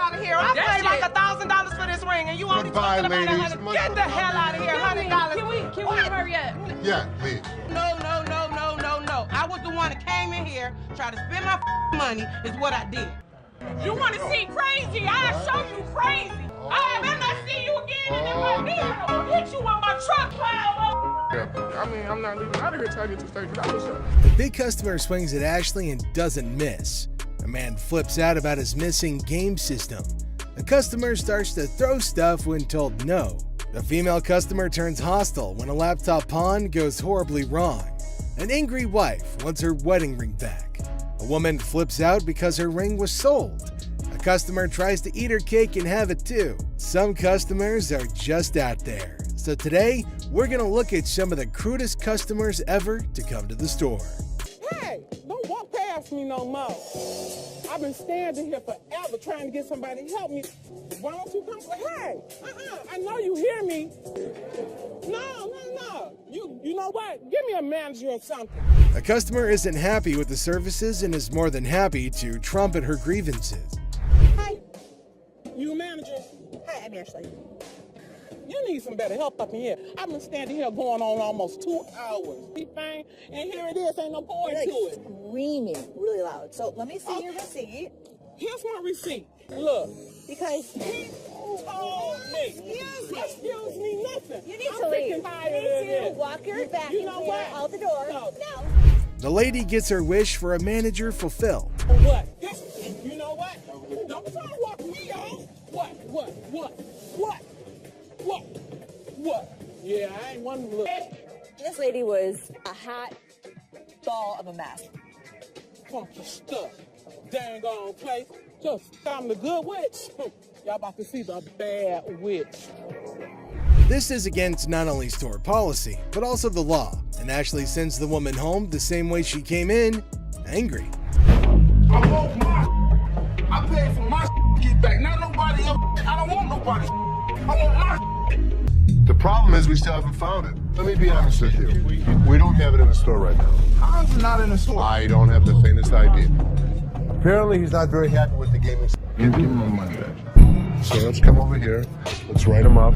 out of here. I paid like $1,000 for this ring, and you only talking about $100. Get the hell out of here, $100. Can we hurry up? Yeah, please. No. I was the one that came in here, tried to spend my money, is what I did. You want to see crazy? I'll show you crazy. I better not see you again in that vehicle. I'm gonna hit you with my truck pile. Yeah, I mean, I'm not leaving out of here till I get to station. That was up. The big customer swings at Ashley and doesn't miss. A man flips out about his missing game system. The customer starts to throw stuff when told no. The female customer turns hostile when a laptop pawn goes horribly wrong. An angry wife wants her wedding ring back. A woman flips out because her ring was sold. A customer tries to eat her cake and have it too. Some customers are just out there. So today, we're gonna look at some of the crudest customers ever to come to the store. Hey, don't walk past me no more. I've been standing here forever trying to get somebody to help me. Why don't you come? Hey, I know you hear me. No. You know what? Give me a manager or something. A customer isn't happy with the services and is more than happy to trumpet her grievances. Hi, you a manager? Hi, I'm Ashley. You need some better help up in here. I've been standing here going on almost 2 hours. And here it is, ain't no point You're like to it. screaming really loud. So let me see your receipt. Here's my receipt. Look. Because Excuse me, nothing. you need to leave. You need to walk your back out the door. No. The lady gets her wish for a manager fulfilled. What? You know what? Don't try to walk me out. What? Yeah, I ain't one to look. This lady was a hot ball of a mess. Funky stuff. Dang on place. Just I'm the good witch. Y'all about to see the bad witch. This is against not only store policy, but also the law, and Ashley sends the woman home the same way she came in, angry. I want my I paid for my to get back. Not nobody else. I don't want nobody. I want my The problem is we still haven't found it. Let me be honest with you. We don't have it in the store right now. How is it not in the store? I don't have the faintest idea. Apparently he's not very happy with the gaming. Give me my money back. So let's come over here. Let's write him up.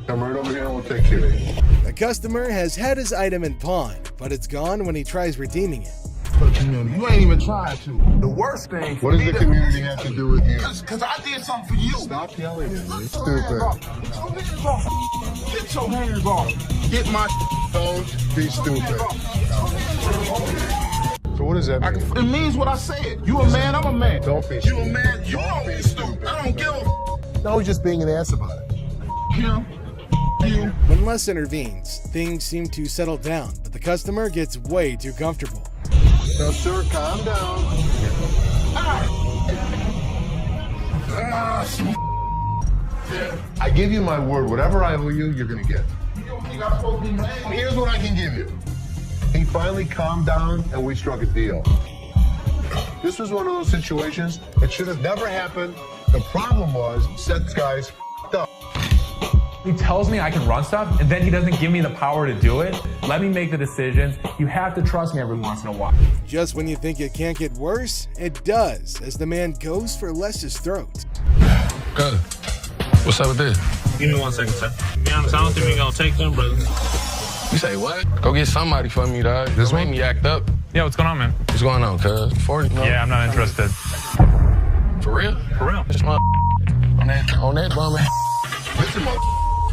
Come right over here and we'll take care of you. The customer has had his item in pawn, but it's gone when he tries redeeming it. For the community. You ain't even trying to. The worst thing. What does the community have to do with you? Because I did something for you. Stop yelling at me. Get your hands off. Get your hands off. Get my. Don't be stupid. So what does that mean? It means what I said. You a man, I'm a man. Don't be You a man, you don't be stupid. I don't give a. No, he's just being an ass about it. Him. You. When Les intervenes, things seem to settle down, but the customer gets way too comfortable. Now, sir, calm down. I give you my word. Whatever I owe you, you're going to get. Here's what I can give you. He finally calmed down, and we struck a deal. This was one of those situations that should have never happened. The problem was, Seth's guys f***ed up. He tells me I can run stuff, and then he doesn't give me the power to do it. Let me make the decisions. You have to trust me every once in a while. Just when you think it can't get worse, it does, as the man goes for Les's throat. Good. What's up with this? Give me 1 second, sir. To be honest, I don't think we're gonna take them, brother. You say what? Go get somebody for me, dog. This made me act up. Yeah, what's going on, man? What's going on, cuz? 40? No? Yeah, I'm not interested. For real? For real. This on that bum. Listen,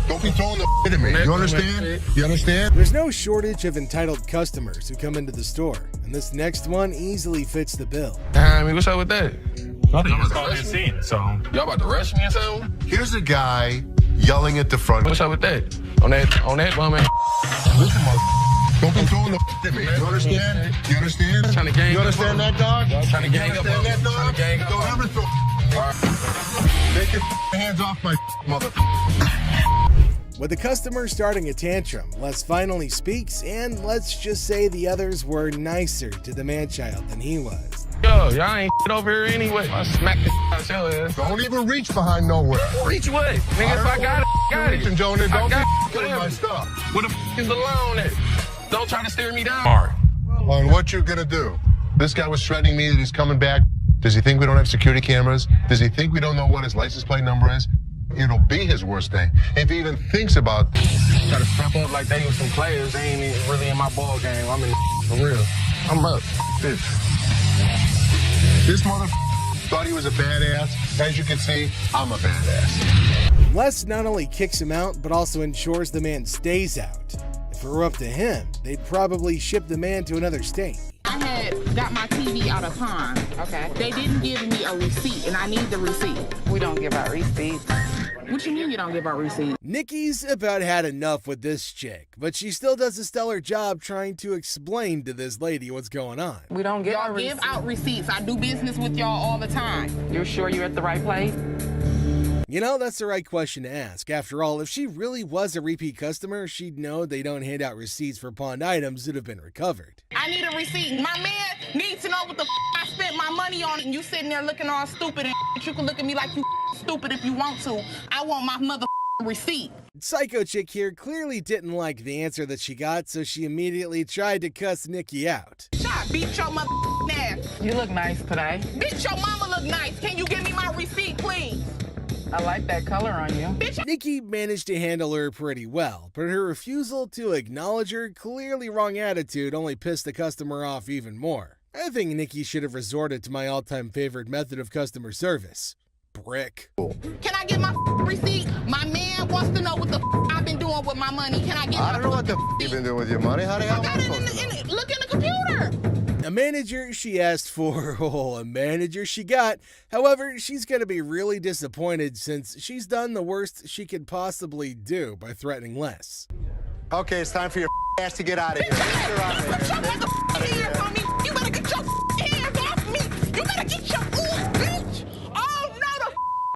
don't be throwing the at me. You understand? You understand? There's no shortage of entitled customers who come into the store, and this next one easily fits the bill. I mean, what's up with that? Nothing. I'm just calling you a scene, so. Y'all about to rush me or something? Here's a guy yelling at the front. What's up with that? On that bum. Listen, don't be throwing the at me. You understand? You understand? Trying to gang. You understand that, dog? Trying to gang up. You understand that, dog? Gang up. Don't ever throw. Take your hands off my mother. With the customer starting a tantrum, Les finally speaks, and let's just say the others were nicer to the man-child than he was. Yo, y'all ain't over here anyway. I smack the out your ass. Don't even reach behind nowhere. Reach what? Nigga, if I got it, got it. Reaching, Jonah. Don't I be got killing my stuff. Where the is the loan at? Don't try to steer me down. Mark. Well, and what you gonna do? This guy was threatening me that he's coming back. Does he think we don't have security cameras? Does he think we don't know what his license plate number is? It'll be his worst day. If he even thinks about Try to step up like they was some players. They ain't even really in my ball game. I'm in for real. I'm up. this mother thought he was a badass. As you can see, I'm a badass. Les not only kicks him out, but also ensures the man stays out. If it were up to him, they'd probably ship the man to another state. I had got my TV out of pawn. Okay. They didn't give me a receipt, and I need the receipt. We don't give out receipts. What you mean you don't give out receipts? Nikki's about had enough with this chick, but she still does a stellar job trying to explain to this lady what's going on. We don't give Y'all give out receipts. I do business with y'all all the time. You're sure you're at the right place? You know, that's the right question to ask. After all, if she really was a repeat customer, she'd know they don't hand out receipts for pawned items that have been recovered. I need a receipt. My man needs to know what the I spent my money on, and you sitting there looking all stupid and you can look at me like you stupid if you want to. I want my mother receipt. Psycho chick here clearly didn't like the answer that she got, so she immediately tried to cuss Nikki out. Shot, beat your mother ass. You look nice today. Bitch, your mama look nice. Can you give me my receipt, please? I like that color on you. Bitch. Nikki managed to handle her pretty well, but her refusal to acknowledge her clearly wrong attitude only pissed the customer off even more. I think Nikki should have resorted to my all-time favorite method of customer service. Brick. Can I get my receipt? My man wants to know what the I've been doing with my money. Can I get I don't know what the you've been doing with your money. How the hell I got it look in the computer. A manager she asked for, a manager she got. However, she's going to be really disappointed since she's done the worst she could possibly do by threatening Les. Okay, it's time for your ass to get out of here. Get your hands on me. You better get your hands off me. You better get your bitch. Oh, no,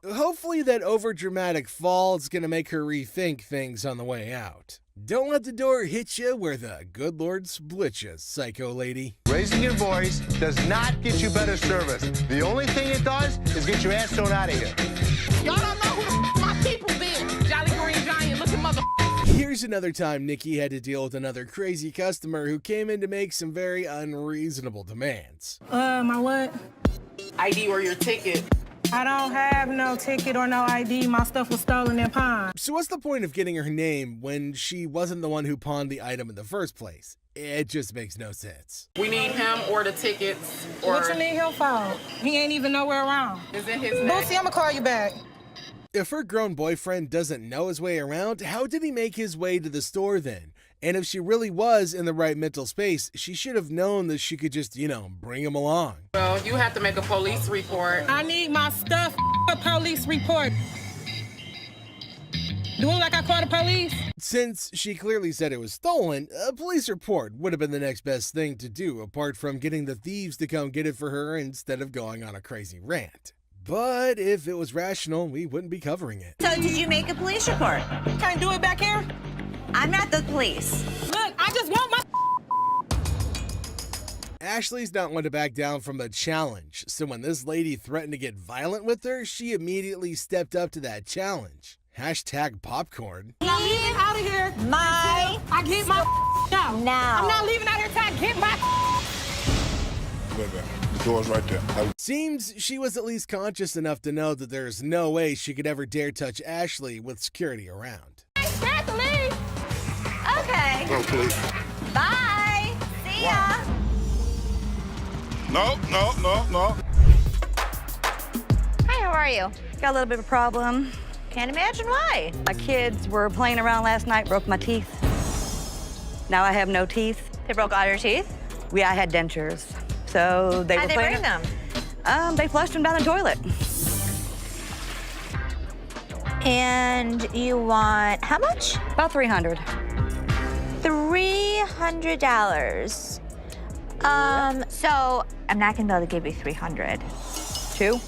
the Hopefully that overdramatic fall is going to make her rethink things on the way out. Don't let the door hit you where the good Lord split you, psycho lady. Raising your voice does not get you better service. The only thing it does is get your ass thrown out of here. Y'all don't know who the my people been. Jolly Green Giant looking mother. Here's another time Nikki had to deal with another crazy customer who came in to make some very unreasonable demands. My what? ID or your ticket. I don't have no ticket or no ID. My stuff was stolen and pawned. So what's the point of getting her name when she wasn't the one who pawned the item in the first place? It just makes no sense. We need him or the tickets. Or what you need him for? He ain't even nowhere around. Is it his name? Lucy, I'm gonna call you back. If her grown boyfriend doesn't know his way around, how did he make his way to the store then? And if she really was in the right mental space, she should have known that she could just, bring him along. Well, you have to make a police report. I need my stuff, a police report. Do it like I called the police? Since she clearly said it was stolen, a police report would have been the next best thing to do, apart from getting the thieves to come get it for her instead of going on a crazy rant. But if it was rational, we wouldn't be covering it. So did you make a police report? Can't do it back here? I'm not the police. Look, I just want my... Ashley's not one to back down from the challenge, so when this lady threatened to get violent with her, she immediately stepped up to that challenge. # popcorn. I'm leaving out of here. I get my out. Now. I'm not leaving out here till I get my... The door's right there. Seems she was at least conscious enough to know that there's no way she could ever dare touch Ashley with security around. Kathleen! Okay. Oh, please. Bye. See ya. No. Hi, how are you? Got a little bit of a problem. Can't imagine why. My kids were playing around last night, broke my teeth. Now I have no teeth. They broke all your teeth? I had dentures. So they How'd were they playing. bring them? They flushed them down the toilet. And you want how much? About $300. $300. So I'm not gonna be able to give you 300. Two?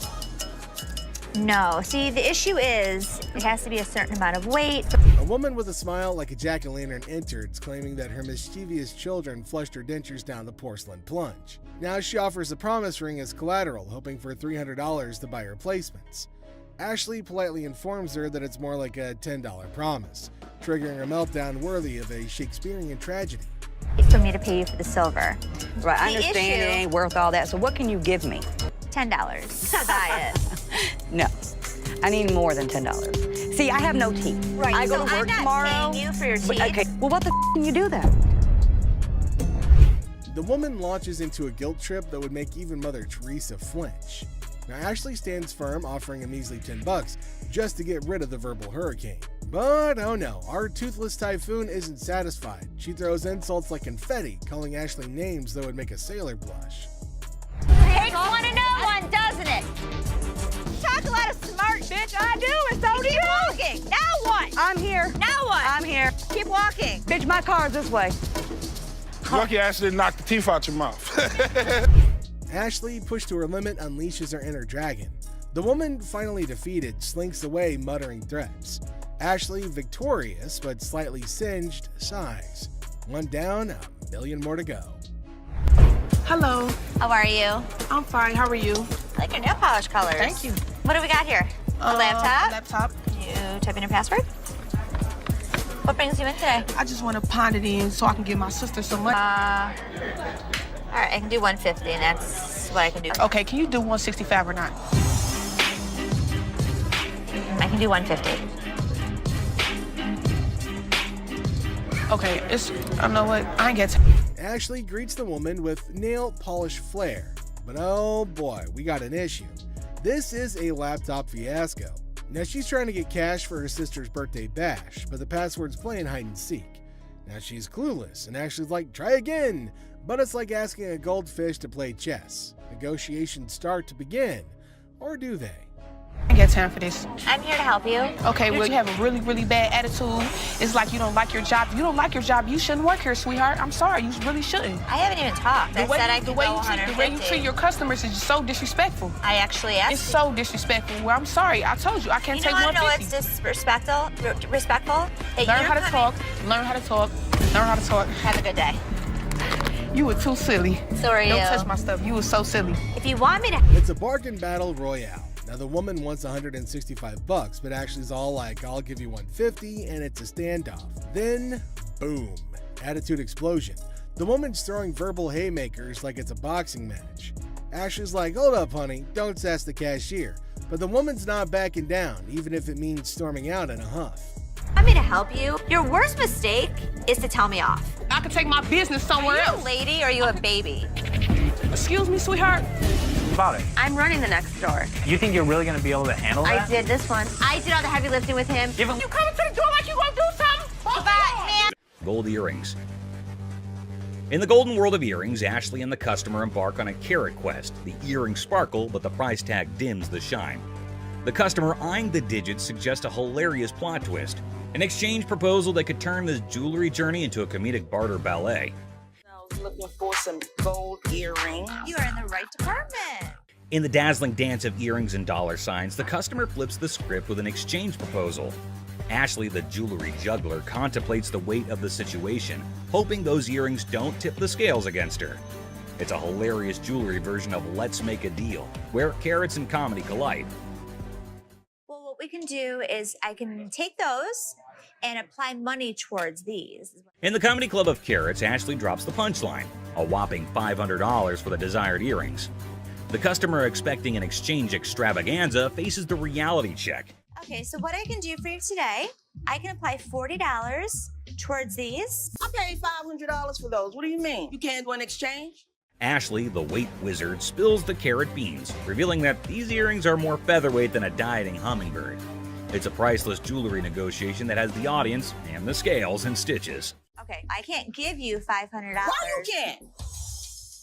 No. See, the issue is it has to be a certain amount of weight. A woman with a smile like a jack-o'-lantern entered, claiming that her mischievous children flushed her dentures down the porcelain plunge. Now she offers a promise ring as collateral, hoping for $300 to buy replacements. Ashley politely informs her that it's more like a $10 promise, triggering a meltdown worthy of a Shakespearean tragedy. For me to pay you for the silver. Right, I The understand issue- it ain't worth all that, so what can you give me? $10 to buy it. No, I need more than $10. See, I have no teeth. Right, I go so to work I'm not tomorrow. paying you for your teeth. Okay, well, what the can you do then? The woman launches into a guilt trip that would make even Mother Teresa flinch. Now, Ashley stands firm, offering a measly $10 just to get rid of the verbal hurricane. But oh no, our toothless typhoon isn't satisfied. She throws insults like confetti, calling Ashley names that would make a sailor blush. Takes one to know one, doesn't it? Talk a lot of smart, bitch. I do, and so do you. Keep walking. Now what? I'm here. Now what? I'm here. Keep walking. Bitch, my car's this way. Lucky Ashley didn't knock the teeth out your mouth. Ashley, pushed to her limit, unleashes her inner dragon. The woman, finally defeated, slinks away, muttering threats. Ashley, victorious but slightly singed, sighs. One down, a million more to go. Hello. How are you? I'm fine. How are you? I like your nail polish colors. Thank you. What do we got here? A laptop? Laptop. You type in your password? What brings you in today? I just want to pound it in so I can give my sister some money. All right, I can do 150, and that's what I can do. Okay, can you do 165 or not? I can do 150. Okay, I know what, I ain't got time. Ashley greets the woman with nail polish flair. But oh boy, we got an issue. This is a laptop fiasco. Now she's trying to get cash for her sister's birthday bash, but the password's playing hide and seek. Now she's clueless, and Ashley's like, try again. But it's like asking a goldfish to play chess. Negotiations start to begin. Or do they? I ain't got time for this. I'm here to help you. Okay, well, you have a really, really bad attitude. It's like you don't like your job. If you don't like your job, you shouldn't work here, sweetheart. I'm sorry, you really shouldn't. I haven't even talked. I said I could go 150. The way you treat your customers is so disrespectful. I actually asked. It's so disrespectful. Well, I'm sorry. I told you, I can't take 150. You know what's disrespectful? Learn how to talk. Learn how to talk. Learn how to talk. Have a good day. You were too silly. So are you. Don't touch my stuff. You were so silly. If you want me to... It's a bargain battle royale. Now the woman wants $165, but Ashley's all like, I'll give you $150, and it's a standoff. Then, boom, attitude explosion. The woman's throwing verbal haymakers like it's a boxing match. Ashley's like, hold up, honey, don't sass the cashier. But the woman's not backing down, even if it means storming out in a huff. Want me to help you? Your worst mistake is to tell me off. I could take my business somewhere else. Are you a lady or are you a baby? Excuse me, sweetheart. About it. I'm running the next door. You think you're really gonna be able to handle that? I did this one. I did all the heavy lifting with him. Give him. You coming to the door like you gonna do something? But, man. Gold earrings. In the golden world of earrings, Ashley and the customer embark on a carrot quest. The earrings sparkle, but the price tag dims the shine. The customer eyeing the digits suggests a hilarious plot twist, an exchange proposal that could turn this jewelry journey into a comedic barter ballet. Looking for some gold earrings. You are in the right department. In the dazzling dance of earrings and dollar signs, the customer flips the script with an exchange proposal. Ashley, the jewelry juggler, contemplates the weight of the situation, hoping those earrings don't tip the scales against her. It's a hilarious jewelry version of Let's Make a Deal, where carrots and comedy collide. Well, what we can do is I can take those and apply money towards these. In the comedy club of carrots, Ashley drops the punchline, a whopping $500 for the desired earrings. The customer, expecting an exchange extravaganza, faces the reality check. Okay, so what I can do for you today, I can apply $40 towards these. I paid $500 for those. What do you mean? You can't do an exchange? Ashley, the weight wizard, spills the carrot beans, revealing that these earrings are more featherweight than a dieting hummingbird. It's a priceless jewelry negotiation that has the audience and the scales in stitches. Okay, I can't give you $500. Why you can't?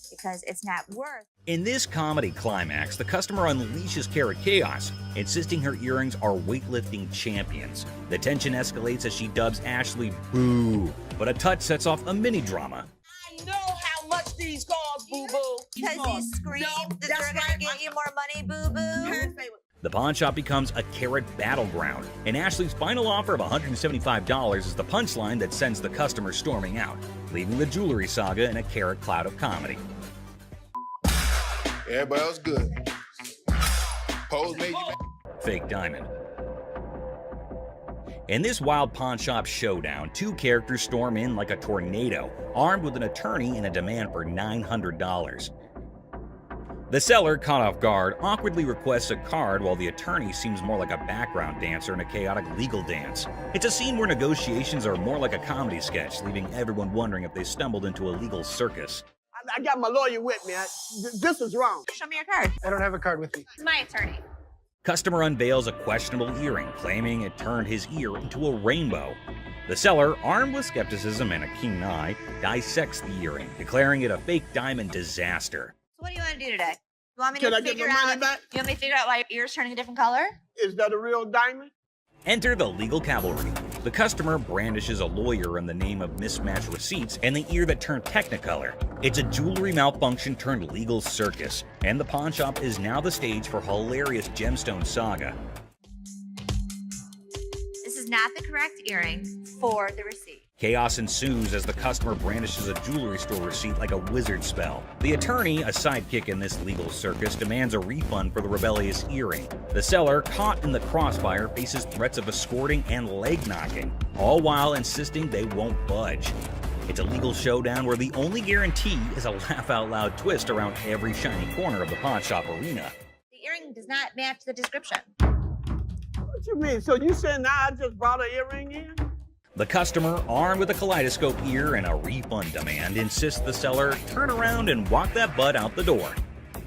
Because it's not worth. In this comedy climax, the customer unleashes carrot chaos, insisting her earrings are weightlifting champions. The tension escalates as she dubs Ashley boo, but a touch sets off a mini drama. I know how much these cost, boo-boo. Because you scream that they're gonna get you more money, boo-boo. The pawn shop becomes a carrot battleground, and Ashley's final offer of $175 is the punchline that sends the customer storming out, leaving the jewelry saga in a carrot cloud of comedy. Everybody else good. Pose made you Fake diamond. In this wild pawn shop showdown, two characters storm in like a tornado, armed with an attorney and a demand for $900. The seller, caught off guard, awkwardly requests a card while the attorney seems more like a background dancer in a chaotic legal dance. It's a scene where negotiations are more like a comedy sketch, leaving everyone wondering if they stumbled into a legal circus. I got my lawyer with me. This is wrong. Show me your card. I don't have a card with me. It's my attorney. Customer unveils a questionable earring, claiming it turned his ear into a rainbow. The seller, armed with skepticism and a keen eye, dissects the earring, declaring it a fake diamond disaster. So what do you want to do today? You want me Can to I get figure my money out? back? You want me to figure out why your ear's turning a different color? Is that a real diamond? Enter the legal cavalry. The customer brandishes a lawyer in the name of mismatched receipts and the ear that turned technicolor. It's a jewelry malfunction turned legal circus, and the pawn shop is now the stage for hilarious gemstone saga. This is not the correct earring for the receipt. Chaos ensues as the customer brandishes a jewelry store receipt like a wizard spell. The attorney, a sidekick in this legal circus, demands a refund for the rebellious earring. The seller, caught in the crossfire, faces threats of escorting and leg knocking, all while insisting they won't budge. It's a legal showdown where the only guarantee is a laugh-out-loud twist around every shiny corner of the pawn shop arena. The earring does not match the description. What you mean? So you saying now I just brought an earring in? The customer, armed with a kaleidoscope ear and a refund demand, insists the seller turn around and walk that butt out the door.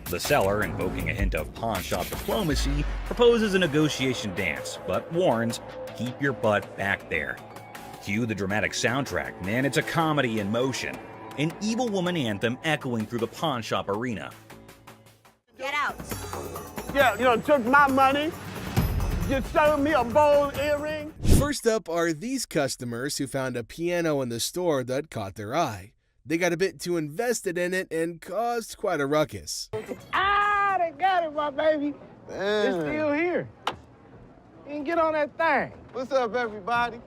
The seller, invoking a hint of pawn shop diplomacy, proposes a negotiation dance, but warns, keep your butt back there. Cue the dramatic soundtrack, man, it's a comedy in motion. An evil woman anthem echoing through the pawn shop arena. Get out. Yeah, you know, took my money, just sold me a bold earring. First up are these customers who found a piano in the store that caught their eye. They got a bit too invested in it and caused quite a ruckus. Ah, they got it, my baby. It's still here. You can get on that thing. What's up, everybody?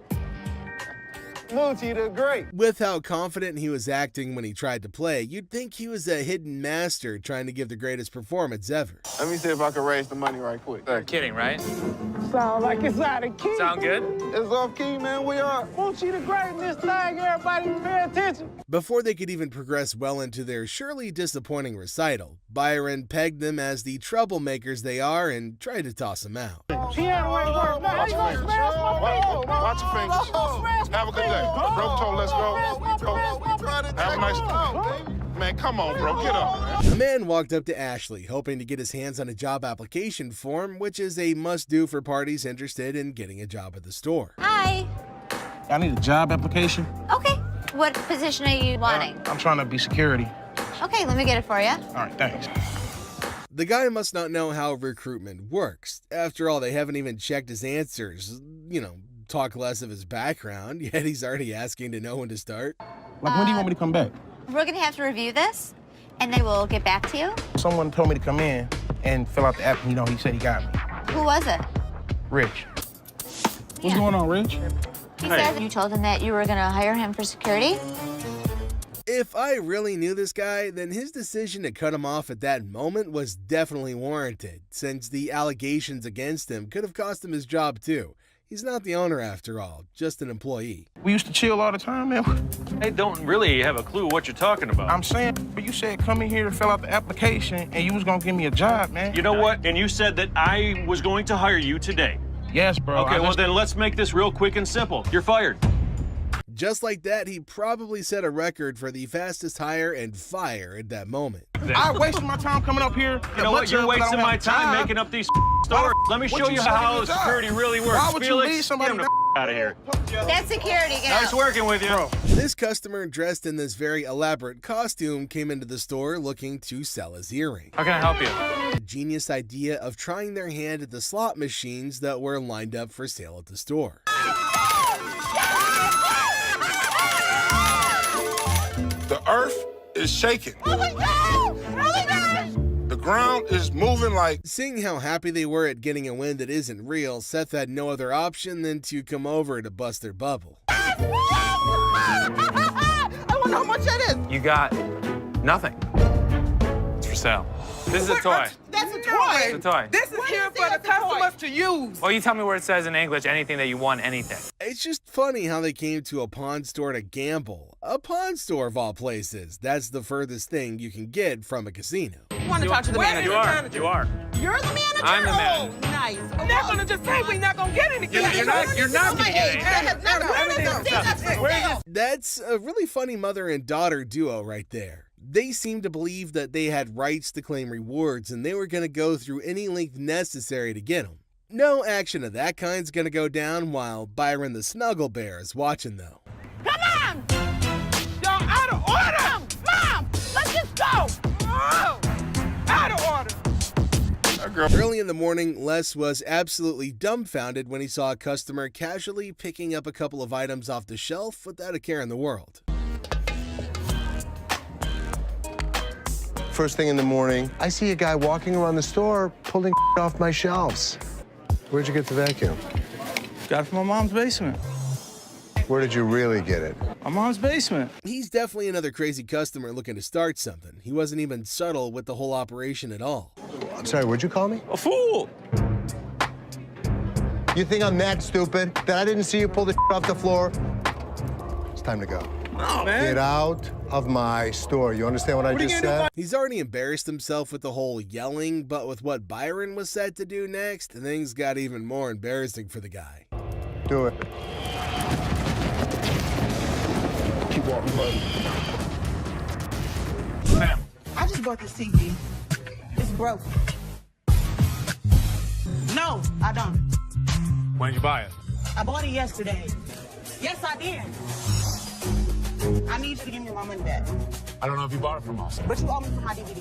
Moochie the Great. With how confident he was acting when he tried to play, you'd think he was a hidden master trying to give the greatest performance ever. Let me see if I can raise the money right quick. You're kidding, right? Sound like it's out of key. Sound good? It's off key, man. We are. Moochie the Great in this thing. Everybody pay attention. Before they could even progress well into their surely disappointing recital, Byron pegged them as the troublemakers they are and tried to toss them out. Piano ain't work. Now, how you gonna smash my fingers? Watch your fingers. Have a good day. Bro, told let's go. Have a nice day. Man, come on, bro. Get up. A man walked up to Ashley, hoping to get his hands on a job application form, which is a must-do for parties interested in getting a job at the store. Hi. I need a job application. Okay. What position are you wanting? I'm trying to be security. Okay, let me get it for you. All right, thanks. The guy must not know how recruitment works. After all, they haven't even checked his answers. Talk less of his background, yet he's already asking to know when to start. Like, when do you want me to come back? We're gonna have to review this, and then we'll get back to you. Someone told me to come in and fill out the app. He said he got me. Who was it? Rich. What's going on, Rich? He said you told him that you were gonna hire him for security. If I really knew this guy, then his decision to cut him off at that moment was definitely warranted, since the allegations against him could have cost him his job too. He's not the owner after all, just an employee. We used to chill all the time, man. They don't really have a clue what you're talking about. I'm saying, but you said come in here to fill out the application and you was gonna give me a job, man. You know what? And you said that I was going to hire you today. Yes, bro. Okay, well then let's make this real quick and simple. You're fired. Just like that, he probably set a record for the fastest hire and fire at that moment. I wasted my time coming up here. You know what? You're wasting my time making up these stories. Let me show you how security really works. Why would you Felix, leave somebody get him the out of here. That's security. Get Nice out. working with you. Bro. This customer dressed in this very elaborate costume came into the store looking to sell his earring. How can I help you? The genius idea of trying their hand at the slot machines that were lined up for sale at the store. The earth is shaking. Oh my God! Oh my God! The ground is moving like... Seeing how happy they were at getting a win that isn't real, Seth had no other option than to come over to bust their bubble. I wonder how much that is. You got nothing. It's for sale. This is a toy. That's a No. toy. It's a toy. This is here for the customers to use. Well, you tell me where it says in English anything that you want, anything. It's just funny how they came to a pawn store to gamble. A pawn store of all places. That's the furthest thing you can get from a casino. I want to talk to the manager. You are. You're the manager? I'm the manager. Oh, nice. I'm not going to just say we're not going to get anything. You're not going to get anything. That's a really funny mother and daughter duo right there. They seemed to believe that they had rights to claim rewards and they were going to go through any length necessary to get them. No action of that kind's going to go down while Byron the Snuggle Bear is watching though. Come on! Y'all out of order! Mom, let's just go! Oh, out of order! Early in the morning, Les was absolutely dumbfounded when he saw a customer casually picking up a couple of items off the shelf without a care in the world. First thing in the morning, I see a guy walking around the store pulling off my shelves. Where'd you get the vacuum? Got it from my mom's basement. Where did you really get it? My mom's basement. He's definitely another crazy customer looking to start something. He wasn't even subtle with the whole operation at all. I'm sorry, what'd you call me? A fool. You think I'm that stupid that I didn't see you pull the off the floor? It's time to go. No, man. Get out of my store. You understand what I just said? He's already embarrassed himself with the whole yelling, but with what Byron was set to do next, things got even more embarrassing for the guy. Do it. Keep walking, buddy. Ma'am. I just bought this TV. It's broke. No, I don't. When did you buy it? I bought it yesterday. Yes, I did. I need you to give me my money back. I don't know if you bought it from us. But you owe me for my DVD.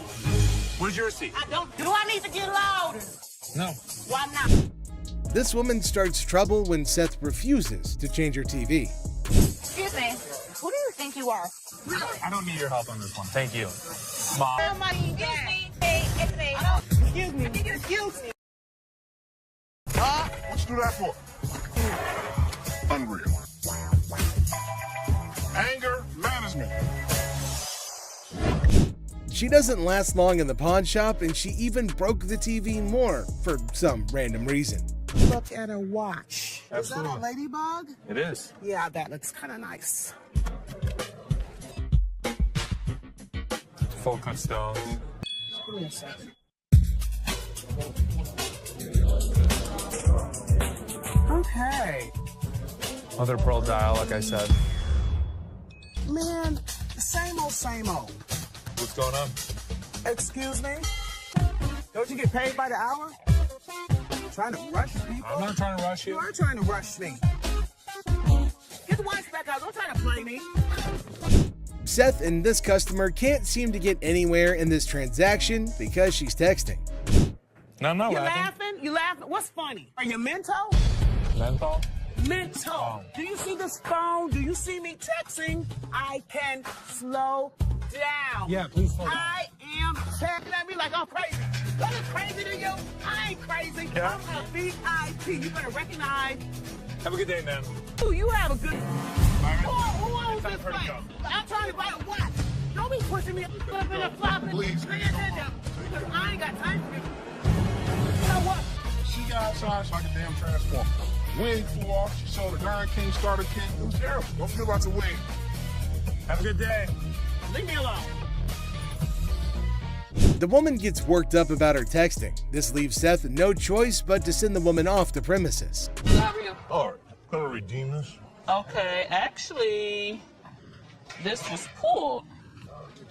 Where's your receipt? I don't. Do I need to get louder? No. Why not? This woman starts trouble when Seth refuses to change her TV. Excuse me. Who do you think you are? I don't need your help on this one. Thank you. Mom. Excuse me. Hey, it's me. Excuse me. Excuse me. What you do that for? Unreal. Anger management. She doesn't last long in the pawn shop, and she even broke the TV more for some random reason. Look at a watch. Absolutely. Is that a ladybug? It is. Yeah, that looks kind of nice. Full cut stones. Give me a second. Okay. Mother pearl dial, like I said. Man, same old, same old. What's going on? Excuse me? Don't you get paid by the hour? Trying to rush people? I'm not trying to rush you. You are trying to rush me. Get the watch back out. Don't try to play me. Seth and this customer can't seem to get anywhere in this transaction because she's texting. No, I'm not You laughing. laughing? You laughing? What's funny? Are you mental? Menthol? Mental. Oh. Do you see this phone? Do you see me texting? I can slow down. Yeah, please slow down. I am checking at me like I'm crazy. That is crazy to you? I ain't crazy. Yeah. I'm a VIP. You better recognize. Have a good day, man. Ooh, you have a good. Byron, Who owns time this for her to place? go. I'm trying to buy a watch. Don't be pushing me up in a flop. Please. Pay attention. Because I ain't got time for you. You know what? She got outside like a damn transformer. Wing flew off. She saw the Iron King, Starter King. It was terrible. Don't feel about the wing. Have a good day. Leave me alone. The woman gets worked up about her texting. This leaves Seth no choice but to send the woman off the premises. All right, gonna redeem this. Okay, actually, this was pulled.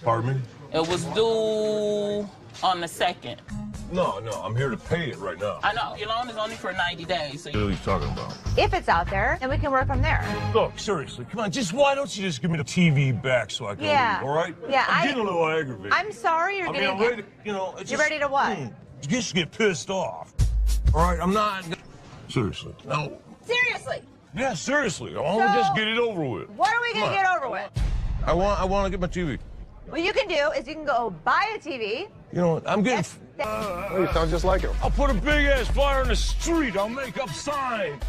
Pardon me? It was due on the 2nd. No, I'm here to pay it right now. I know, your loan is only for 90 days. So What are you talking about? If it's out there, then we can work from there. Look, seriously, come on, why don't you just give me the TV back so I can Yeah. leave, all right? Yeah, I'm getting a little aggravated. I'm sorry you're getting. I'm ready to, it's You're just, ready to what? Just get pissed off. All right, I'm not. Seriously, no. Seriously. Yeah, seriously, I want to just get it over with. What are we gonna get over with? I want to get my TV. What you can do is you can go buy a TV. You know what? I'm getting. You sound just like him. I'll put a big ass flyer in the street. I'll make up signs.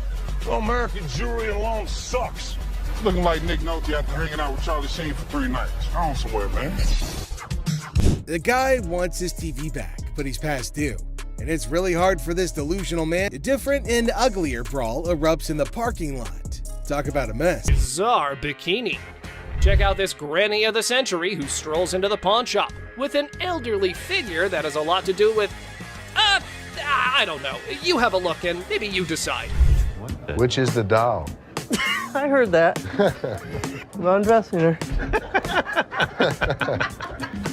Well, American jewelry alone sucks. Looking like Nick Nolte after hanging out with Charlie Sheen for 3 nights. I don't swear, man. The guy wants his TV back, but he's past due. And it's really hard for this delusional man. A different and uglier brawl erupts in the parking lot. Talk about a mess. Bizarre bikini. Check out this granny of the century who strolls into the pawn shop with an elderly figure that has a lot to do with, I don't know. You have a look and maybe you decide. Which is the doll? I heard that. I'm undressing her.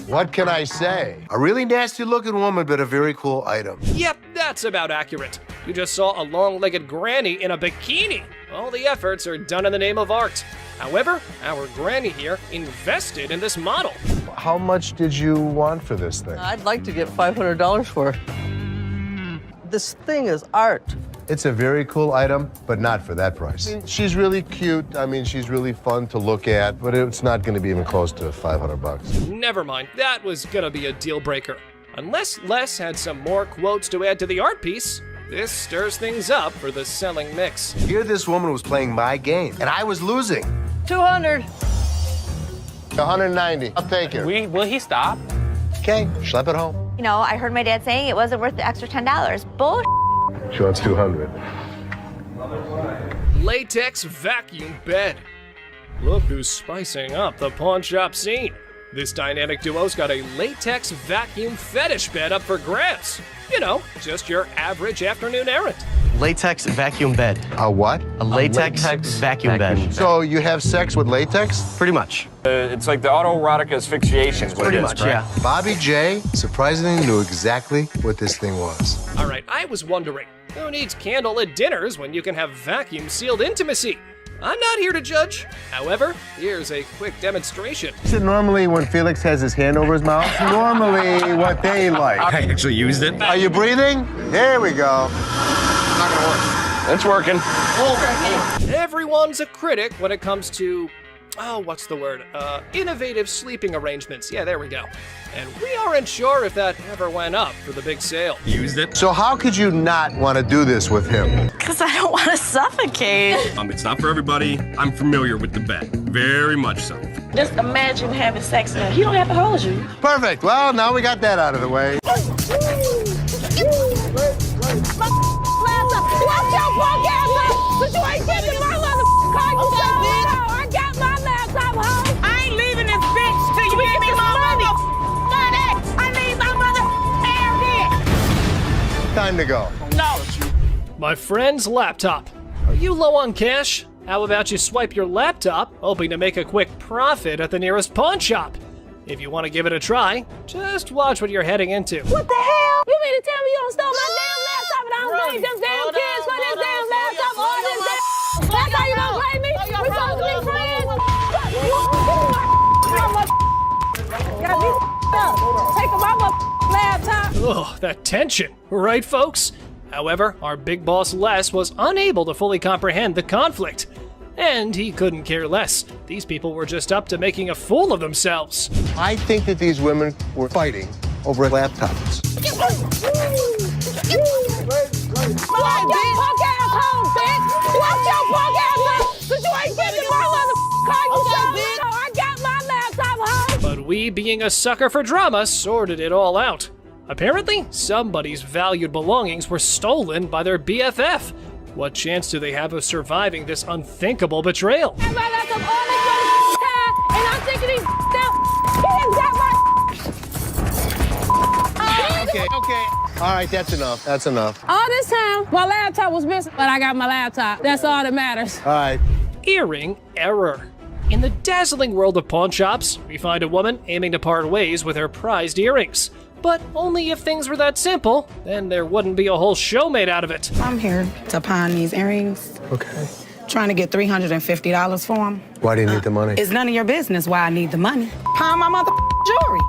What can I say? A really nasty looking woman, but a very cool item. Yep, that's about accurate. You just saw a long-legged granny in a bikini. All the efforts are done in the name of art. However, our granny here invested in this model. How much did you want for this thing? I'd like to get $500 for it. This thing is art. It's a very cool item, but not for that price. She's really cute. I mean, she's really fun to look at, but it's not going to be even close to $500. Never mind, that was gonna be a deal breaker. Unless Les had some more quotes to add to the art piece, this stirs things up for the selling mix. Here this woman was playing my game, and I was losing. 200. 190. I'll take it. Will he stop? Okay, schlep it home. You know, I heard my dad saying it wasn't worth the extra $10. Bull. She wants 200. Latex vacuum bed. Look who's spicing up the pawn shop scene. This dynamic duo's got a latex vacuum fetish bed up for grabs. You know, just your average afternoon errand. Latex vacuum bed. A what? A latex vacuum bed. So you have sex with latex? Pretty much. It's like the autoerotic asphyxiation is what Pretty it is, much, right? yeah. Bobby J surprisingly knew exactly what this thing was. All right, I was wondering, who needs candlelit dinners when you can have vacuum-sealed intimacy? I'm not here to judge. However, here's a quick demonstration. Is it normally when Felix has his hand over his mouth? Normally what they like. I actually used it. Are you breathing? There we go. Not gonna work. It's working. Everyone's a critic when it comes to, what's the word? Innovative sleeping arrangements. Yeah, there we go. And we aren't sure if that ever went up for the big sale. Used it. So how could you not want to do this with him? Because I don't want to suffocate. It's not for everybody. I'm familiar with the bed. Very much so. Just imagine having sex now. He don't have to hold you. Perfect. Well, now we got that out of the way. Watch your punk ass up, but you ain't getting my motherfucking car. You said, bitch. I got my laptop home. I ain't leaving this bitch till you give me my money. I need my motherfucking Time to go. No. My friend's laptop. Are you low on cash? How about you swipe your laptop, hoping to make a quick profit at the nearest pawn shop? If you want to give it a try, just watch what you're heading into. What the hell? You mean to tell me you don't stole my damn laptop and I don't blame them damn kids for this damn laptop all this damn... That's how you don't blame me? We supposed to be friends? Got me up. Taking my laptop. Ugh, that tension, right folks? However, our big boss Les was unable to fully comprehend the conflict. And he couldn't care less. These people were just up to making a fool of themselves. I think that these women were fighting over laptops. Watch your punk ass home, bitch! Watch your punk ass home! Cause you ain't getting my motherfucking car, you said, bitch! I got my laptop home! But we, being a sucker for drama, sorted it all out. Apparently, somebody's valued belongings were stolen by their BFF. What chance do they have of surviving this unthinkable betrayal? I got laptop all this motherfucking time, and I'm thinking these damn... Okay. All right, that's enough. That's enough. All this time, my laptop was missing, but I got my laptop. That's all that matters. All right. Earring error. In the dazzling world of pawn shops, we find a woman aiming to part ways with her prized earrings. But only if things were that simple, then there wouldn't be a whole show made out of it. I'm here to pawn these earrings. Okay. Trying to get $350 for them. Why do you need the money? It's none of your business why I need the money. Pawn my mother jewelry.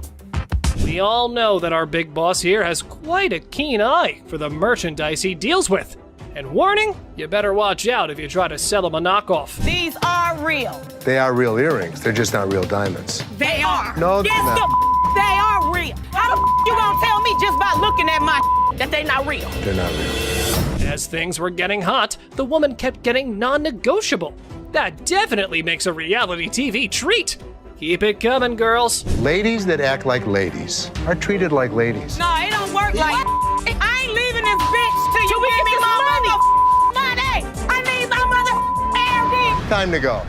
We all know that our big boss here has quite a keen eye for the merchandise he deals with. And warning, you better watch out if you try to sell him a knockoff. These are real. They are real earrings. They're just not real diamonds. They are. No, yes, they're not. they are real. How the you gonna tell me just by looking at my that they not real? They're not real. As things were getting hot, the woman kept getting non-negotiable. That definitely makes a reality TV treat. Keep it coming, girls. Ladies that act like ladies are treated like ladies. No, it don't work act like I ain't leaving this bitch till you give me my money. I need my mother. Time to go.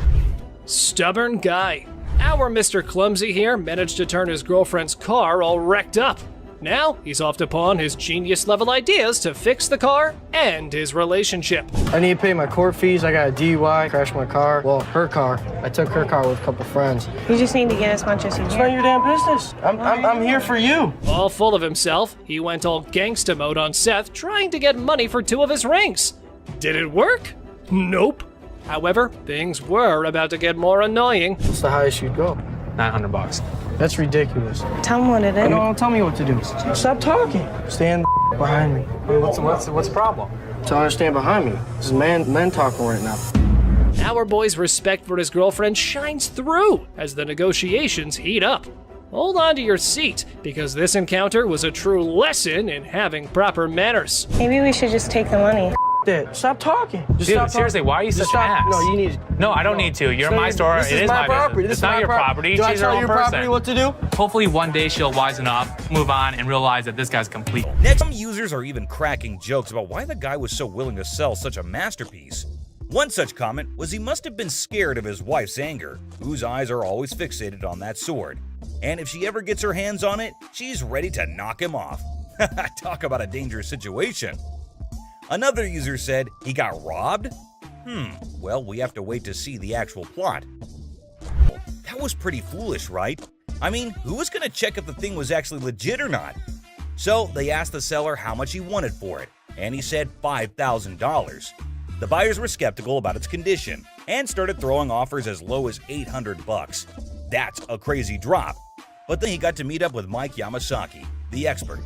Stubborn guy. Our Mr. Clumsy here managed to turn his girlfriend's car all wrecked up. Now, he's off to pawn his genius-level ideas to fix the car and his relationship. I need to pay my court fees. I got a DUI, crashed my car. Well, her car. I took her car with a couple friends. You just need to get as much as you can. It's not your damn business. I'm here for you. All full of himself, he went all gangsta mode on Seth, trying to get money for 2 of his rings. Did it work? Nope. However, things were about to get more annoying. What's the highest you'd go? $900. That's ridiculous. Tell him what it is. Don't tell me what to do. Stop talking. Stand behind me. What's the problem? Tell her to stand behind me. This is men talking right now. Our boy's respect for his girlfriend shines through as the negotiations heat up. Hold on to your seat, because this encounter was a true lesson in having proper manners. Maybe we should just take the money. That. Stop talking. Just Dude, stop seriously, talking. why are you such an ass? No, you need. No, I don't need to. You're in my store. This It is my property. business. This It's is not my your property. Do I She's her tell own your person. property what to do? Hopefully one day she'll wisen up, move on, and realize that this guy's complete. Next, some users are even cracking jokes about why the guy was so willing to sell such a masterpiece. One such comment was he must have been scared of his wife's anger, whose eyes are always fixated on that sword. And if she ever gets her hands on it, she's ready to knock him off. Talk about a dangerous situation. Another user said he got robbed? Well, we have to wait to see the actual plot. That was pretty foolish, right? I mean, who was going to check if the thing was actually legit or not? So they asked the seller how much he wanted for it, and he said $5,000. The buyers were skeptical about its condition and started throwing offers as low as $800. That's a crazy drop. But then he got to meet up with Mike Yamasaki, the expert.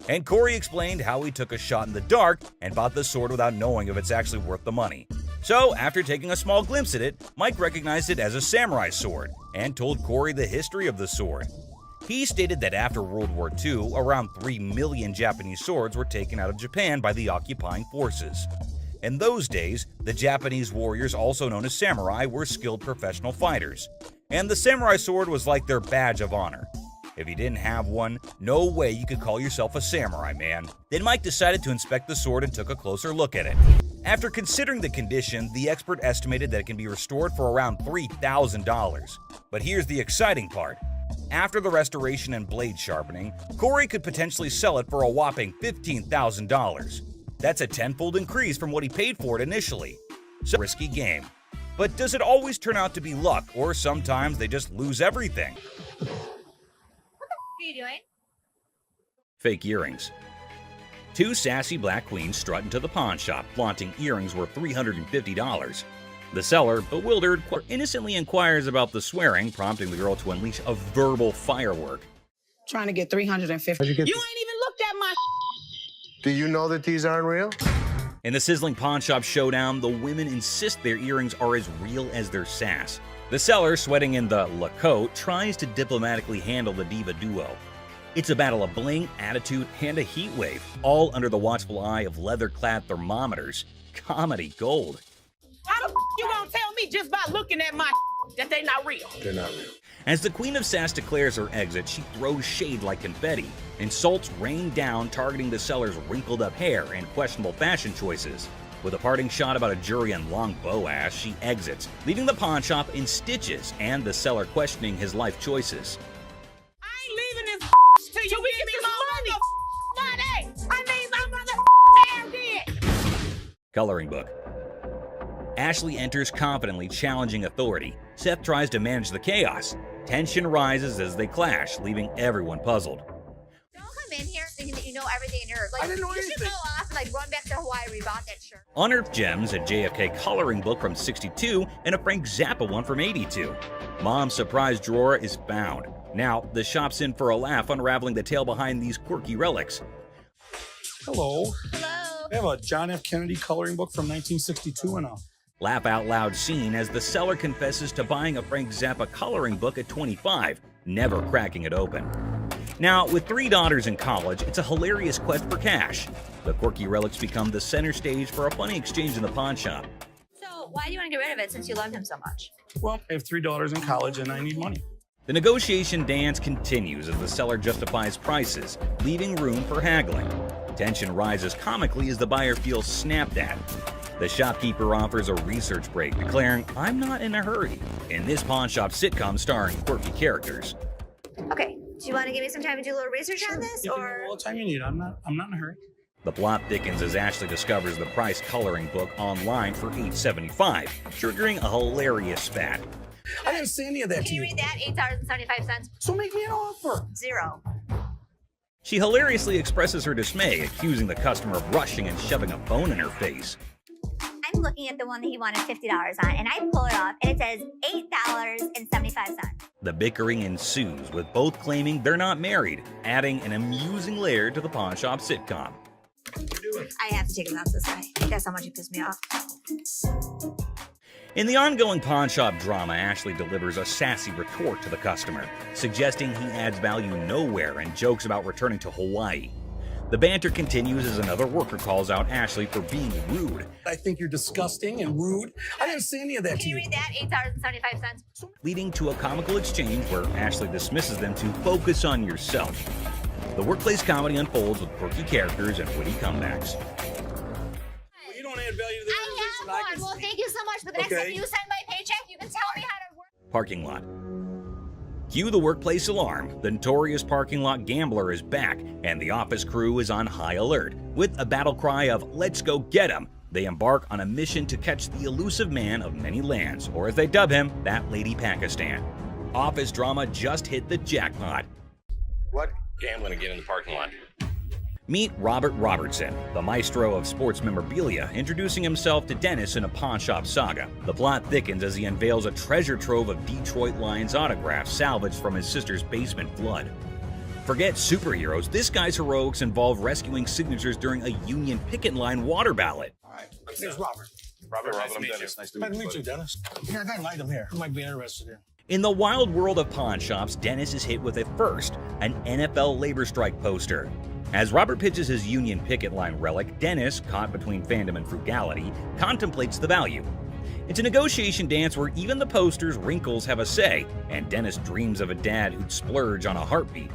And Corey explained how he took a shot in the dark and bought the sword without knowing if it's actually worth the money. So, after taking a small glimpse at it, Mike recognized it as a samurai sword and told Corey the history of the sword. He stated that after World War II, around 3 million Japanese swords were taken out of Japan by the occupying forces. In those days, the Japanese warriors, also known as samurai, were skilled professional fighters, and the samurai sword was like their badge of honor. If you didn't have one, no way you could call yourself a samurai, man. Then Mike decided to inspect the sword and took a closer look at it. After considering the condition, the expert estimated that it can be restored for around $3,000. But here's the exciting part. After the restoration and blade sharpening, Corey could potentially sell it for a whopping $15,000. That's a tenfold increase from what he paid for it initially. So, risky game. But does it always turn out to be luck, or sometimes they just lose everything? What are you doing? Fake earrings. 2 sassy black queens strut into the pawn shop, flaunting earrings worth $350. The seller, bewildered, innocently inquires about the swearing, prompting the girl to unleash a verbal firework. Trying to get $350. You ain't even looked at my. Do you know that these aren't real? In the sizzling pawn shop showdown, the women insist their earrings are as real as their sass. The seller, sweating in the Lacote, tries to diplomatically handle the diva duo. It's a battle of bling, attitude, and a heat wave, all under the watchful eye of leather-clad thermometers. Comedy gold. How the you gonna tell me just by looking at my that they not real? They're not real. As the Queen of Sass declares her exit, she throws shade like confetti. Insults rain down, targeting the seller's wrinkled-up hair and questionable fashion choices. With a parting shot about a jury and long bow ass, she exits, leaving the pawn shop in stitches and the seller questioning his life choices. I ain't leaving this till you give me my money. I need my mother. Coloring book. Ashley enters confidently, challenging authority. Seth tries to manage the chaos. Tension rises as they clash, leaving everyone puzzled. Don't come in here thinking that you know everything in Earth. Like, I didn't know you anything. should go off and like run back to Hawaii where you bought that shirt. Unearthed Gems, a JFK coloring book from '62, and a Frank Zappa one from '82. Mom's surprise drawer is found. Now, the shop's in for a laugh, unraveling the tale behind these quirky relics. Hello. Hello. I have a John F. Kennedy coloring book from 1962 and a Laugh out loud scene as the seller confesses to buying a Frank Zappa coloring book at 25, never cracking it open. Now, with 3 daughters in college, it's a hilarious quest for cash. The quirky relics become the center stage for a funny exchange in the pawn shop. So why do you want to get rid of it since you loved him so much? well, I have 3 daughters in college and I need money. The negotiation dance continues as the seller justifies prices, leaving room for haggling. Tension rises comically as the buyer feels snapped at. The shopkeeper offers a research break, declaring, "I'm not in a hurry," in this pawn shop sitcom starring quirky characters. Okay, do you want to give me some time to do a little research on this, or? All the time you need. I'm not in a hurry. The plot thickens as Ashley discovers the price coloring book online for $8.75, triggering a hilarious spat. I didn't say any of that Can you read that? $8.75. So make me an offer. 0. She hilariously expresses her dismay, accusing the customer of rushing and shoving a phone in her face. I'm looking at the one that he wanted $50 on, and I pull it off, and it says $8.75. The bickering ensues, with both claiming they're not married, adding an amusing layer to the pawn shop sitcom. I have to take him out this guy. That's how much he pissed me off. In the ongoing pawn shop drama, Ashley delivers a sassy retort to the customer, suggesting he adds value nowhere and jokes about returning to Hawaii. The banter continues as another worker calls out Ashley for being rude. I think you're disgusting and rude. I didn't say any of that Can you read that? $8.75. Leading to a comical exchange where Ashley dismisses them to focus on yourself. The workplace comedy unfolds with quirky characters and witty comebacks. Well, you don't add value to the organization. I have one. Well, thank you so much. But the next time you send my paycheck, you can tell me how to work. Parking lot. Cue the workplace alarm. The notorious parking lot gambler is back, and the office crew is on high alert. With a battle cry of "Let's go get him," they embark on a mission to catch the elusive man of many lands, or as they dub him, that lady Pakistan. Office drama just hit the jackpot. What? Gambling again in the parking lot. Meet Robert Robertson, the maestro of sports memorabilia, introducing himself to Dennis in a pawn shop saga. The plot thickens as he unveils a treasure trove of Detroit Lions autographs salvaged from his sister's basement flood. Forget superheroes, this guy's heroics involve rescuing signatures during a Union picket line water ballot. All right. Here's Robert. Robert, Nice to I'm meet Dennis. you. Nice to Nice meet to you. meet you, Dennis. Here, I got an item here. You might be interested in. In the wild world of pawn shops, Dennis is hit with a first, an NFL labor strike poster. As Robert pitches his Union picket line relic, Dennis, caught between fandom and frugality, contemplates the value. It's a negotiation dance where even the poster's wrinkles have a say, and Dennis dreams of a dad who'd splurge on a heartbeat.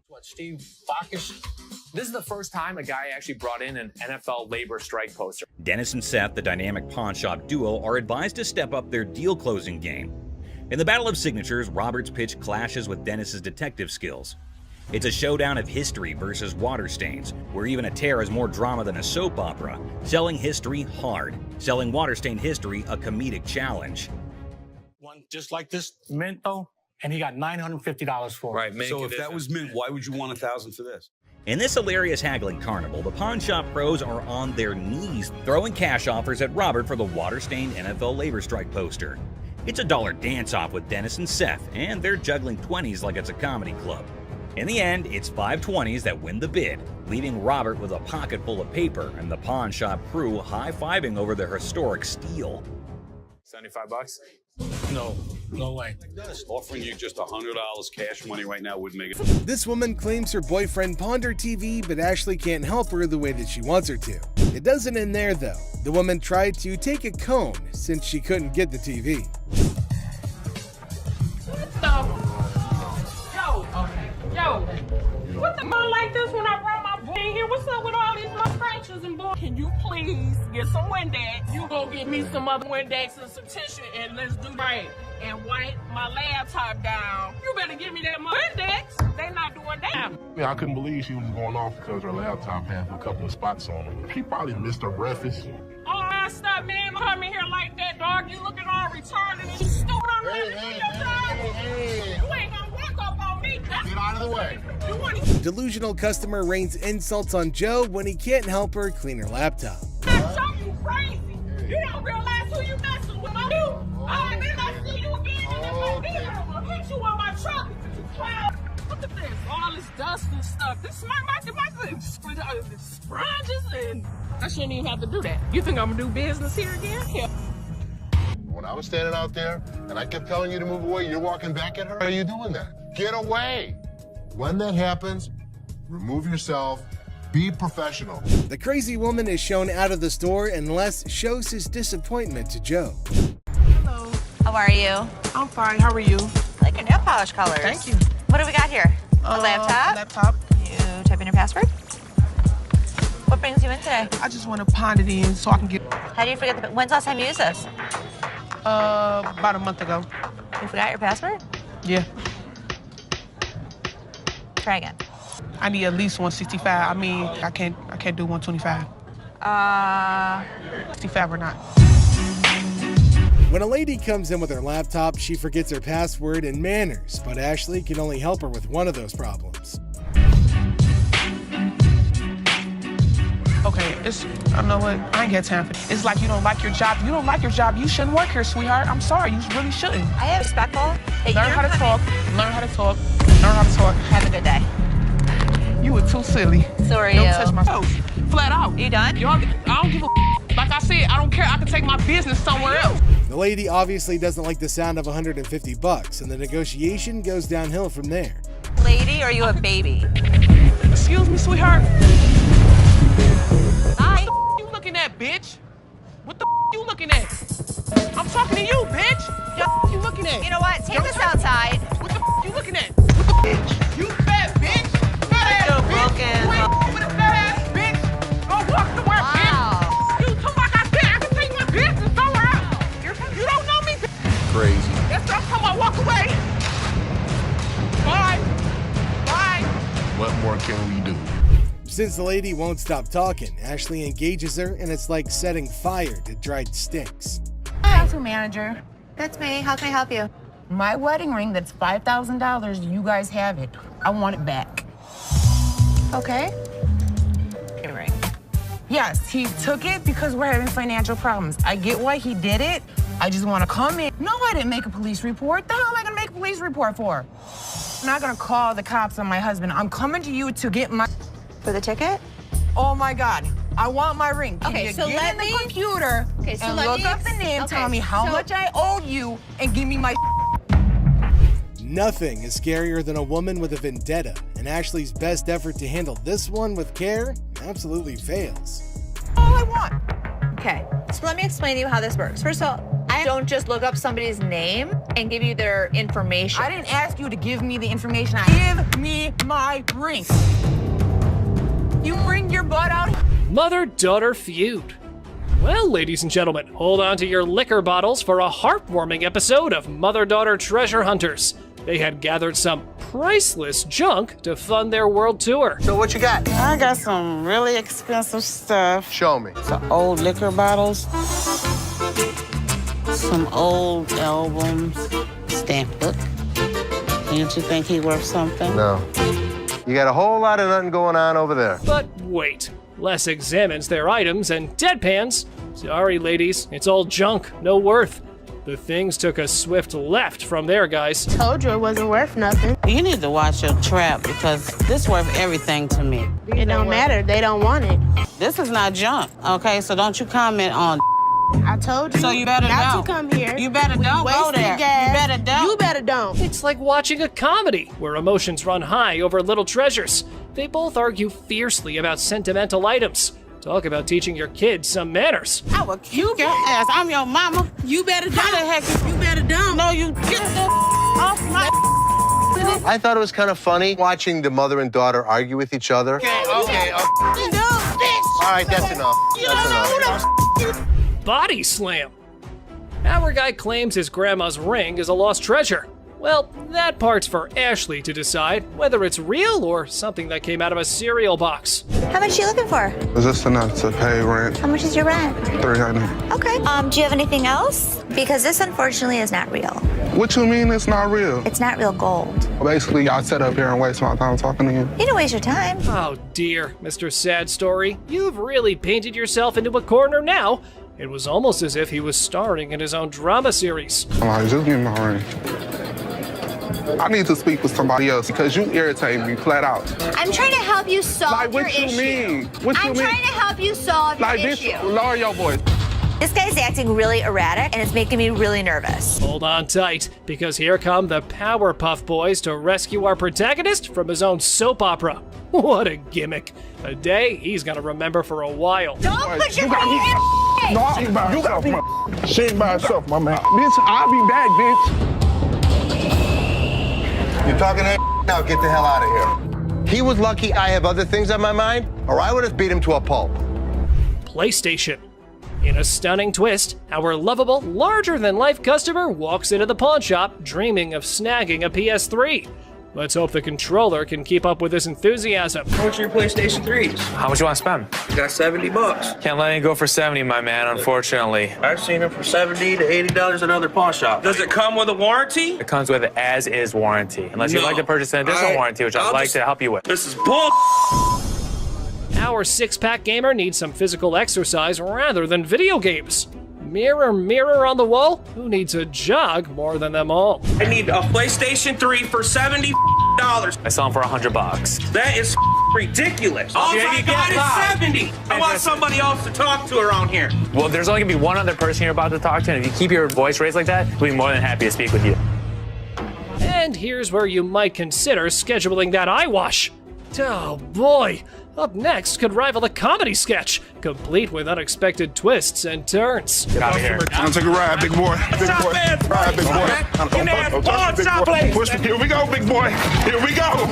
What, Steve Bacchus? This is the first time a guy actually brought in an NFL labor strike poster. Dennis and Seth, the dynamic pawn shop duo, are advised to step up their deal-closing game. In the battle of signatures, Robert's pitch clashes with Dennis's detective skills. It's a showdown of history versus water stains, where even a tear is more drama than a soap opera. Selling history hard, selling water-stained history a comedic challenge. One just like this mint, though, and he got $950 for it. Right, so if that was mint, why would you want $1,000 for this? In this hilarious haggling carnival, the pawn shop pros are on their knees, throwing cash offers at Robert for the water-stained NFL labor strike poster. It's a dollar dance-off with Dennis and Seth, and they're juggling 20s like it's a comedy club. In the end, it's 520s that win the bid, leaving Robert with a pocket full of paper and the pawn shop crew high-fiving over their historic steal. $75? No way. Offering you just $100 cash money right now would make it. This woman claims her boyfriend pawned her TV, but Ashley can't help her the way that she wants her to. It doesn't end there though. The woman tried to take a cone since she couldn't get the TV. Yo, what the fuck like this when I brought my boy in here? What's up with all these little scratches and boy? Can you please get some Windex? You go get me some other Windex and some tissue and let's do right. And wipe my laptop down. You better give me that Windex. They not doing that. Yeah, I couldn't believe she was going off because her laptop had a couple of spots on it. She probably missed her breakfast. Oh, man, stop, man. Don't come in here like that, dog. You looking all retarded and stupid on the You ain't gonna walk up on me. Get out of the way. You want Delusional customer rains insults on Joe when he can't help her clean her laptop. you crazy. You don't realize who you messing with. I see you again in my vehicle. I'm gonna hit you on my truck. Look at this. All this dust and stuff. This my sponges and I shouldn't even have to do that. You think I'm gonna do business here again? Yeah. When I was standing out there and I kept telling you to move away, you're walking back at her? How are you doing that? Get away. When that happens, remove yourself. Be professional. The crazy woman is shown out of the store and Les shows his disappointment to Joe. How are you? I'm fine. How are you? Like like your nail polish colors. Thank you. What do we got here? A laptop? Laptop. You type in your password? What brings you in today? I just want to pound it in so I can get... How do you forget the... When's the last time you used this? About a month ago. You forgot your password? Yeah. Try again. I need at least 165. I mean, I can't do 125. 65 or not. When a lady comes in with her laptop, she forgets her password and manners, but Ashley can only help her with one of those problems. Okay, I know what, I ain't got time for it. It's like you don't like your job. You don't like your job, you shouldn't work here, sweetheart. I'm sorry, you really shouldn't. I am respectful. Learn how to talk, learn how to talk, learn how to talk. Have a good day. You were too silly. So are Don't you. touch my toes. Flat out. You done? I don't give a Like I said, I don't care. I can take my business somewhere else. The lady obviously doesn't like the sound of $150, and the negotiation goes downhill from there. Lady, or are you a baby? Excuse me, sweetheart. Hi. What the you looking at, bitch? What the you looking at? I'm talking to you, bitch. What you looking at? You know what? Take this outside. What the you looking at? What the bitch? You fat bitch. Fat ass bitch. You ain't with a fat ass bitch. Go walk somewhere, bitch. You too like I said. I can take my business somewhere else. You don't know me, bitch. Crazy. That's what I'm talking about. Walk away. Bye. Bye. What more can we do? Since the lady won't stop talking, Ashley engages her, and it's like setting fire to dried sticks. Council manager. That's me. How can I help you? My wedding ring that's $5,000, you guys have it. I want it back. Okay. Give me a ring. Yes, he took it because we're having financial problems. I get why he did it. I just want to come in. No, I didn't make a police report. The hell am I going to make a police report for? I'm not going to call the cops on my husband. I'm coming to you to get my... For the ticket? Oh, my God. I want my ring. Can Okay, you so get let in me... the computer and look up the name, tell me how much I owe you, and give me my... Nothing is scarier than a woman with a vendetta, and Ashley's best effort to handle this one with care absolutely fails. All I want. Okay, so let me explain to you how this works. First of all, I don't just look up somebody's name and give you their information. I didn't ask you to give me the information. Give me my ring. You bring your butt out. Mother-daughter feud. Well, ladies and gentlemen, hold on to your liquor bottles for a heartwarming episode of Mother-Daughter Treasure Hunters. They had gathered some priceless junk to fund their world tour. So what you got? I got some really expensive stuff. Show me. Some old liquor bottles, some old albums, stamp book. Don't you think he worth something? No. You got a whole lot of nothing going on over there. But wait, Les examines their items and deadpans. Sorry, ladies, it's all junk, no worth. The things took a swift left from there, guys. Told you it wasn't worth nothing. You need to watch your trap because this worth everything to me. It don't matter. They don't want it. This is not junk, okay? So don't you comment on. I told you. So you better not don't. to come here. You better don't go there. Gas. You better don't. You better don't. It's like watching a comedy where emotions run high over little treasures. They both argue fiercely about sentimental items. Talk about teaching your kids some manners. I will kick your ass. I'm your mama. You better don't. How the heck you better don't. No, you get the off my. I thought it was kind of funny watching the mother and daughter argue with each other. Okay. All right, that's enough. That's enough. Body slam. Our guy claims his grandma's ring is a lost treasure. Well, that part's for Ashley to decide whether it's real or something that came out of a cereal box. How much are you looking for? Is this enough to pay rent? How much is your rent? $300. Okay. Do you have anything else? Because this unfortunately is not real. What you mean it's not real? It's not real gold. Basically, y'all sit up here and waste my time talking to you. You don't waste your time. Oh dear, Mr. Sad Story. You've really painted yourself into a corner now. It was almost as if he was starring in his own drama series. I'm like, just give me my ring. I need to speak with somebody else because you irritate me flat out. I'm trying to help you solve your issue. What you mean? What you I'm mean? trying to help you solve your issue. Lower your voice. This guy's acting really erratic, and it's making me really nervous. Hold on tight, because here come the Powerpuff Boys to rescue our protagonist from his own soap opera. What a gimmick. A day he's gonna remember for a while. Don't put your hand in. No, she ain't by herself, man. She ain't by herself, my man. Bitch, I'll be back, bitch. You're talking that now, get the hell out of here. He was lucky I have other things on my mind, or I would have beat him to a pulp. PlayStation. In a stunning twist, our lovable, larger-than-life customer walks into the pawn shop dreaming of snagging a PS3. Let's hope the controller can keep up with his enthusiasm. How much are your PlayStation 3s? How much you want to spend? Got $70. Can't let it go for 70, my man, unfortunately. I've seen them for $70 to $80 at other pawn shops. Does it come with a warranty? It comes with an as-is warranty, unless you'd like to purchase an additional warranty, which I'd like to help you with. This is bull. Our six-pack gamer needs some physical exercise rather than video games. Mirror, mirror on the wall, who needs a jog more than them all? I need a PlayStation 3 for $70. I sell them for $100. That is ridiculous. All I got is 70. I want somebody else to talk to around here. Well, there's only gonna be one other person you're about to talk to, and if you keep your voice raised like that, we'll be more than happy to speak with you. And here's where you might consider scheduling that eye wash. Oh boy, up next could rival a comedy sketch, complete with unexpected twists and turns. Get out of here. I'll take a ride, big boy. Big boy. Ride, big boy. Here we go, big boy. Here we go.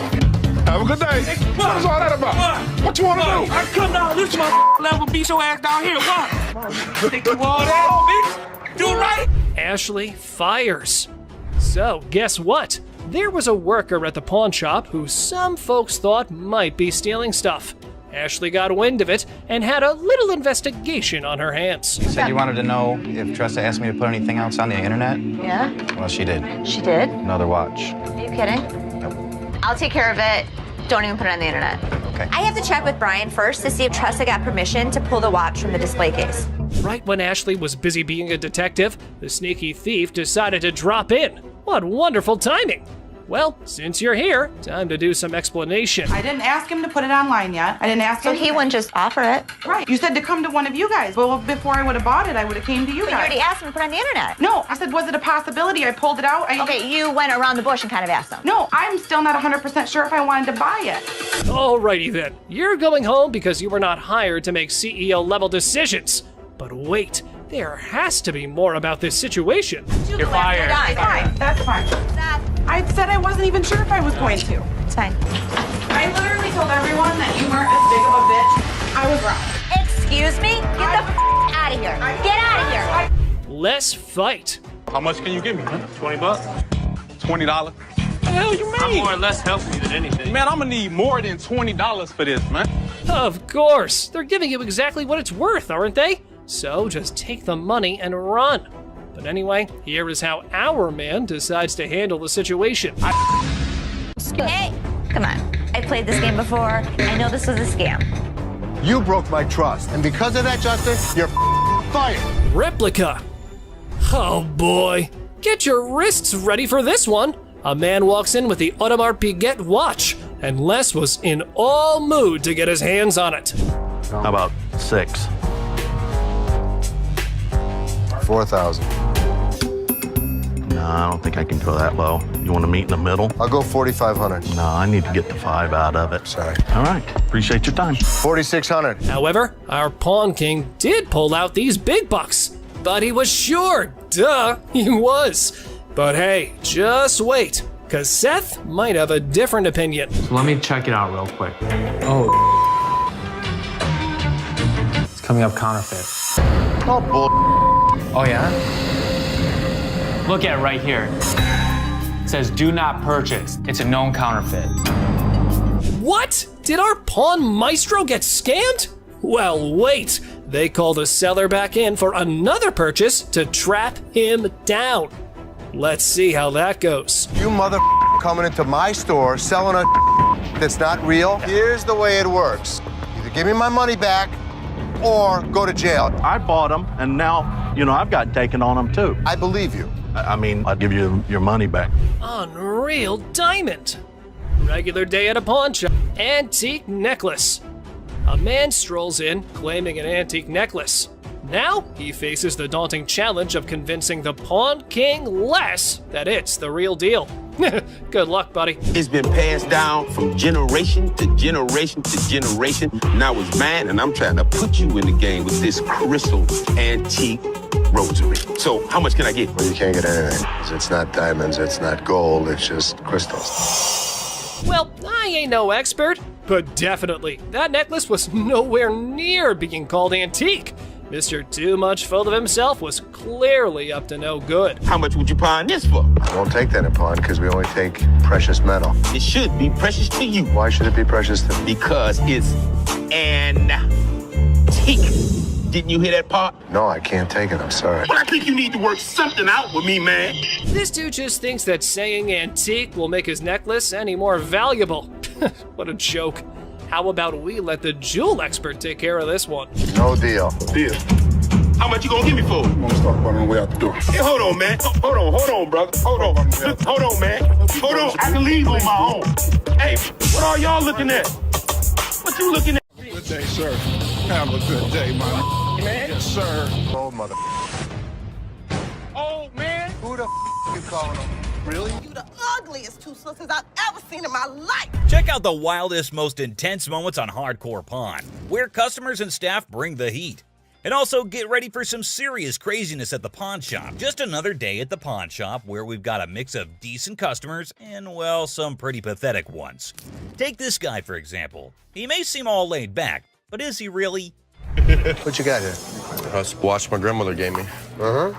Have a good day. What's all that about? What you want to do? I come down this my level, beat your ass down here. What? Think you all that, bitch? Do it right. Ashley fires. So, guess what? There was a worker at the pawn shop who some folks thought might be stealing stuff. Ashley got wind of it and had a little investigation on her hands. You said you wanted to know if Tressa asked me to put anything else on the internet? Yeah? Well, she did. She did? Another watch. Are you kidding? Nope. I'll take care of it. Don't even put it on the internet. Okay. I have to check with Brian first to see if Tressa got permission to pull the watch from the display case. Right when Ashley was busy being a detective, the sneaky thief decided to drop in. What wonderful timing! Well, since you're here, time to do some explanation. I didn't ask him to put it online yet. I didn't ask him. So he wouldn't just offer it? Right. You said to come to one of you guys. Well, before I would have bought it, I would have came to you But guys. you already asked him to put it on the internet. No, I said, was it a possibility? I pulled it out. Okay, you went around the bush and kind of asked him. No, I'm still not 100% sure if I wanted to buy it. Alrighty then. You're going home because you were not hired to make CEO-level decisions. But wait, there has to be more about this situation. You're fired. Fine. That's fine. I said I wasn't even sure if I was going to. It's fine. I literally told everyone that you weren't as big of a bitch. I was wrong. Excuse me? Get the out of here. Get out of here. Let's fight. How much can you give me, man? 20 bucks? $20? What the hell you mean? I'm more or less helping you than anything. Man, I'm gonna need more than $20 for this, man. Of course. They're giving you exactly what it's worth, aren't they? So just take the money and run. But anyway, here is how our man decides to handle the situation. Hey, come on. I played this game before. I know this was a scam. You broke my trust, and because of that, Justin, you're fired. Replica. Oh boy. Get your wrists ready for this one. A man walks in with the Audemars Piguet watch, and Les was in all mood to get his hands on it. How about 6? 4,000. No, I don't think I can go that low. You want to meet in the middle? I'll go 4,500. No, I need to get the 5 out of it. Sorry. All right. Appreciate your time. 4,600. However, our pawn king did pull out these big bucks. But he was sure. Duh, he was. But hey, just wait, because Seth might have a different opinion. So let me check it out real quick. Oh. It's coming up counterfeit. Oh, bull. Oh, yeah? Look at it right here. It says, do not purchase. It's a known counterfeit. What? Did our pawn maestro get scammed? Well, wait. They called the seller back in for another purchase to trap him down. Let's see how that goes. You mother coming into my store selling a that's not real. Here's the way it works. Either give me my money back or go to jail. I bought them, and now, I've got taken on them too. I believe you. I mean, I'll give you your money back. Unreal diamond. Regular day at a pawn shop. Antique necklace. A man strolls in claiming an antique necklace. Now he faces the daunting challenge of convincing the pawn king Les that it's the real deal. Good luck, buddy. It's been passed down from generation to generation to generation. Now it's mine, and I'm trying to put you in the game with this crystal antique rosary. So how much can I get? Well, you can't get anything. It's not diamonds, it's not gold, it's just crystals. Well, I ain't no expert, but definitely, that necklace was nowhere near being called antique. Mr. Too Much Full of Himself was clearly up to no good. How much would you pawn this for? I won't take that in pawn because we only take precious metal. It should be precious to you. Why should it be precious to me? Because it's antique. Didn't you hear that part? No, I can't take it. I'm sorry. Well, I think you need to work something out with me, man. This dude just thinks that saying antique will make his necklace any more valuable. What a joke. How about we let the jewel expert take care of this one? No deal. Deal. How much you gonna give me for it? I'm gonna start running away out the door. Hey, hold on, man. Hold on, brother. Hold on, man. Hold on. I can leave on my own. Hey, what are y'all looking at? What you looking at? Good day, sir. Have a good day, my man. Yes, sir. Oh, mother. Oh, man. Who the you calling him? Really? You the ugliest two sisters I've ever seen in my life. Check out the wildest, most intense moments on Hardcore Pawn, where customers and staff bring the heat. And also get ready for some serious craziness at the pawn shop. Just another day at the pawn shop where we've got a mix of decent customers and, well, some pretty pathetic ones. Take this guy, for example. He may seem all laid back, but is he really? What you got here? That's a watch my grandmother gave me. Uh-huh.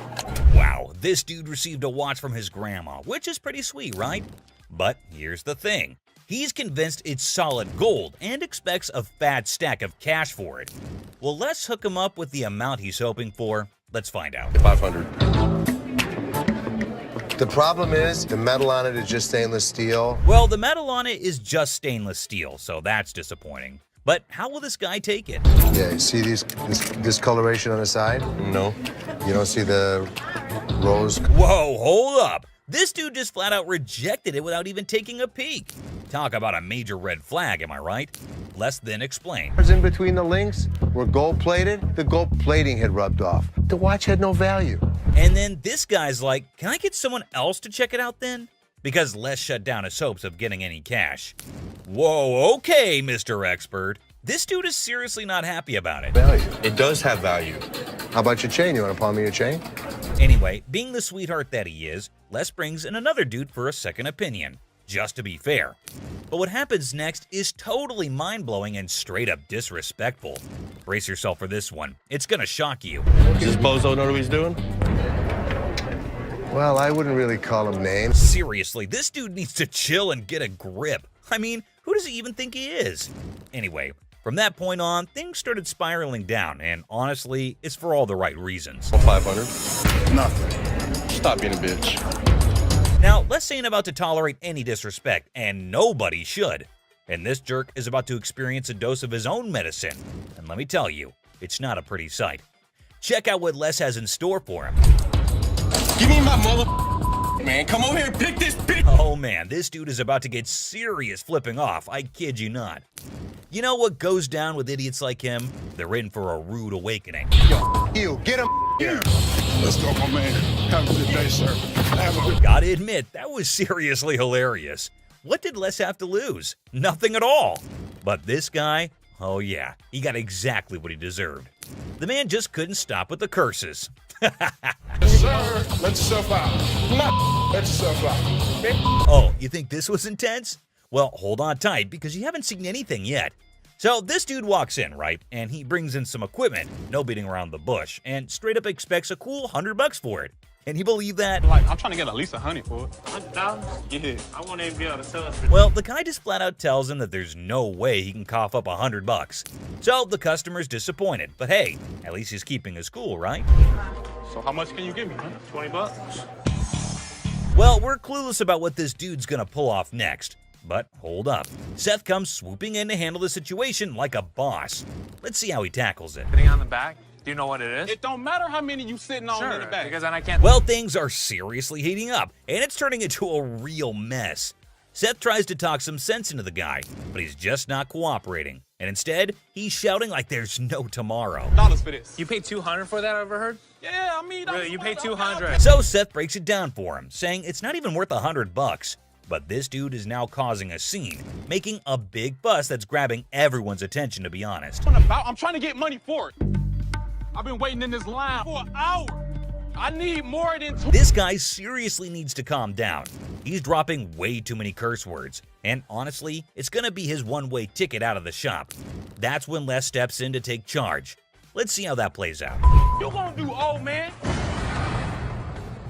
Wow, this dude received a watch from his grandma, which is pretty sweet, right? But here's the thing. He's convinced it's solid gold and expects a fat stack of cash for it. Well, let's hook him up with the amount he's hoping for. Let's find out. 500. The problem is, the metal on it is just stainless steel. Well, the metal on it is just stainless steel, so that's disappointing. But how will this guy take it? Yeah, you see this discoloration on the side? No. You don't see the rose? Whoa, hold up. This dude just flat out rejected it without even taking a peek. Talk about a major red flag, am I right? Less than explain. In between the links were gold plated. The gold plating had rubbed off. The watch had no value. And then this guy's like, can I get someone else to check it out then? Because Les shut down his hopes of getting any cash. Whoa, okay, Mr. Expert. This dude is seriously not happy about it. Value. It does have value. How about your chain? You want to pawn me your chain? Anyway, being the sweetheart that he is, Les brings in another dude for a second opinion, just to be fair. But what happens next is totally mind-blowing and straight up disrespectful. Brace yourself for this one. It's gonna shock you. Does this bozo know what he's doing? Well, I wouldn't really call him names. Seriously, this dude needs to chill and get a grip. I mean, who does he even think he is? Anyway, from that point on, things started spiraling down, and honestly, it's for all the right reasons. 500. Nothing. Stop being a bitch. Now, Les ain't about to tolerate any disrespect, and nobody should. And this jerk is about to experience a dose of his own medicine. And let me tell you, it's not a pretty sight. Check out what Les has in store for him. Give me my mother. Man, come over here and pick this bitch. Oh man, this dude is about to get serious flipping off, I kid you not. You know what goes down with idiots like him? They're in for a rude awakening. Yo, you, get him here. Let's go, my man. Have a good day, sir. Have a good... Gotta admit, that was seriously hilarious. What did Les have to lose? Nothing at all. But this guy, oh yeah, he got exactly what he deserved. The man just couldn't stop with the curses. Sir, let yourself out. Let yourself out. Oh, you think this was intense? Well, hold on tight because you haven't seen anything yet. So this dude walks in, right? And he brings in some equipment, no beating around the bush, and straight up expects a cool $100 for it. Can you believe that? Like, I'm trying to get at least 100 for it. $100? Yeah. I won't even be able to tell us. Well, the guy just flat out tells him that there's no way he can cough up $100. So the customer's disappointed, but hey, at least he's keeping his cool, right? So how much can you give me, man? 20 bucks? Well, we're clueless about what this dude's gonna pull off next. But hold up. Seth comes swooping in to handle the situation like a boss. Let's see how he tackles it. Sitting on the back? Do you know what it is? It don't matter how many you sitting on in the back. Because then I can't... Well, things are seriously heating up, and it's turning into a real mess. Seth tries to talk some sense into the guy, but he's just not cooperating. And instead, he's shouting like there's no tomorrow. Dollars for this. You paid $200 for that, I overheard? Yeah, I mean... Really, you paid $200. So Seth breaks it down for him, saying it's not even worth $100. But this dude is now causing a scene, making a big fuss that's grabbing everyone's attention, to be honest. I'm trying to get money for it. I've been waiting in this line for an hour. I need more than This guy seriously needs to calm down. He's dropping way too many curse words, and honestly, it's gonna be his one-way ticket out of the shop. That's when Les steps in to take charge. Let's see how that plays out. You gonna do old man?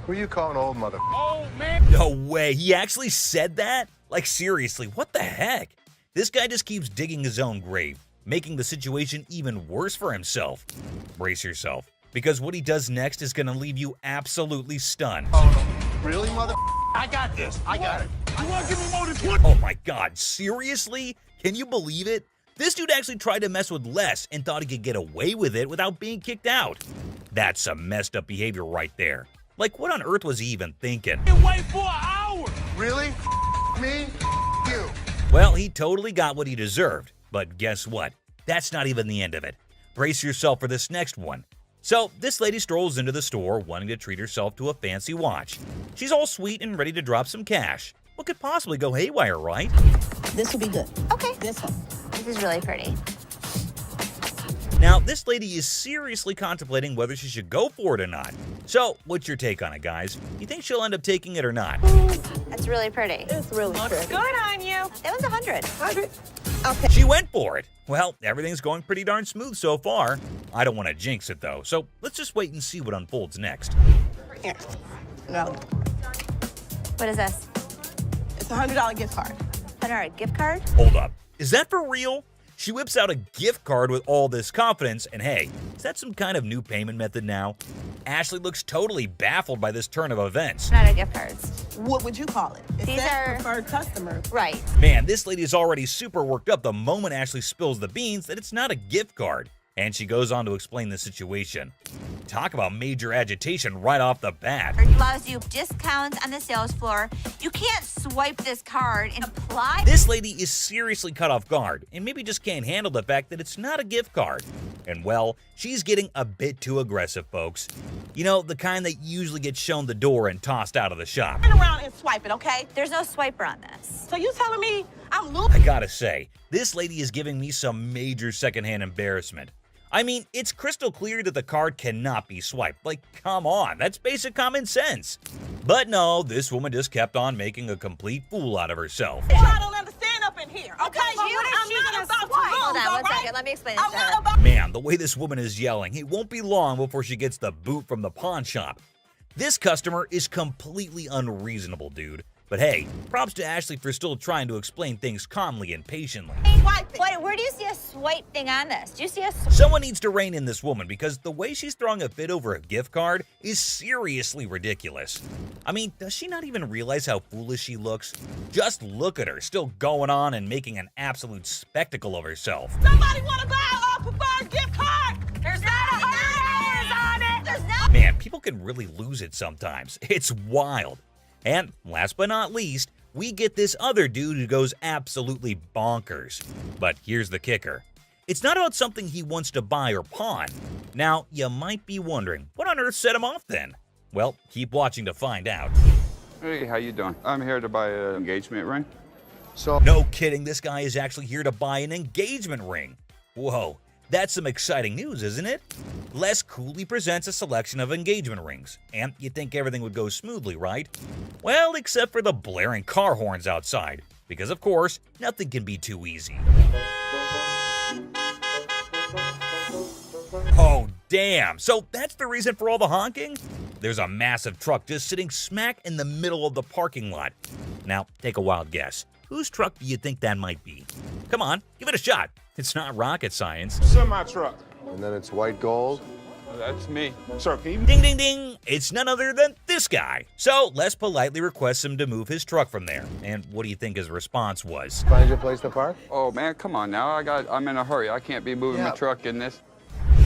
Who you calling old mother? Old man? No way, he actually said that? Like seriously, what the heck? This guy just keeps digging his own grave, making the situation even worse for himself. Brace yourself, because what he does next is gonna leave you absolutely stunned. Really, mother? I got this. I got it. You wanna give me more than 20? Oh my god, seriously? Can you believe it? This dude actually tried to mess with Les and thought he could get away with it without being kicked out. That's some messed up behavior right there. Like, what on earth was he even thinking? Wait for an hour. Really? Me? You. Well, he totally got what he deserved. But guess what? That's not even the end of it. Brace yourself for this next one. So, this lady strolls into the store wanting to treat herself to a fancy watch. She's all sweet and ready to drop some cash. What could possibly go haywire, right? This will be good. Okay. This one. This is really pretty. Now, this lady is seriously contemplating whether she should go for it or not. So, what's your take on it, guys? You think she'll end up taking it or not? That's really pretty. It's really pretty. Good on you. That one's 100. 100. Okay. She went for it. Well, everything's going pretty darn smooth so far. I don't want to jinx it, though, so let's just wait and see what unfolds next. Here. No. What is this? It's a $100 gift card. A gift card? Hold up. Is that for real? She whips out a gift card with all this confidence, and hey, is that some kind of new payment method now? Ashley looks totally baffled by this turn of events. Not a gift cards. What would you call it? It These says are preferred customer. Right. Man, this lady is already super worked up the moment Ashley spills the beans that it's not a gift card. And she goes on to explain the situation. Talk about major agitation right off the bat. It allows you discounts on the sales floor. You can't swipe this card and apply. This lady is seriously caught off guard and maybe just can't handle the fact that it's not a gift card. And well, she's getting a bit too aggressive, folks. You know, the kind that usually gets shown the door and tossed out of the shop. Turn around and swipe it, okay? There's no swiper on this. So you telling me I'm I losing? gotta say, this lady is giving me some major secondhand embarrassment. I mean, it's crystal clear that the card cannot be swiped. Like, come on, that's basic common sense. But no, this woman just kept on making a complete fool out of herself. I don't understand up in here, okay? Because you I'm she's not gonna about to swipe. lose, Hold on all one right? second. Let me explain this I'm to not her. about Man, the way this woman is yelling, it won't be long before she gets the boot from the pawn shop. This customer is completely unreasonable, dude. But hey, props to Ashley for still trying to explain things calmly and patiently. What, where do you see a swipe thing on this? Do you see a Someone needs to rein in this woman because the way she's throwing a fit over a gift card is seriously ridiculous. I mean, does she not even realize how foolish she looks? Just look at her, still going on and making an absolute spectacle of herself. Somebody want to buy a preferred gift card? There's not $100 on it. There's not. Man, people can really lose it sometimes. It's wild. And last but not least, we get this other dude who goes absolutely bonkers. But here's the kicker. It's not about something he wants to buy or pawn. Now, you might be wondering, what on earth set him off then? Well, keep watching to find out. Hey, how you doing? I'm here to buy an engagement ring. So, No kidding, this guy is actually here to buy an engagement ring. Whoa, that's some exciting news, isn't it? Les coolly presents a selection of engagement rings, and you'd think everything would go smoothly, right? Well, except for the blaring car horns outside, because of course, nothing can be too easy. Oh, damn. So that's the reason for all the honking? There's a massive truck just sitting smack in the middle of the parking lot. Now, take a wild guess. Whose truck do you think that might be? Come on, give it a shot. It's not rocket science. semi-truck. And then it's white gold. That's me. Sir, can you... Ding, ding, ding. It's none other than this guy. So Les politely requests him to move his truck from there. And what do you think his response was? Find your place to park? Oh man, come on now. I'm in a hurry. I can't be moving my truck in this.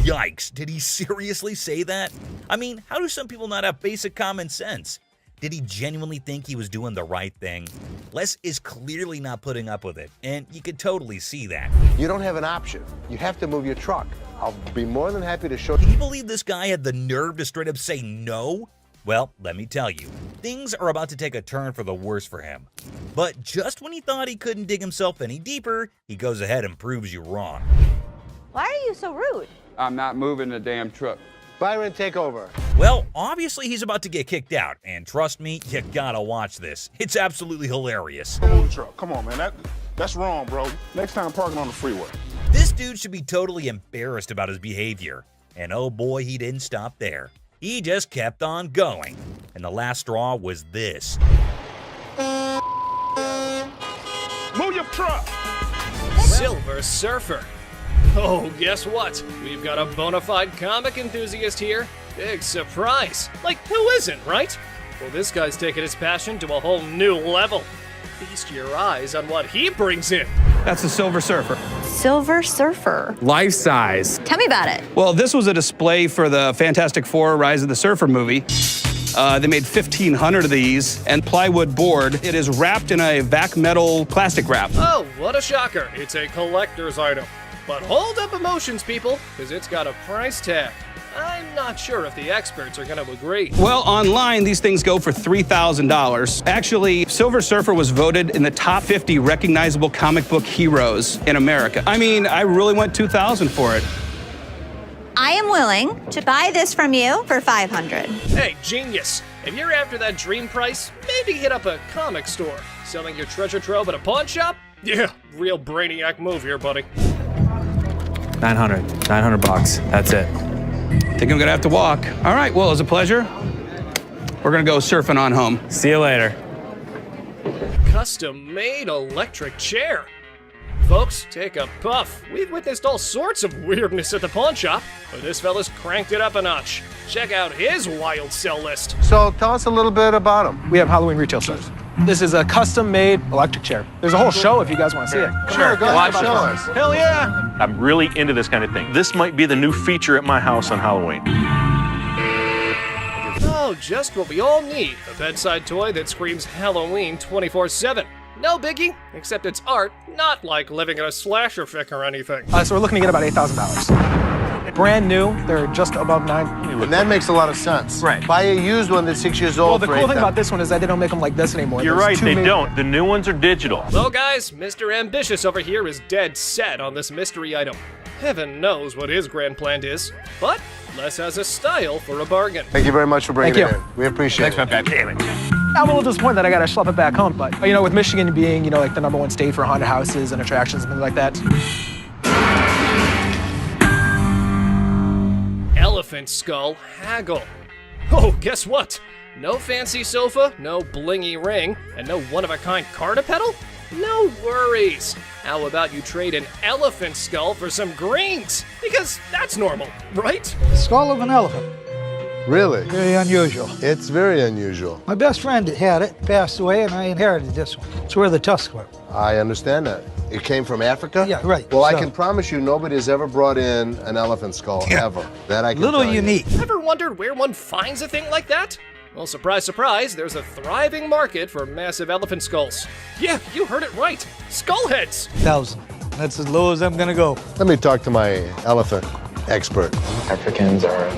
Yikes, did he seriously say that? I mean, how do some people not have basic common sense? Did he genuinely think he was doing the right thing? Les is clearly not putting up with it, and you could totally see that. You don't have an option. You have to move your truck. I'll be more than happy to show Can you. you believe this guy had the nerve to straight up say no? Well, let me tell you, things are about to take a turn for the worse for him. But just when he thought he couldn't dig himself any deeper, he goes ahead and proves you wrong. Why are you so rude? I'm not moving the damn truck. Byron, take over. Well, obviously he's about to get kicked out, and trust me, you gotta watch this. It's absolutely hilarious. Move the truck. Come on, man. That's wrong, bro. Next time, parking on the freeway. This dude should be totally embarrassed about his behavior. And oh boy, he didn't stop there. He just kept on going. And the last straw was this. Move your truck! Silver Surfer. Oh, guess what? We've got a bona fide comic enthusiast here. Big surprise. Like, who isn't, right? Well, this guy's taking his passion to a whole new level. Feast your eyes on what he brings in. That's the Silver Surfer. Silver Surfer. Life size. Tell me about it. Well, this was a display for the Fantastic Four Rise of the Surfer movie. They made 1,500 of these, and plywood board. It is wrapped in a vac metal plastic wrap. Oh, what a shocker. It's a collector's item. But hold up emotions, people, because it's got a price tag. I'm not sure if the experts are going to agree. Well, online, these things go for $3,000. Actually, Silver Surfer was voted in the top 50 recognizable comic book heroes in America. I mean, I really went $2,000 for it. I am willing to buy this from you for $500. Hey, genius. If you're after that dream price, maybe hit up a comic store. Selling your treasure trove at a pawn shop? Yeah, real brainiac move here, buddy. 900 bucks. That's it. Think I'm gonna have to walk. All right, well, it was a pleasure. We're gonna go surfing on home. See you later. Custom-made electric chair. Folks, take a puff. We've witnessed all sorts of weirdness at the pawn shop, but this fella's cranked it up a notch. Check out his wild sell list. So tell us a little bit about him. We have Halloween retail stores. This is a custom-made electric chair. There's a whole show if you guys want to see it. Sure, go ahead, show us. Hell yeah! I'm really into this kind of thing. This might be the new feature at my house on Halloween. Oh, just what we all need. A bedside toy that screams Halloween 24/7. No biggie, except it's art, not like living in a slasher fic or anything. So we're looking to get about $8,000. Brand new, they're just above $9,000. And that makes a lot of sense. Right. Buy a used one that's 6 years old. Well, the for cool thing $8,000. about this one is that they don't make them like this anymore. You're right, they don't. The new ones are digital. Well, guys, Mr. Ambitious over here is dead set on this mystery item. Heaven knows what his grand plan is, but Les has a style for a bargain. Thank you very much for bringing Thank it you. in. We appreciate it. Thanks, my bad. Damn it. I'm a little disappointed that I gotta schlep it back home, but you know, with Michigan being, you know, like the #1 state for haunted houses and attractions and things like that. Elephant skull haggle. Oh, guess what? No fancy sofa, no blingy ring, and no one-of-a-kind car to pedal? No worries. How about you trade an elephant skull for some greens? Because that's normal, right? Skull of an elephant. Really? Very unusual. It's very unusual. My best friend had it, passed away, and I inherited this one. It's where the tusks were. I understand that. It came from Africa? Yeah, right. Well, I So- can promise you nobody has ever brought in an elephant skull, ever. That I can Little tell you. unique. Ever wondered where one finds a thing like that? Well, surprise, surprise, there's a thriving market for massive elephant skulls. Yeah, you heard it right. Skull heads. 1,000. That's as low as I'm gonna go. Let me talk to my elephant expert. Africans are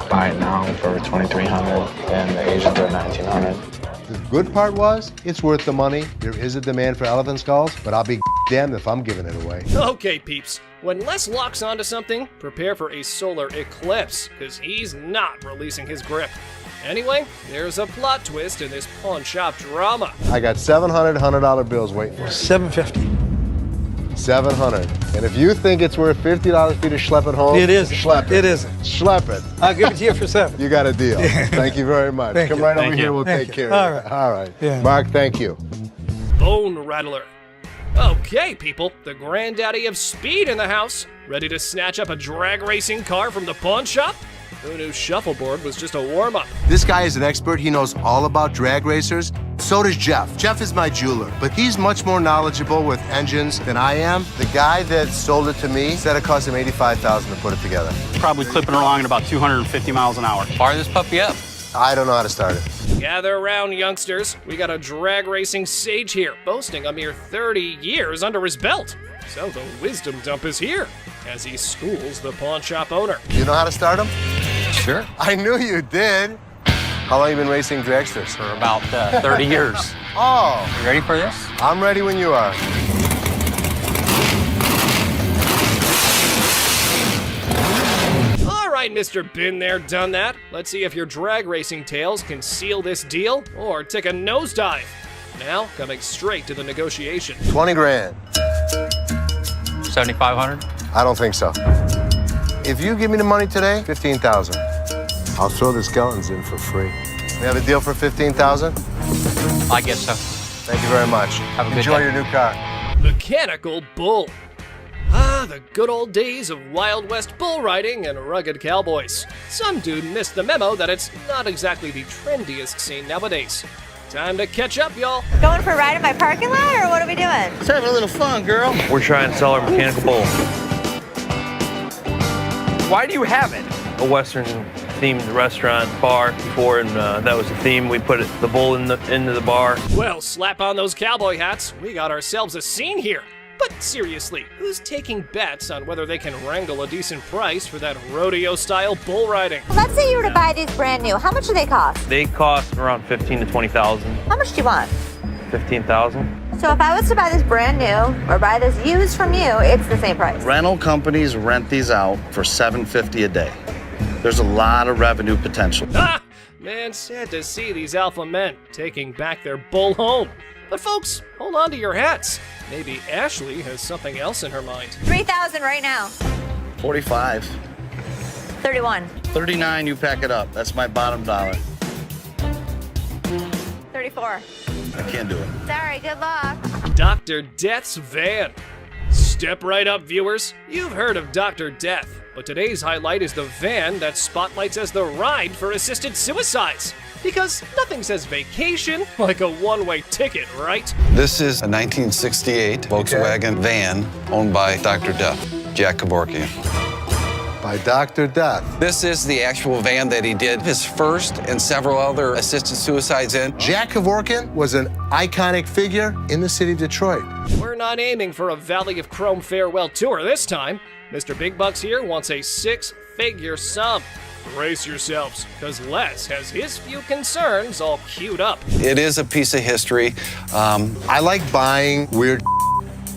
buying now for $2,300 and the Asians are $1,900. The good part was, it's worth the money. There is a demand for elephant skulls, but I'll be damned if I'm giving it away. Okay, peeps. When Les locks onto something, prepare for a solar eclipse, because he's not releasing his grip. Anyway, there's a plot twist in this pawn shop drama. I got $700 bills waiting for me. $750. $700. And if you think it's worth $50 for you to schlep it home, It isn't. Schlep it. It isn't. Schlep it. I'll give it to you for $7. You got a deal. Thank you very much. Thank Come you. right Thank over you. here. We'll Thank take you. care All of it. right. All right. Yeah. Mark, thank you. Bone Rattler. Okay, people, the granddaddy of speed in the house. Ready to snatch up a drag racing car from the pawn shop? Who knew shuffleboard was just a warm-up? This guy is an expert. He knows all about drag racers. So does Jeff. Jeff is my jeweler, but he's much more knowledgeable with engines than I am. The guy that sold it to me said it cost him $85,000 to put it together. Probably clipping along at about 250 miles an hour. Fire this puppy up. I don't know how to start it. Gather around, youngsters. We got a drag racing sage here, boasting a mere 30 years under his belt. So the wisdom dump is here, as he schools the pawn shop owner. You know how to start him? Sure. I knew you did. How long you been racing dragsters? For about 30 years. Oh. You ready for this? I'm ready when you are. All right, right, Mr. Been There, Done That. Let's see if your drag racing tales can seal this deal or take a nosedive. Now, coming straight to the negotiation. 20 grand. 7,500. I don't think so. If you give me the money today, 15,000. I'll throw the skeletons in for free. We have a deal for 15,000? I guess so. Thank you very much. Have a good Enjoy day. your new car. Mechanical Bull. Ah, the good old days of Wild West bull riding and rugged cowboys. Some dude missed the memo that it's not exactly the trendiest scene nowadays. Time to catch up, y'all. Going for a ride in my parking lot, or what are we doing? Let's have a little fun, girl. We're trying to sell our mechanical bull. Why do you have it? A Western-themed restaurant bar before, and that was the theme. We put the bull into the bar. Well, slap on those cowboy hats. We got ourselves a scene here. But seriously, who's taking bets on whether they can wrangle a decent price for that rodeo-style bull riding? Let's say you were to buy these brand new. How much do they cost? They cost around 15 to 20,000. How much do you want? 15,000. So if I was to buy this brand new or buy this used from you, it's the same price. Rental companies rent these out for $750 a day. There's a lot of revenue potential. Ha! Man, sad to see these alpha men taking back their bull home. But folks, hold on to your hats. Maybe Ashley has something else in her mind. 3,000 right now. 45. 31. 39, you pack it up. That's my bottom dollar. 34. I can't do it. Sorry, good luck. Dr. Death's van. Step right up, viewers. You've heard of Dr. Death, but today's highlight is the van that spotlights as the ride for assisted suicides. Because nothing says vacation like a one-way ticket, right? This is a 1968 Volkswagen van owned by Dr. Death, Jack Kevorkian. By Dr. Death. This is the actual van that he did his first and several other assisted suicides in. Jack Kevorkian was an iconic figure in the city of Detroit. We're not aiming for a Valley of Chrome farewell tour this time. Mr. Big Bucks here wants a six-figure sum. Brace yourselves, because Les has his few concerns all queued up. It is a piece of history. I like buying weird.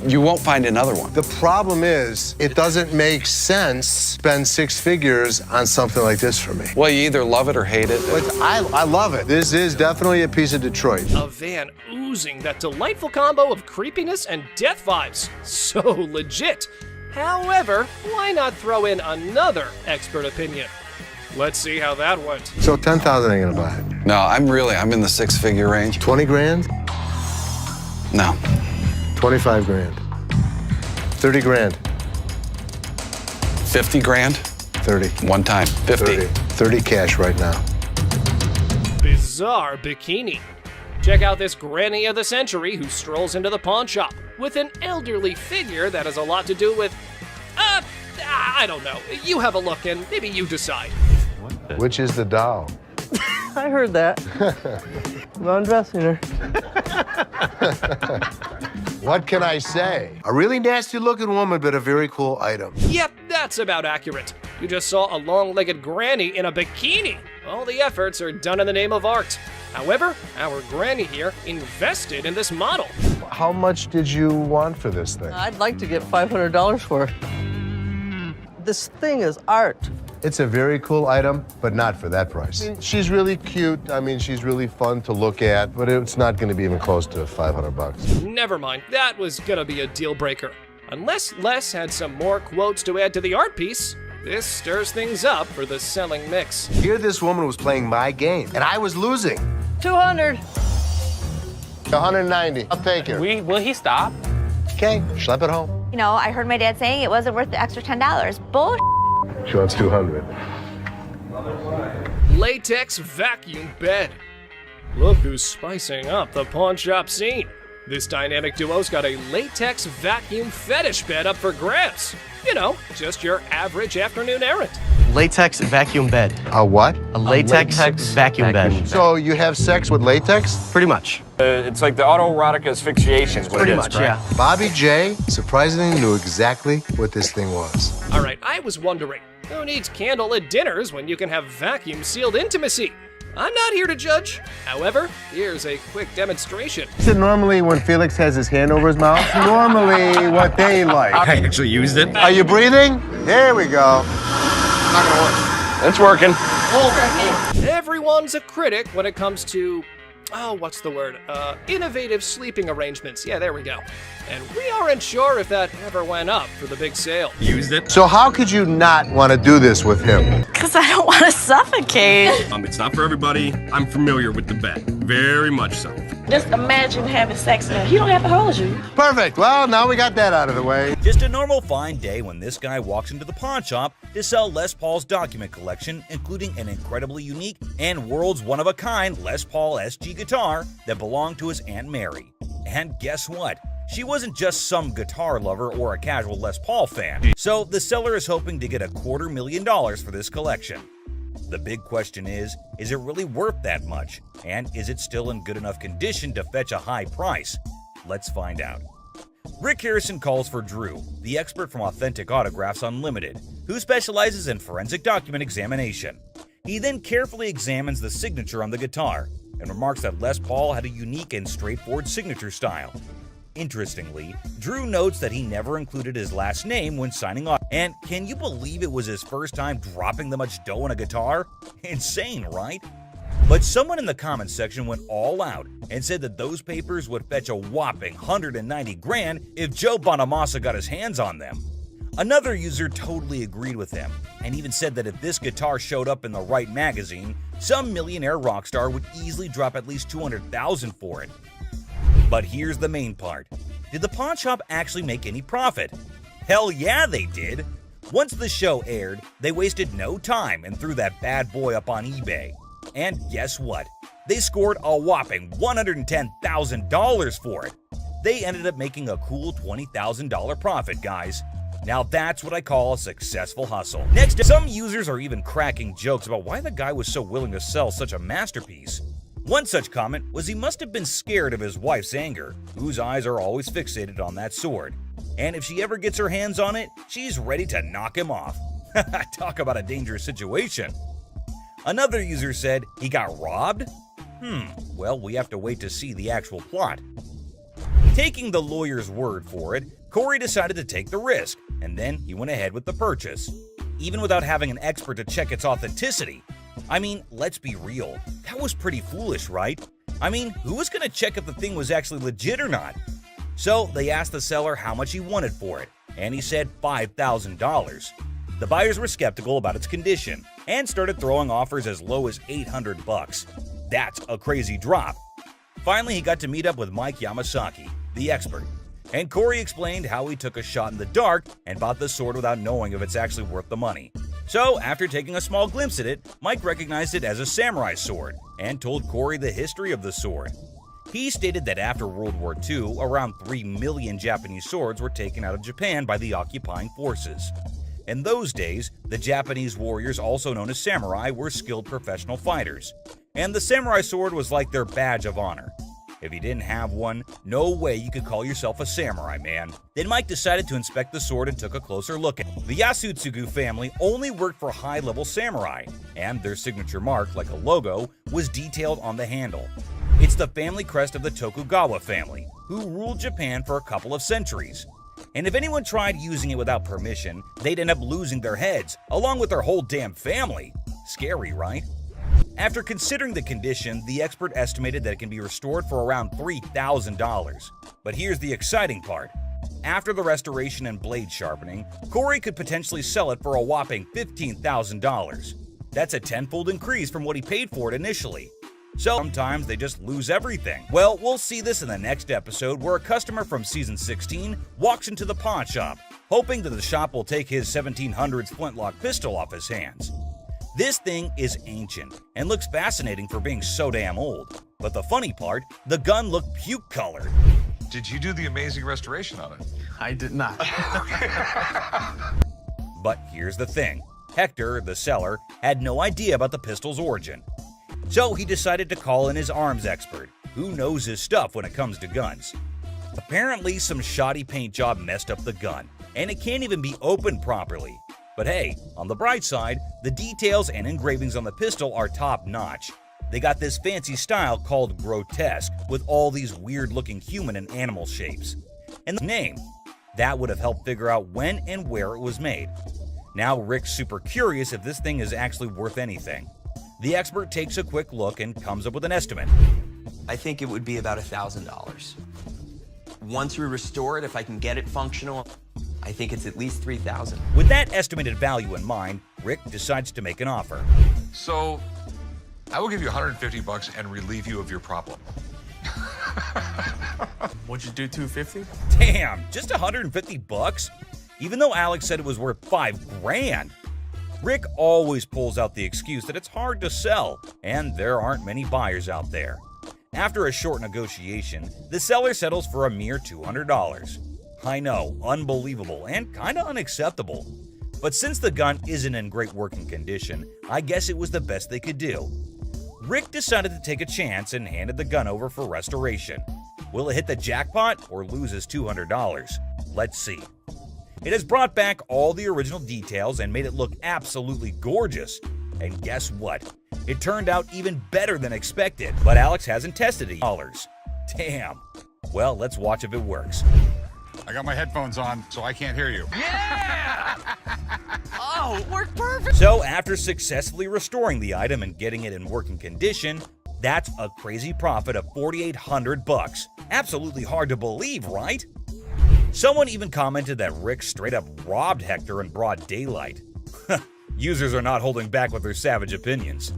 You won't find another one. The problem is, it doesn't make sense to spend six figures on something like this for me. Well, you either love it or hate it. But I love it. This is definitely a piece of Detroit. A van oozing that delightful combo of creepiness and death vibes. So legit. However, why not throw in another expert opinion? Let's see how that went. So 10,000 ain't gonna buy it. No, I'm in the six-figure range. 20 grand? No. 25 grand. 30 grand. 50 grand? 30. One time. 50. 30 cash right now. Bizarre bikini. Check out this granny of the century who strolls into the pawn shop with an elderly figure that has a lot to do with, I don't know. You have a look and maybe you decide. Which is the doll? I heard that. I'm undressing her. What can I say? A really nasty looking woman, but a very cool item. Yep, that's about accurate. You just saw a long-legged granny in a bikini. All the efforts are done in the name of art. However, our granny here invested in this model. How much did you want for this thing? I'd like to get $500 for it. This thing is art. It's a very cool item, but not for that price. She's really cute. I mean, she's really fun to look at, but it's not going to be even close to 500 bucks. Never mind, that was gonna be a deal breaker. Unless Les had some more quotes to add to the art piece, this stirs things up for the selling mix. Here this woman was playing my game, and I was losing. 200. 190. I'll take her. Will he stop? Okay, schlep it home. You know, I heard my dad saying it wasn't worth the extra $10. Bull. She wants 200. Latex vacuum bed. Look who's spicing up the pawn shop scene. This dynamic duo's got a latex vacuum fetish bed up for grabs. You know, just your average afternoon errand. Latex vacuum bed. A what? A latex vacuum bed. So you have sex with latex? Pretty much. It's like the autoerotic asphyxiation is what Pretty it is, much, correct? yeah. Bobby J surprisingly knew exactly what this thing was. All right, I was wondering, who needs candlelit dinners when you can have vacuum-sealed intimacy? I'm not here to judge. However, here's a quick demonstration. Is it normally when Felix has his hand over his mouth? Normally what they like. I actually used it. Are you breathing? Here we go. Not gonna work. It's working. Everyone's a critic when it comes to, what's the word? Innovative sleeping arrangements. Yeah, there we go. And we aren't sure if that ever went up for the big sale. Used it. So how could you not want to do this with him? Because I don't want to suffocate. It's not for everybody. I'm familiar with the bed. Very much so. Just imagine having sex now. He don't have to hold you. Perfect. Well, now we got that out of the way. Just a normal fine day when this guy walks into the pawn shop to sell Les Paul's document collection, including an incredibly unique and world's one-of-a-kind Les Paul SG guitar that belonged to his Aunt Mary. And guess what? She wasn't just some guitar lover or a casual Les Paul fan. So the seller is hoping to get $250,000 for this collection. The big question is it really worth that much? And is it still in good enough condition to fetch a high price? Let's find out. Rick Harrison calls for Drew, the expert from Authentic Autographs Unlimited, who specializes in forensic document examination. He then carefully examines the signature on the guitar and remarks that Les Paul had a unique and straightforward signature style. Interestingly, Drew notes that he never included his last name when signing off. And can you believe it was his first time dropping that much dough on a guitar? Insane, right? But someone in the comments section went all out and said that those papers would fetch a whopping $190,000 if Joe Bonamassa got his hands on them. Another user totally agreed with him and even said that if this guitar showed up in the right magazine, some millionaire rock star would easily drop at least $200,000 for it. But here's the main part. Did the pawn shop actually make any profit? Hell yeah, they did. Once the show aired, they wasted no time and threw that bad boy up on eBay. And guess what? They scored a whopping $110,000 for it. They ended up making a cool $20,000 profit, guys. Now that's what I call a successful hustle. Next, some users are even cracking jokes about why the guy was so willing to sell such a masterpiece. One such comment was he must have been scared of his wife's anger, whose eyes are always fixated on that sword. And if she ever gets her hands on it, she's ready to knock him off. Talk about a dangerous situation. Another user said he got robbed? Well, we have to wait to see the actual plot. Taking the lawyer's word for it, Corey decided to take the risk, and then he went ahead with the purchase, even without having an expert to check its authenticity. I mean, let's be real, that was pretty foolish, right? I mean, who was going to check if the thing was actually legit or not? So they asked the seller how much he wanted for it, and he said $5,000. The buyers were skeptical about its condition and started throwing offers as low as $800. That's a crazy drop. Finally, he got to meet up with Mike Yamasaki, the expert, and Corey explained how he took a shot in the dark and bought the sword without knowing if it's actually worth the money. So, after taking a small glimpse at it, Mike recognized it as a samurai sword and told Corey the history of the sword. He stated that after World War II, around 3 million Japanese swords were taken out of Japan by the occupying forces. In those days, the Japanese warriors, also known as samurai, were skilled professional fighters, and the samurai sword was like their badge of honor. If you didn't have one, no way you could call yourself a samurai, man. Then Mike decided to inspect the sword and took a closer look at it. The Yasutsugu family only worked for high-level samurai, and their signature mark, like a logo, was detailed on the handle. It's the family crest of the Tokugawa family, who ruled Japan for a couple of centuries. And if anyone tried using it without permission, they'd end up losing their heads, along with their whole damn family. Scary, right? After considering the condition, the expert estimated that it can be restored for around $3,000. But here's the exciting part. After the restoration and blade sharpening, Corey could potentially sell it for a whopping $15,000. That's a tenfold increase from what he paid for it initially. So sometimes they just lose everything. Well, we'll see this in the next episode where a customer from season 16 walks into the pawn shop, hoping that the shop will take his 1700s flintlock pistol off his hands. This thing is ancient and looks fascinating for being so damn old. But the funny part, the gun looked puke-colored. Did you do the amazing restoration on it? I did not. But here's the thing. Hector, the seller, had no idea about the pistol's origin. So he decided to call in his arms expert, who knows his stuff when it comes to guns. Apparently, some shoddy paint job messed up the gun, and it can't even be opened properly. But hey, on the bright side, the details and engravings on the pistol are top-notch. They got this fancy style called grotesque, with all these weird-looking human and animal shapes. And the name, that would have helped figure out when and where it was made. Now Rick's super curious if this thing is actually worth anything. The expert takes a quick look and comes up with an estimate. I think it would be about $1,000. Once we restore it, if I can get it functional, I think it's at least $3,000. With that estimated value in mind, Rick decides to make an offer. So, I will give you $150 and relieve you of your problem. Would you do $250? Damn, just $150? Even though Alex said it was worth $5,000. Rick always pulls out the excuse that it's hard to sell, and there aren't many buyers out there. After a short negotiation, the seller settles for a mere $200. I know, unbelievable and kinda unacceptable. But since the gun isn't in great working condition, I guess it was the best they could do. Rick decided to take a chance and handed the gun over for restoration. Will it hit the jackpot or lose his $200? Let's see. It has brought back all the original details and made it look absolutely gorgeous. And guess what? It turned out even better than expected, but Alex hasn't tested it. Damn. Well, let's watch if it works. I got my headphones on, so I can't hear you. Yeah! Oh, it worked perfect! So after successfully restoring the item and getting it in working condition, that's a crazy profit of $4,800. Absolutely hard to believe, right? Someone even commented that Rick straight up robbed Hector in broad daylight. Users are not holding back with their savage opinions.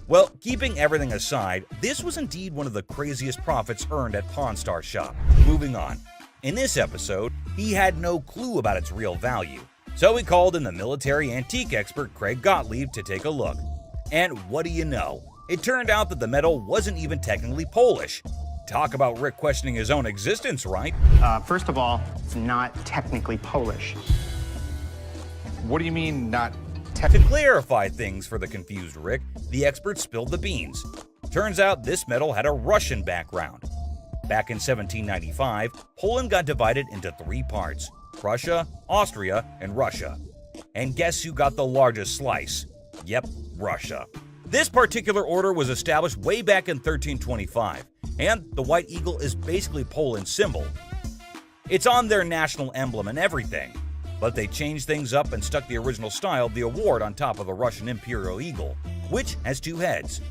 Well, keeping everything aside, this was indeed one of the craziest profits earned at Pawn Star Shop. Moving on. In this episode, he had no clue about its real value, so he called in the military antique expert Craig Gottlieb to take a look. And what do you know? It turned out that the metal wasn't even technically Polish. Talk about Rick questioning his own existence, right? First of all, it's not technically Polish. What do you mean, not To clarify things for the confused Rick, the expert spilled the beans. Turns out this metal had a Russian background. Back in 1795, Poland got divided into 3 parts: Prussia, Austria, and Russia. And guess who got the largest slice? Yep, Russia. This particular order was established way back in 1325, and the white eagle is basically Poland's symbol. It's on their national emblem and everything, but they changed things up and stuck the original style of the award on top of the Russian imperial eagle, which has 2 heads.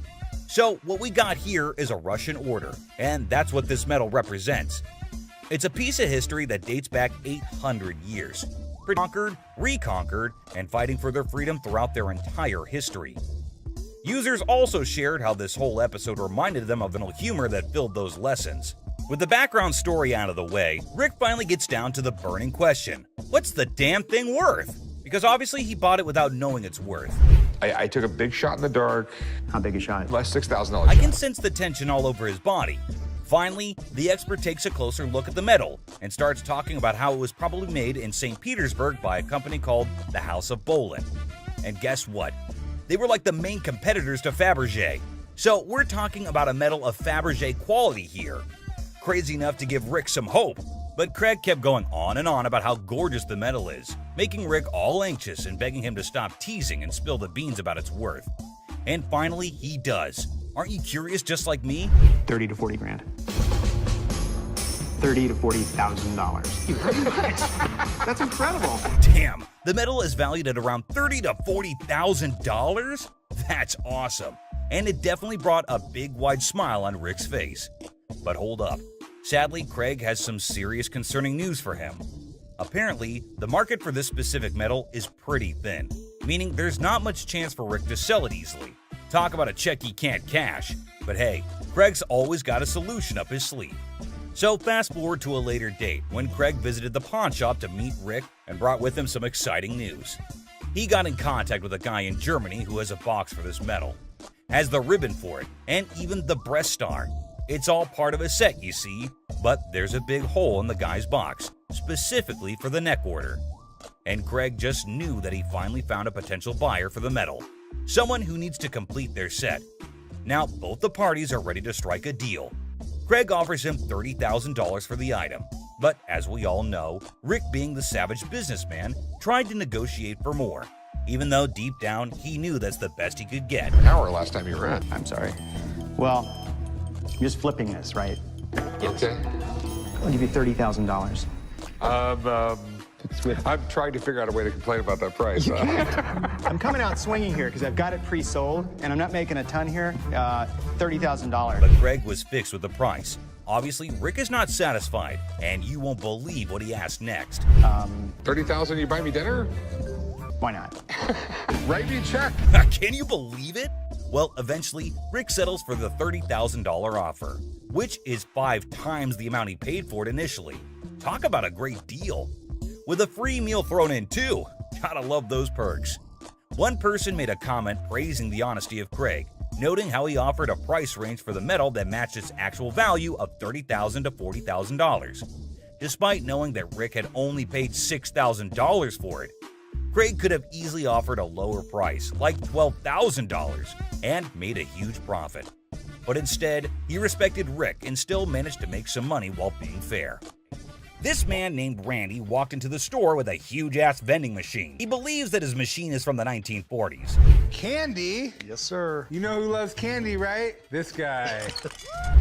So what we got here is a Russian order, and that's what this medal represents. It's a piece of history that dates back 800 years, conquered, reconquered, and fighting for their freedom throughout their entire history. Users also shared how this whole episode reminded them of the humor that filled those lessons. With the background story out of the way, Rick finally gets down to the burning question. What's the damn thing worth? Because obviously he bought it without knowing its worth. I took a big shot in the dark. How big a shot? Last $6,000 I can sense the tension all over his body. Finally, the expert takes a closer look at the metal and starts talking about how it was probably made in St. Petersburg by a company called the House of Bolin. And guess what? They were like the main competitors to Fabergé. So we're talking about a metal of Fabergé quality here. Crazy enough to give Rick some hope. But Craig kept going on and on about how gorgeous the metal is, making Rick all anxious and begging him to stop teasing and spill the beans about its worth. And finally, he does. Aren't you curious just like me? 30 to 40 grand. $30,000 to $40,000. That's incredible. Damn, the metal is valued at around $30,000 to $40,000? That's awesome. And it definitely brought a big wide smile on Rick's face. But hold up. Sadly, Craig has some serious concerning news for him. Apparently, the market for this specific metal is pretty thin, meaning there's not much chance for Rick to sell it easily. Talk about a check he can't cash. But hey, Craig's always got a solution up his sleeve. So fast forward to a later date when Craig visited the pawn shop to meet Rick and brought with him some exciting news. He got in contact with a guy in Germany who has a box for this metal, has the ribbon for it, and even the breast star. It's all part of a set, you see, but there's a big hole in the guy's box, specifically for the neck order. And Craig just knew that he finally found a potential buyer for the metal, someone who needs to complete their set. Now, both the parties are ready to strike a deal. Craig offers him $30,000 for the item, but as we all know, Rick, being the savage businessman, tried to negotiate for more, even though deep down he knew that's the best he could get. An hour last time you were in. I'm sorry. Well, I'm just flipping this, right? Okay. I'll give you $30,000. I'm trying to figure out a way to complain about that price. I'm coming out swinging here because I've got it pre-sold, and I'm not making a ton here. $30,000. But Greg was fixed with the price. Obviously, Rick is not satisfied, and you won't believe what he asked next. $30,000, you buy me dinner? Why not? Write me a check. Can you believe it? Well, eventually, Rick settles for the $30,000 offer, which is 5 times the amount he paid for it initially. Talk about a great deal. With a free meal thrown in too. Gotta love those perks. One person made a comment praising the honesty of Craig, noting how he offered a price range for the metal that matched its actual value of $30,000 to $40,000, despite knowing that Rick had only paid $6,000 for it. Craig could have easily offered a lower price, like $12,000, and made a huge profit. But instead, he respected Rick and still managed to make some money while being fair. This man named Randy walked into the store with a huge-ass vending machine. He believes that his machine is from the 1940s. Candy? Yes, sir. You know who loves candy, right? This guy.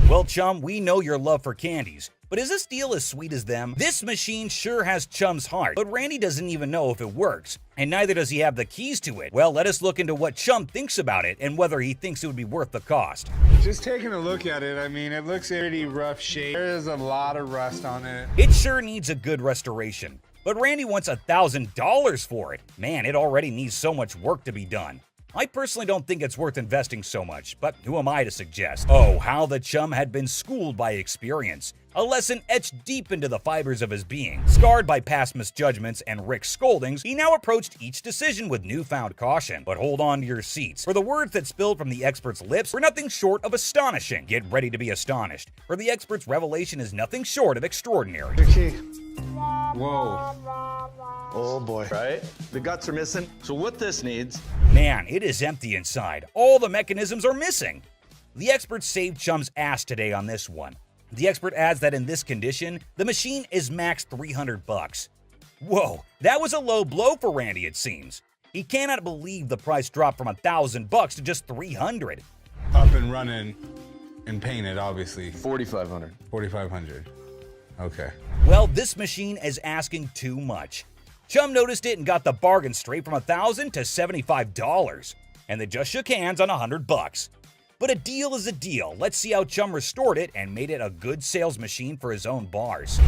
Well, chum, we know your love for candies, but is this deal as sweet as them? This machine sure has Chum's heart, but Randy doesn't even know if it works, and neither does he have the keys to it. Well, let us look into what Chum thinks about it and whether he thinks it would be worth the cost. Just taking a look at it, I mean, it looks pretty rough shape. There is a lot of rust on it. It sure needs a good restoration, but Randy wants $1,000 for it. Man, it already needs so much work to be done. I personally don't think it's worth investing so much, but who am I to suggest? Oh, how the chum had been schooled by experience. A lesson etched deep into the fibers of his being. Scarred by past misjudgments and Rick's scoldings, he now approached each decision with newfound caution. But hold on to your seats, for the words that spilled from the expert's lips were nothing short of astonishing. Get ready to be astonished, for the expert's revelation is nothing short of extraordinary. Whoa. Oh boy. Right? The guts are missing. So what this needs... Man, it is empty inside. All the mechanisms are missing. The expert saved Chum's ass today on this one. The expert adds that in this condition, the machine is max $300. Whoa, that was a low blow for Randy, it seems. He cannot believe the price dropped from $1,000 to just $300. Up and running and painted, obviously. $4,500. $4,500. Okay. Well, this machine is asking too much. Chum noticed it and got the bargain straight from $1,000 to $75, and they just shook hands on $100. But a deal is a deal. Let's see how Chum restored it and made it a good sales machine for his own bars.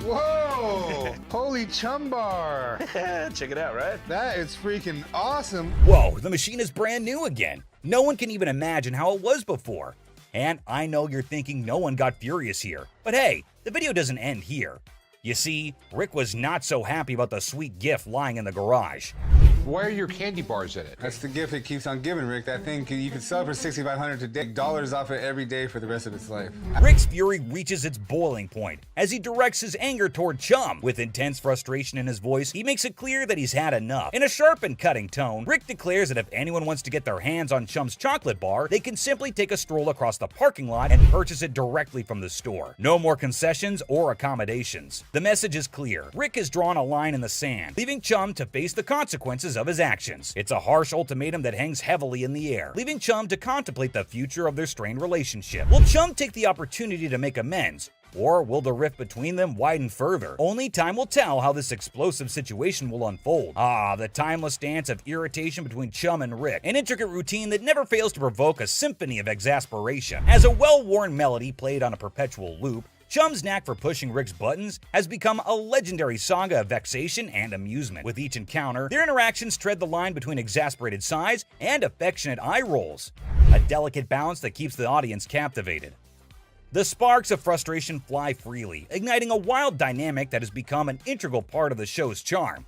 Whoa! Holy chum bar! Check it out, right? That is freaking awesome. Whoa, the machine is brand new again. No one can even imagine how it was before. And I know you're thinking no one got furious here. But hey, the video doesn't end here. You see, Rick was not so happy about the sweet gift lying in the garage. Why are your candy bars in it? That's the gift it keeps on giving, Rick. That thing, you can sell it for $6,500 today. Dollars off it every day for the rest of its life. Rick's fury reaches its boiling point as he directs his anger toward Chum. With intense frustration in his voice, he makes it clear that he's had enough. In a sharp and cutting tone, Rick declares that if anyone wants to get their hands on Chum's chocolate bar, they can simply take a stroll across the parking lot and purchase it directly from the store. No more concessions or accommodations. The message is clear. Rick has drawn a line in the sand, leaving Chum to face the consequences of his actions. It's a harsh ultimatum that hangs heavily in the air, leaving Chum to contemplate the future of their strained relationship. Will Chum take the opportunity to make amends, or will the rift between them widen further? Only time will tell how this explosive situation will unfold. Ah, the timeless dance of irritation between Chum and Rick, an intricate routine that never fails to provoke a symphony of exasperation. As a well-worn melody played on a perpetual loop, Chum's knack for pushing Rick's buttons has become a legendary saga of vexation and amusement. With each encounter, their interactions tread the line between exasperated sighs and affectionate eye rolls, a delicate balance that keeps the audience captivated. The sparks of frustration fly freely, igniting a wild dynamic that has become an integral part of the show's charm.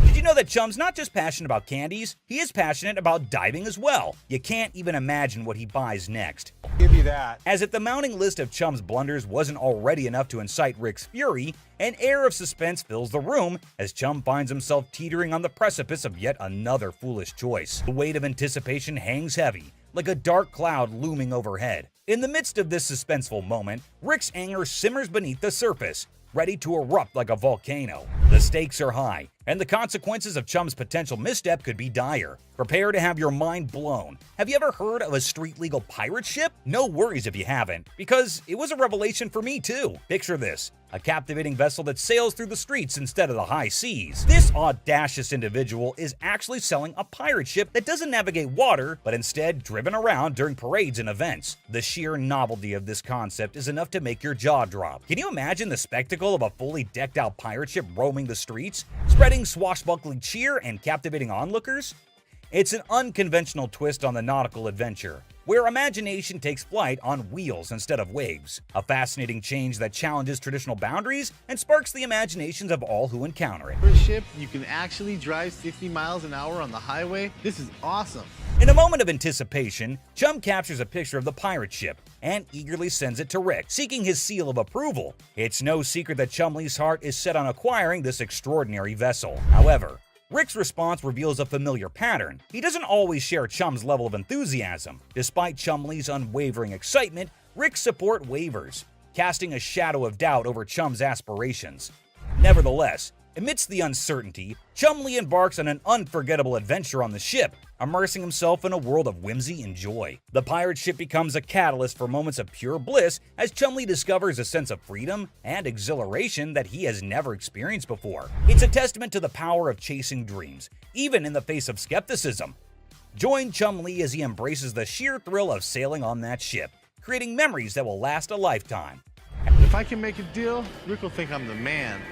Did you know that Chum's not just passionate about candies, he is passionate about diving as well? You can't even imagine what he buys next. Give you that. As if the mounting list of Chum's blunders wasn't already enough to incite Rick's fury, an air of suspense fills the room as Chum finds himself teetering on the precipice of yet another foolish choice. The weight of anticipation hangs heavy, like a dark cloud looming overhead. In the midst of this suspenseful moment, Rick's anger simmers beneath the surface, ready to erupt like a volcano. The stakes are high, and the consequences of Chum's potential misstep could be dire. Prepare to have your mind blown. Have you ever heard of a street-legal pirate ship? No worries if you haven't, because it was a revelation for me too. Picture this: a captivating vessel that sails through the streets instead of the high seas. This audacious individual is actually selling a pirate ship that doesn't navigate water, but instead driven around during parades and events. The sheer novelty of this concept is enough to make your jaw drop. Can you imagine the spectacle of a fully decked out pirate ship roaming the streets, spreading swashbuckling cheer and captivating onlookers? It's an unconventional twist on the nautical adventure, where imagination takes flight on wheels instead of waves. A fascinating change that challenges traditional boundaries and sparks the imaginations of all who encounter it. For a ship, you can actually drive 60 miles an hour on the highway. This is awesome. In a moment of anticipation, Chum captures a picture of the pirate ship and eagerly sends it to Rick, seeking his seal of approval. It's no secret that Chumley's heart is set on acquiring this extraordinary vessel. However, Rick's response reveals a familiar pattern. He doesn't always share Chum's level of enthusiasm. Despite Chumley's unwavering excitement, Rick's support wavers, casting a shadow of doubt over Chum's aspirations. Nevertheless, amidst the uncertainty, Chumley embarks on an unforgettable adventure on the ship, immersing himself in a world of whimsy and joy. The pirate ship becomes a catalyst for moments of pure bliss as Chumley discovers a sense of freedom and exhilaration that he has never experienced before. It's a testament to the power of chasing dreams, even in the face of skepticism. Join Chumley as he embraces the sheer thrill of sailing on that ship, creating memories that will last a lifetime. If I can make a deal, Rick will think I'm the man.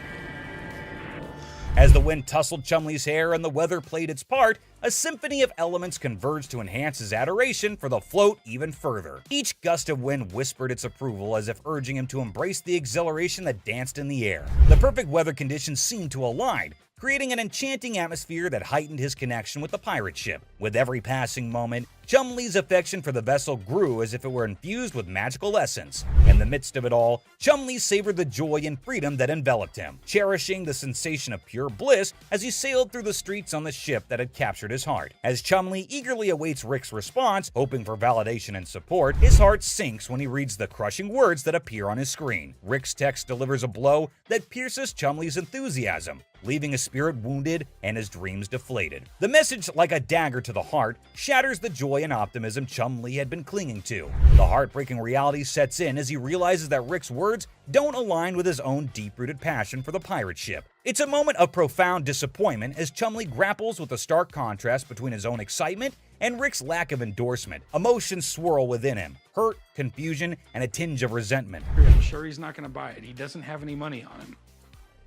As the wind tousled Chumley's hair and the weather played its part, a symphony of elements converged to enhance his adoration for the float even further. Each gust of wind whispered its approval as if urging him to embrace the exhilaration that danced in the air. The perfect weather conditions seemed to align, creating an enchanting atmosphere that heightened his connection with the pirate ship. With every passing moment, Chumley's affection for the vessel grew as if it were infused with magical essence. In the midst of it all, Chumley savored the joy and freedom that enveloped him, cherishing the sensation of pure bliss as he sailed through the streets on the ship that had captured his heart. As Chumley eagerly awaits Rick's response, hoping for validation and support, his heart sinks when he reads the crushing words that appear on his screen. Rick's text delivers a blow that pierces Chumley's enthusiasm, leaving his spirit wounded and his dreams deflated. The message, like a dagger to the heart, shatters the joy and optimism Chumley had been clinging to. The heartbreaking reality sets in as he realizes that Rick's words don't align with his own deep-rooted passion for the pirate ship. It's a moment of profound disappointment as Chumley grapples with the stark contrast between his own excitement and Rick's lack of endorsement. Emotions swirl within him: hurt, confusion, and a tinge of resentment. I'm sure he's not going to buy it. He doesn't have any money on him.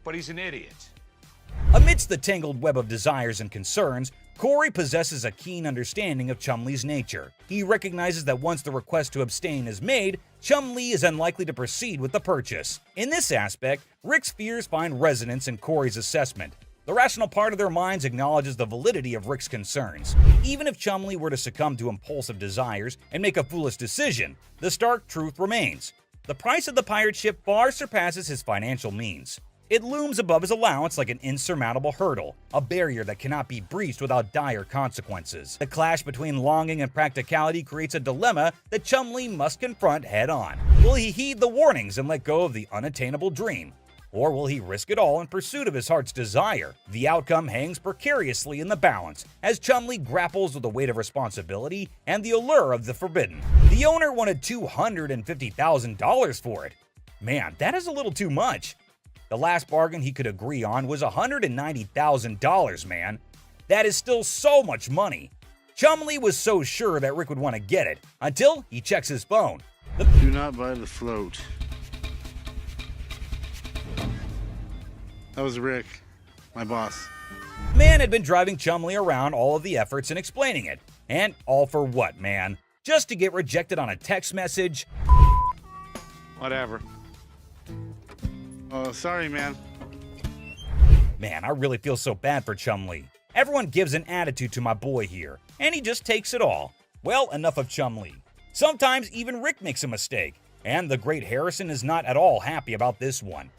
But he's an idiot. Amidst the tangled web of desires and concerns, Corey possesses a keen understanding of Chumley's nature. He recognizes that once the request to abstain is made, Chumley is unlikely to proceed with the purchase. In this aspect, Rick's fears find resonance in Corey's assessment. The rational part of their minds acknowledges the validity of Rick's concerns. Even if Chumley were to succumb to impulsive desires and make a foolish decision, the stark truth remains: the price of the pirate ship far surpasses his financial means. It looms above his allowance like an insurmountable hurdle, a barrier that cannot be breached without dire consequences. The clash between longing and practicality creates a dilemma that Chumley must confront head-on. Will he heed the warnings and let go of the unattainable dream? Or will he risk it all in pursuit of his heart's desire? The outcome hangs precariously in the balance as Chumley grapples with the weight of responsibility and the allure of the forbidden. The owner wanted $250,000 for it. Man, that is a little too much. The last bargain he could agree on was $190,000, man. That is still so much money. Chumley was so sure that Rick would want to get it, until he checks his phone. Do not buy the float. That was Rick, my boss. The man had been driving Chumley around all of the efforts in explaining it. And all for what, man? Just to get rejected on a text message? Whatever. Oh, sorry, man. Man, I really feel so bad for Chumley. Everyone gives an attitude to my boy here, and he just takes it all. Well, enough of Chumley. Sometimes even Rick makes a mistake, and the great Harrison is not at all happy about this one.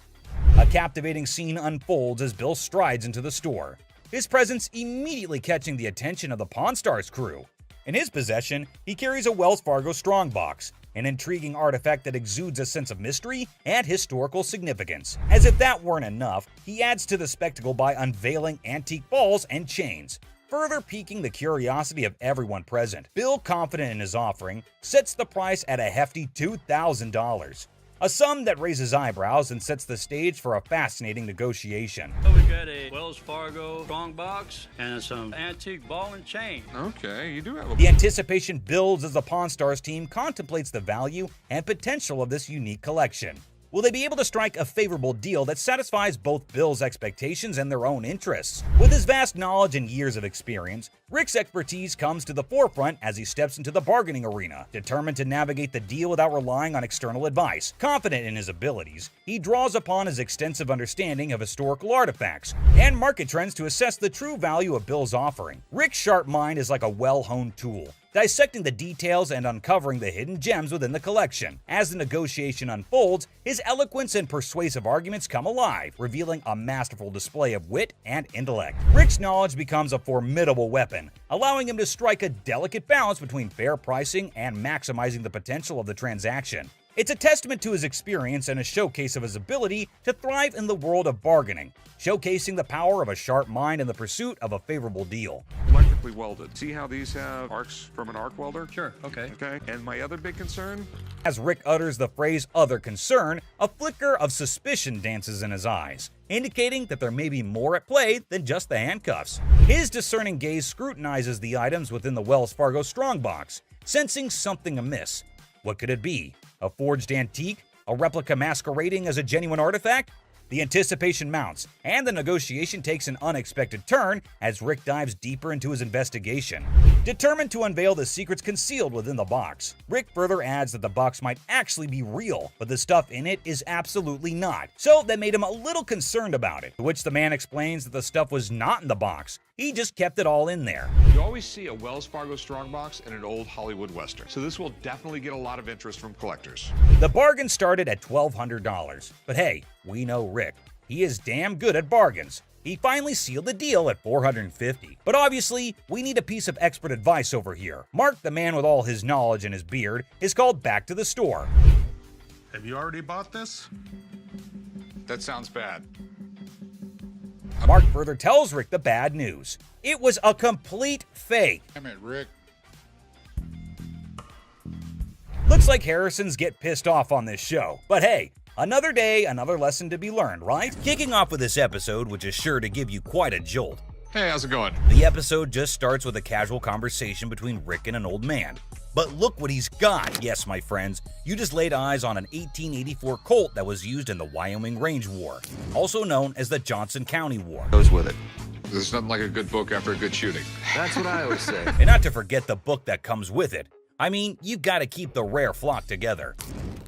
A captivating scene unfolds as Bill strides into the store, his presence immediately catching the attention of the Pawn Stars crew. In his possession, he carries a Wells Fargo strongbox, an intriguing artifact that exudes a sense of mystery and historical significance. As if that weren't enough, he adds to the spectacle by unveiling antique balls and chains, further piquing the curiosity of everyone present. Bill, confident in his offering, sets the price at a hefty $2,000. A sum that raises eyebrows and sets the stage for a fascinating negotiation. We got a Wells Fargo strongbox and some antique ball and chain. Okay, you do have a... The anticipation builds as the Pawn Stars team contemplates the value and potential of this unique collection. Will they be able to strike a favorable deal that satisfies both Bill's expectations and their own interests? With his vast knowledge and years of experience, Rick's expertise comes to the forefront as he steps into the bargaining arena. Determined to navigate the deal without relying on external advice, confident in his abilities, he draws upon his extensive understanding of historical artifacts and market trends to assess the true value of Bill's offering. Rick's sharp mind is like a well-honed tool, dissecting the details and uncovering the hidden gems within the collection. As the negotiation unfolds, his eloquence and persuasive arguments come alive, revealing a masterful display of wit and intellect. Rick's knowledge becomes a formidable weapon, allowing him to strike a delicate balance between fair pricing and maximizing the potential of the transaction. It's a testament to his experience and a showcase of his ability to thrive in the world of bargaining, showcasing the power of a sharp mind in the pursuit of a favorable deal. Electrically welded. See how these have arcs from an arc welder? Sure, okay. Okay, and my other big concern? As Rick utters the phrase "other concern," a flicker of suspicion dances in his eyes, indicating that there may be more at play than just the handcuffs. His discerning gaze scrutinizes the items within the Wells Fargo strongbox, sensing something amiss. What could it be? A forged antique? A replica masquerading as a genuine artifact? The anticipation mounts, and the negotiation takes an unexpected turn as Rick dives deeper into his investigation. Determined to unveil the secrets concealed within the box, Rick further adds that the box might actually be real, but the stuff in it is absolutely not. So that made him a little concerned about it, to which the man explains that the stuff was not in the box. He just kept it all in there. You always see a Wells Fargo strongbox in an old Hollywood Western, so this will definitely get a lot of interest from collectors. The bargain started at $1,200, but hey, we know Rick. He is damn good at bargains. He finally sealed the deal at $450. But obviously, we need a piece of expert advice over here. Mark, the man with all his knowledge and his beard, is called back to the store. Have you already bought this? That sounds bad. Mark further tells Rick the bad news. It was a complete fake. Damn it, Rick. Looks like Harrisons get pissed off on this show. But hey, another day, another lesson to be learned, right? Kicking off with this episode, which is sure to give you quite a jolt. Hey, how's it going? The episode just starts with a casual conversation between Rick and an old man. But look what he's got. Yes, my friends, you just laid eyes on an 1884 Colt that was used in the Wyoming Range War, also known as the Johnson County War. Goes with it. There's nothing like a good book after a good shooting. That's what I always say. And not to forget the book that comes with it. I mean, you gotta keep the rare flock together.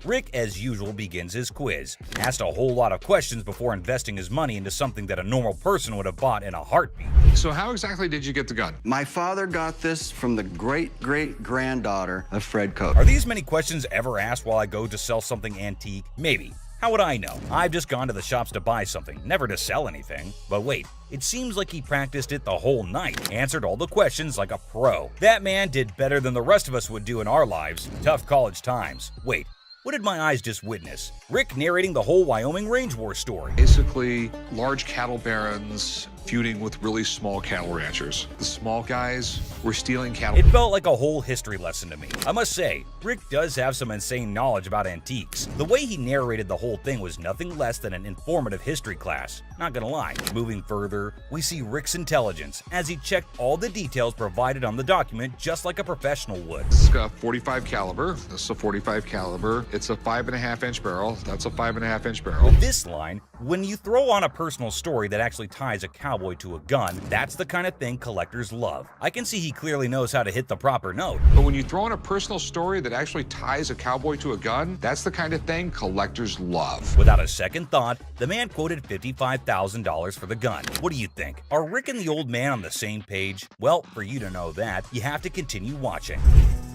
Rick, as usual, begins his quiz, asked a whole lot of questions before investing his money into something that a normal person would have bought in a heartbeat. So how exactly did you get the gun? My father got this from the great-great-granddaughter of Fred Cote. Are these many questions ever asked while I go to sell something antique? Maybe. How would I know? I've just gone to the shops to buy something, never to sell anything. But wait, it seems like he practiced it the whole night, answered all the questions like a pro. That man did better than the rest of us would do in our lives. Tough college times. Wait, what did my eyes just witness? Rick narrating the whole Wyoming Range War story. Basically, large cattle barons feuding with really small cattle ranchers. The small guys were stealing cattle. It felt like a whole history lesson to me. I must say, Rick does have some insane knowledge about antiques. The way he narrated the whole thing was nothing less than an informative history class. Not gonna lie. Moving further, we see Rick's intelligence as he checked all the details provided on the document just like a professional would. This is a 45 caliber. This is a 45 caliber. It's a 5.5-inch barrel. That's a 5.5-inch barrel. With this line, when you throw on a personal story that actually ties a cowboy to a gun, that's the kind of thing collectors love. I can see he clearly knows how to hit the proper note. But when you throw in a personal story that actually ties a cowboy to a gun, that's the kind of thing collectors love. Without a second thought, the man quoted $55,000 for the gun. What do you think? Are Rick and the old man on the same page? Well, for you to know that, you have to continue watching.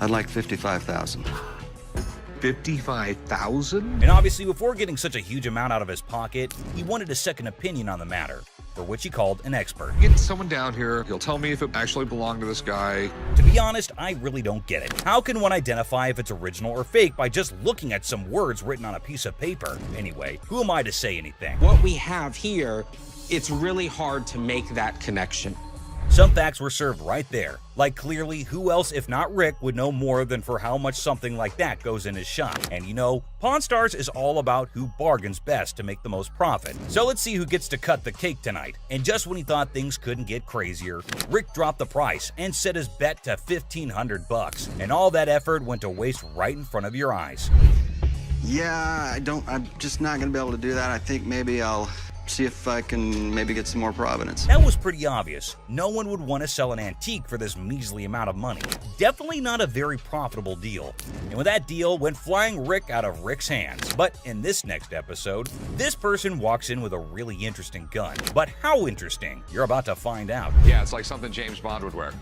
I'd like $55,000. $55,000? And obviously, before getting such a huge amount out of his pocket, he wanted a second opinion on the matter. for which he called an expert. Get someone down here, he'll tell me if it actually belonged to this guy. To be honest, I really don't get it. How can one identify if it's original or fake by just looking at some words written on a piece of paper? Anyway, who am I to say anything? What we have here, it's really hard to make that connection. Some facts were served right there. Like clearly, who else if not Rick would know more than for how much something like that goes in his shop. And you know, Pawn Stars is all about who bargains best to make the most profit. So let's see who gets to cut the cake tonight. And just when he thought things couldn't get crazier, Rick dropped the price and set his bet to $1,500. And all that effort went to waste right in front of your eyes. Yeah, I'm just not gonna be able to do that. I think maybe I'll see if I can maybe get some more Providence. That was pretty obvious. No one would want to sell an antique for this measly amount of money. Definitely not a very profitable deal. And with that deal went flying Rick out of Rick's hands. But in this next episode, this person walks in with a really interesting gun. But how interesting? You're about to find out. Yeah, it's like something James Bond would wear.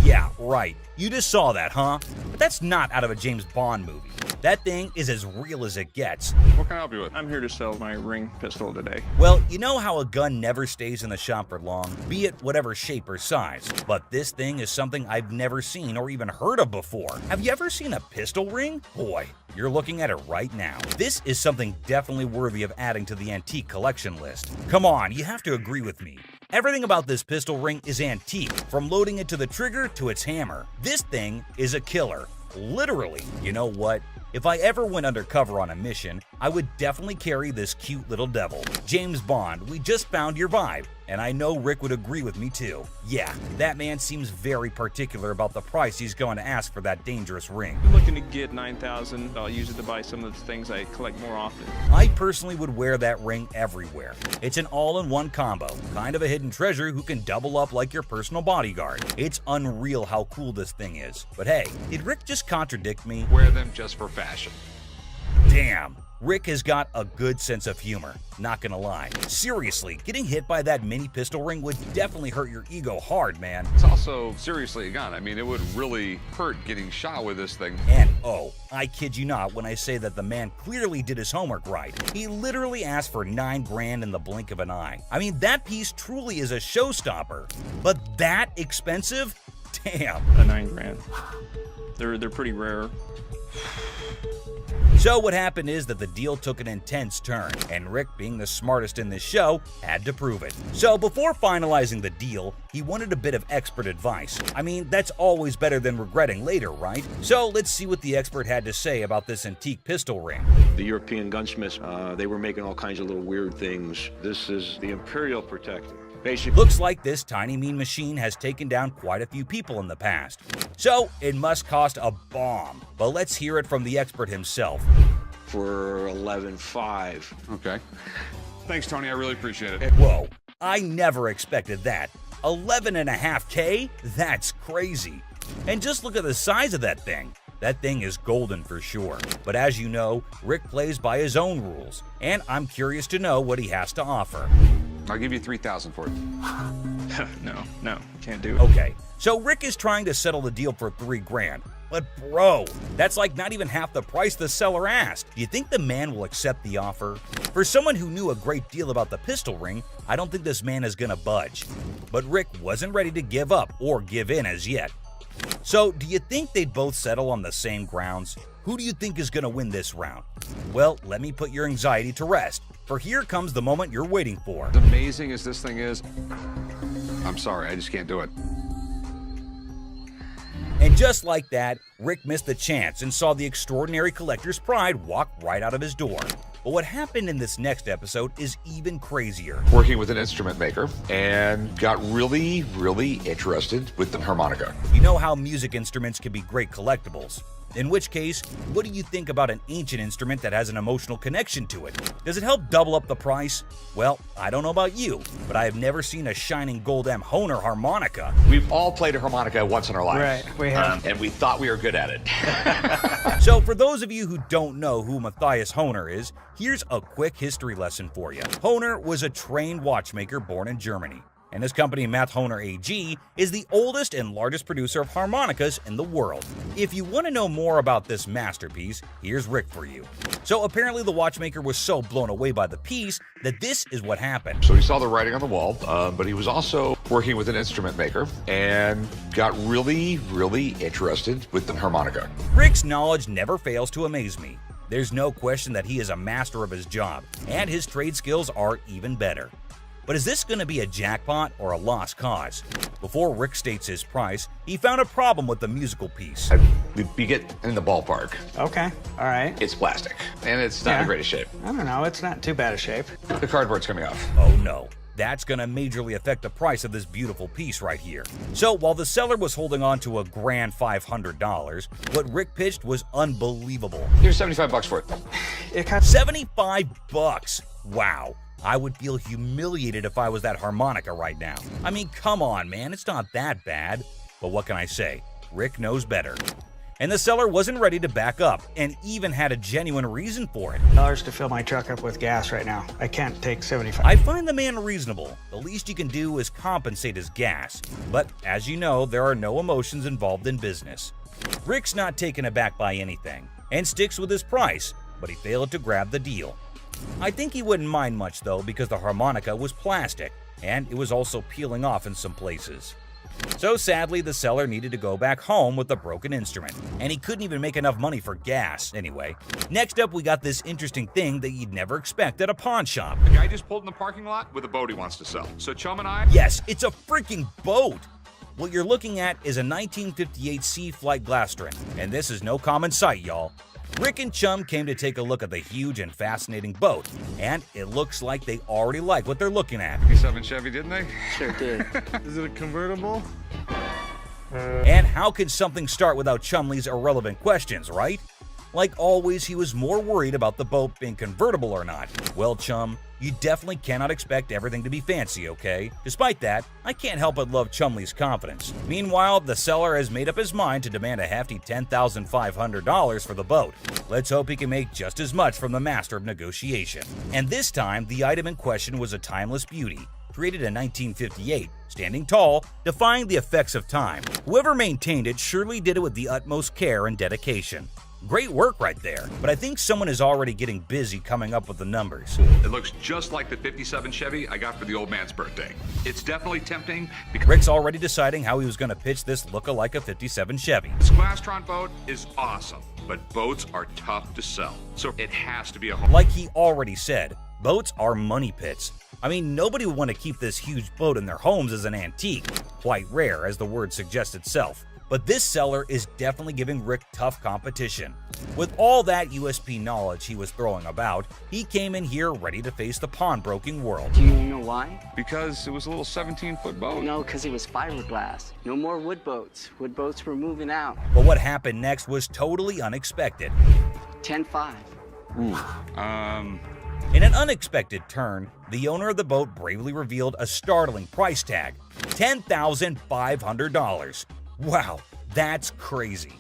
Yeah, right. You just saw that, huh? But that's not out of a James Bond movie. That thing is as real as it gets. What can I help you with? I'm here to sell my ring pistol today. Well, you know how a gun never stays in the shop for long, be it whatever shape or size. But this thing is something I've never seen or even heard of before. Have you ever seen a pistol ring? Boy, you're looking at it right now. This is something definitely worthy of adding to the antique collection list. Come on, you have to agree with me. Everything about this pistol ring is antique, from loading it to the trigger to its hammer. This thing is a killer. Literally. You know what? If I ever went undercover on a mission, I would definitely carry this cute little devil. James Bond, we just found your vibe. And I know Rick would agree with me too. Yeah, that man seems very particular about the price he's going to ask for that dangerous ring. I'm looking to get $9,000. I'll use it to buy some of the things I collect more often. I personally would wear that ring everywhere. It's an all-in-one combo, kind of a hidden treasure who can double up like your personal bodyguard. It's unreal how cool this thing is. But hey, did Rick just contradict me? Wear them just for fashion. Damn. Rick has got a good sense of humor, not gonna lie. Seriously, getting hit by that mini pistol ring would definitely hurt your ego hard, man. It's also seriously a gun. I mean, it would really hurt getting shot with this thing. And oh, I kid you not when I say that the man clearly did his homework right. He literally asked for $9 grand in the blink of an eye. I mean, that piece truly is a showstopper. But that expensive? Damn. A $9 grand. They're pretty rare. So what happened is that the deal took an intense turn, and Rick, being the smartest in this show, had to prove it. So before finalizing the deal, he wanted a bit of expert advice. I mean, that's always better than regretting later, right? So let's see what the expert had to say about this antique pistol ring. The European gunsmiths, they were making all kinds of little weird things. This is the Imperial Protector. Basically, looks like this tiny mean machine has taken down quite a few people in the past. So it must cost a bomb. But let's hear it from the expert himself. For $11,500. Okay. Thanks, Tony. I really appreciate it. Whoa, I never expected that. $11.5K? That's crazy. And just look at the size of that thing. That thing is golden for sure. But as you know, Rick plays by his own rules. And I'm curious to know what he has to offer. I'll give you $3,000 for it. No, can't do it. Okay, so Rick is trying to settle the deal for $3 grand. But bro, that's like not even half the price the seller asked. Do you think the man will accept the offer? For someone who knew a great deal about the pistol ring, I don't think this man is gonna budge. But Rick wasn't ready to give up or give in as yet. So do you think they'd both settle on the same grounds? Who do you think is gonna win this round? Well, let me put your anxiety to rest. For here comes the moment you're waiting for. As amazing as this thing is, I'm sorry, I just can't do it. And just like that, Rick missed the chance and saw the extraordinary collector's pride walk right out of his door. But what happened in this next episode is even crazier. Working with an instrument maker and got really, really interested with the harmonica. You know how music instruments can be great collectibles. In which case, what do you think about an ancient instrument that has an emotional connection to it? Does it help double up the price? Well, I don't know about you, but I have never seen a shining gold M Hohner harmonica. We've all played a harmonica once in our lives. Right, we have. And we thought we were good at it. So for those of you who don't know who Matthias Hohner is, here's a quick history lesson for you. Hohner was a trained watchmaker born in Germany. and his company Mathhoner AG is the oldest and largest producer of harmonicas in the world. If you want to know more about this masterpiece, here's Rick for you. So apparently the watchmaker was so blown away by the piece that this is what happened. So he saw the writing on the wall, but he was also working with an instrument maker and got really, really interested with the harmonica. Rick's knowledge never fails to amaze me. There's no question that he is a master of his job, and his trade skills are even better. But is this going to be a jackpot or a lost cause? Before Rick states his price, he found a problem with the musical piece. We get in the ballpark. Okay, all right. It's plastic, and it's not in the greatest shape. I don't know, it's not too bad a shape. The cardboard's coming off. Oh no. That's going to majorly affect the price of this beautiful piece right here. So while the seller was holding on to a grand $500, what Rick pitched was unbelievable. Here's $75 for it. $75? Wow. I would feel humiliated if I was that harmonica right now. I mean, come on, man, it's not that bad. But what can I say? Rick knows better. And the seller wasn't ready to back up, and even had a genuine reason for it. $1 to fill my truck up with gas right now. I can't take 75. I find the man reasonable. The least you can do is compensate his gas. But as you know, there are no emotions involved in business. Rick's not taken aback by anything, and sticks with his price, but he failed to grab the deal. I think he wouldn't mind much though, because the harmonica was plastic, and it was also peeling off in some places. So sadly, the seller needed to go back home with the broken instrument, and he couldn't even make enough money for gas anyway. Next up, we got this interesting thing that you'd never expect at a pawn shop. The guy just pulled in the parking lot with a boat he wants to sell. So Chum and I... Yes, it's a freaking boat! What you're looking at is a 1958 Sea Flight Glastron, and this is no common sight, y'all. Rick and Chum came to take a look at the huge and fascinating boat, and it looks like they already like what they're looking at. 57 Chevy, didn't they? Sure did. Is it a convertible? And how can something start without Chumley's irrelevant questions, right? Like always, he was more worried about the boat being convertible or not. Well, Chum, you definitely cannot expect everything to be fancy, okay? Despite that, I can't help but love Chumley's confidence. Meanwhile, the seller has made up his mind to demand a hefty $10,500 for the boat. Let's hope he can make just as much from the master of negotiation. And this time, the item in question was a timeless beauty, created in 1958, standing tall, defying the effects of time. Whoever maintained it surely did it with the utmost care and dedication. Great work right there, but I think someone is already getting busy coming up with the numbers. It looks just like the 57 Chevy I got for the old man's birthday. It's definitely tempting because Rick's already deciding how he was going to pitch this look-alike a 57 Chevy. this Glastron boat is awesome, but boats are tough to sell, so it has to be a home. Like he already said, boats are money pits. I mean, nobody would want to keep this huge boat in their homes as an antique. Quite rare, as the word suggests itself. But this seller is definitely giving Rick tough competition. With all that USP knowledge he was throwing about, he came in here ready to face the pawnbroking world. Do you know why? Because it was a little 17-foot boat. No, because it was fiberglass. No more wood boats. Wood boats were moving out. But what happened next was totally unexpected. 10-5. In an unexpected turn, the owner of the boat bravely revealed a startling price tag, $10,500. Wow, that's crazy.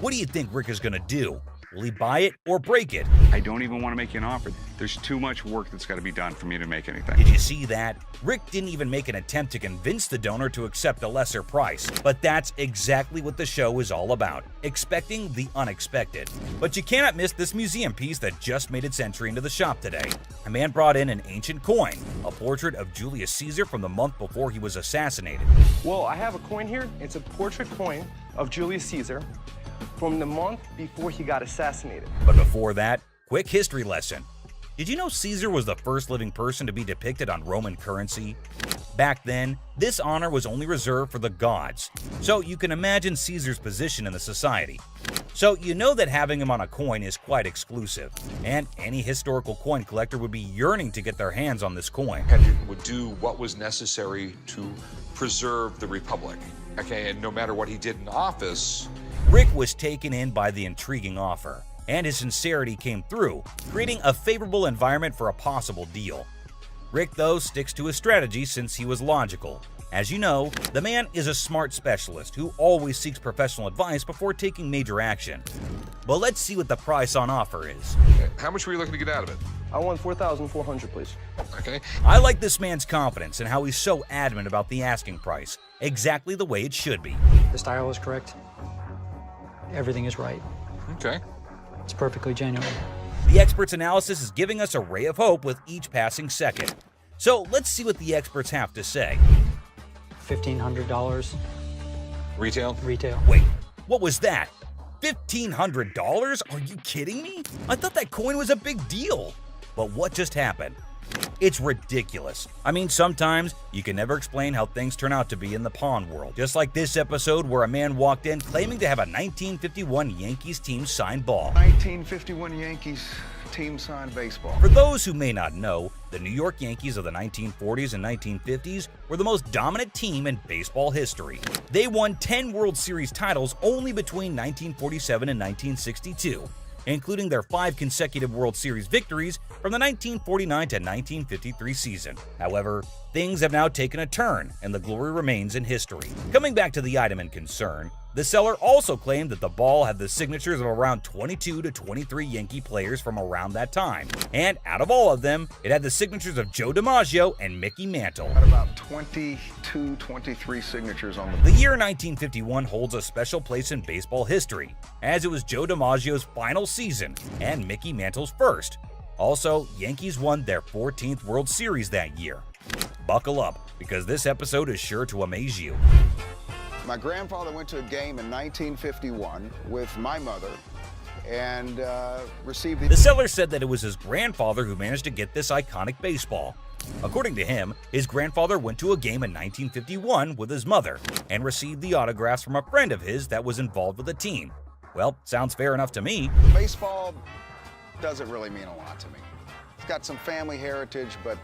What do you think Rick is gonna do? Will he buy it or break it? I don't even want to make you an offer. There's too much work that's got to be done for me to make anything. Did you see that? Rick didn't even make an attempt to convince the donor to accept a lesser price. But that's exactly what the show is all about, expecting the unexpected. But you cannot miss this museum piece that just made its entry into the shop today. A man brought in an ancient coin, a portrait of Julius Caesar from the month before he was assassinated. Well, I have a coin here. It's a portrait coin of Julius Caesar from the month before he got assassinated. But before that, quick history lesson. Did you know Caesar was the first living person to be depicted on Roman currency? Back then, this honor was only reserved for the gods, so you can imagine Caesar's position in the society. So you know that having him on a coin is quite exclusive, and any historical coin collector would be yearning to get their hands on this coin. Would do what was necessary to preserve the Republic. Okay, and no matter what he did in office, Rick was taken in by the intriguing offer, and his sincerity came through, creating a favorable environment for a possible deal. Rick, though, sticks to his strategy since he was logical. As you know, the man is a smart specialist who always seeks professional advice before taking major action. But let's see what the price on offer is. How much were you looking to get out of it? I want $4,400, please. Okay. I like this man's confidence and how he's so adamant about the asking price, exactly the way it should be. The style is correct. Everything is right. Okay. It's perfectly genuine. The expert's analysis is giving us a ray of hope with each passing second. So let's see what the experts have to say. $1,500. Retail? Retail. Wait, what was that? $1,500? Are you kidding me? I thought that coin was a big deal. But what just happened? It's ridiculous. I mean, sometimes you can never explain how things turn out to be in the pawn world. Just like this episode where a man walked in claiming to have a 1951 Yankees team signed ball. 1951 Yankees team signed baseball. For those who may not know, the New York Yankees of the 1940s and 1950s were the most dominant team in baseball history. They won 10 World Series titles only between 1947 and 1962. Including their 5 consecutive World Series victories from the 1949 to 1953 season. However, things have now taken a turn, and the glory remains in history. Coming back to the item in concern, the seller also claimed that the ball had the signatures of around 22 to 23 Yankee players from around that time, and out of all of them, it had the signatures of Joe DiMaggio and Mickey Mantle. Got about 22, 23 signatures on The year 1951 holds a special place in baseball history, as it was Joe DiMaggio's final season and Mickey Mantle's first. Also, Yankees won their 14th World Series that year. Buckle up, because this episode is sure to amaze you. My grandfather went to a game in 1951 with my mother and received The seller said that it was his grandfather who managed to get this iconic baseball. According to him, his grandfather went to a game in 1951 with his mother and received the autographs from a friend of his that was involved with the team. Well, sounds fair enough to me. Baseball doesn't really mean a lot to me. It's got some family heritage, but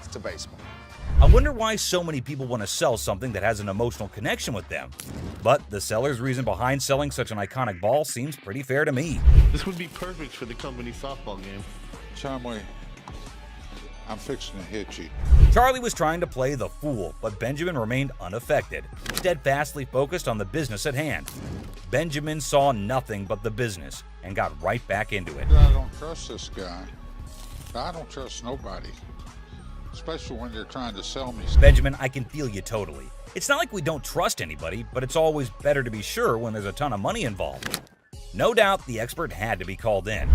it's a baseball. I wonder why so many people want to sell something that has an emotional connection with them. But the seller's reason behind selling such an iconic ball seems pretty fair to me. This would be perfect for the company softball game. Chumley, I'm fixing to hit you. Charlie was trying to play the fool, but Benjamin remained unaffected, steadfastly focused on the business at hand. Benjamin saw nothing but the business and got right back into it. I don't trust this guy. I don't trust nobody, especially when they're trying to sell me. Benjamin, I can feel you totally. It's not like we don't trust anybody, but it's always better to be sure when there's a ton of money involved. No doubt the expert had to be called in.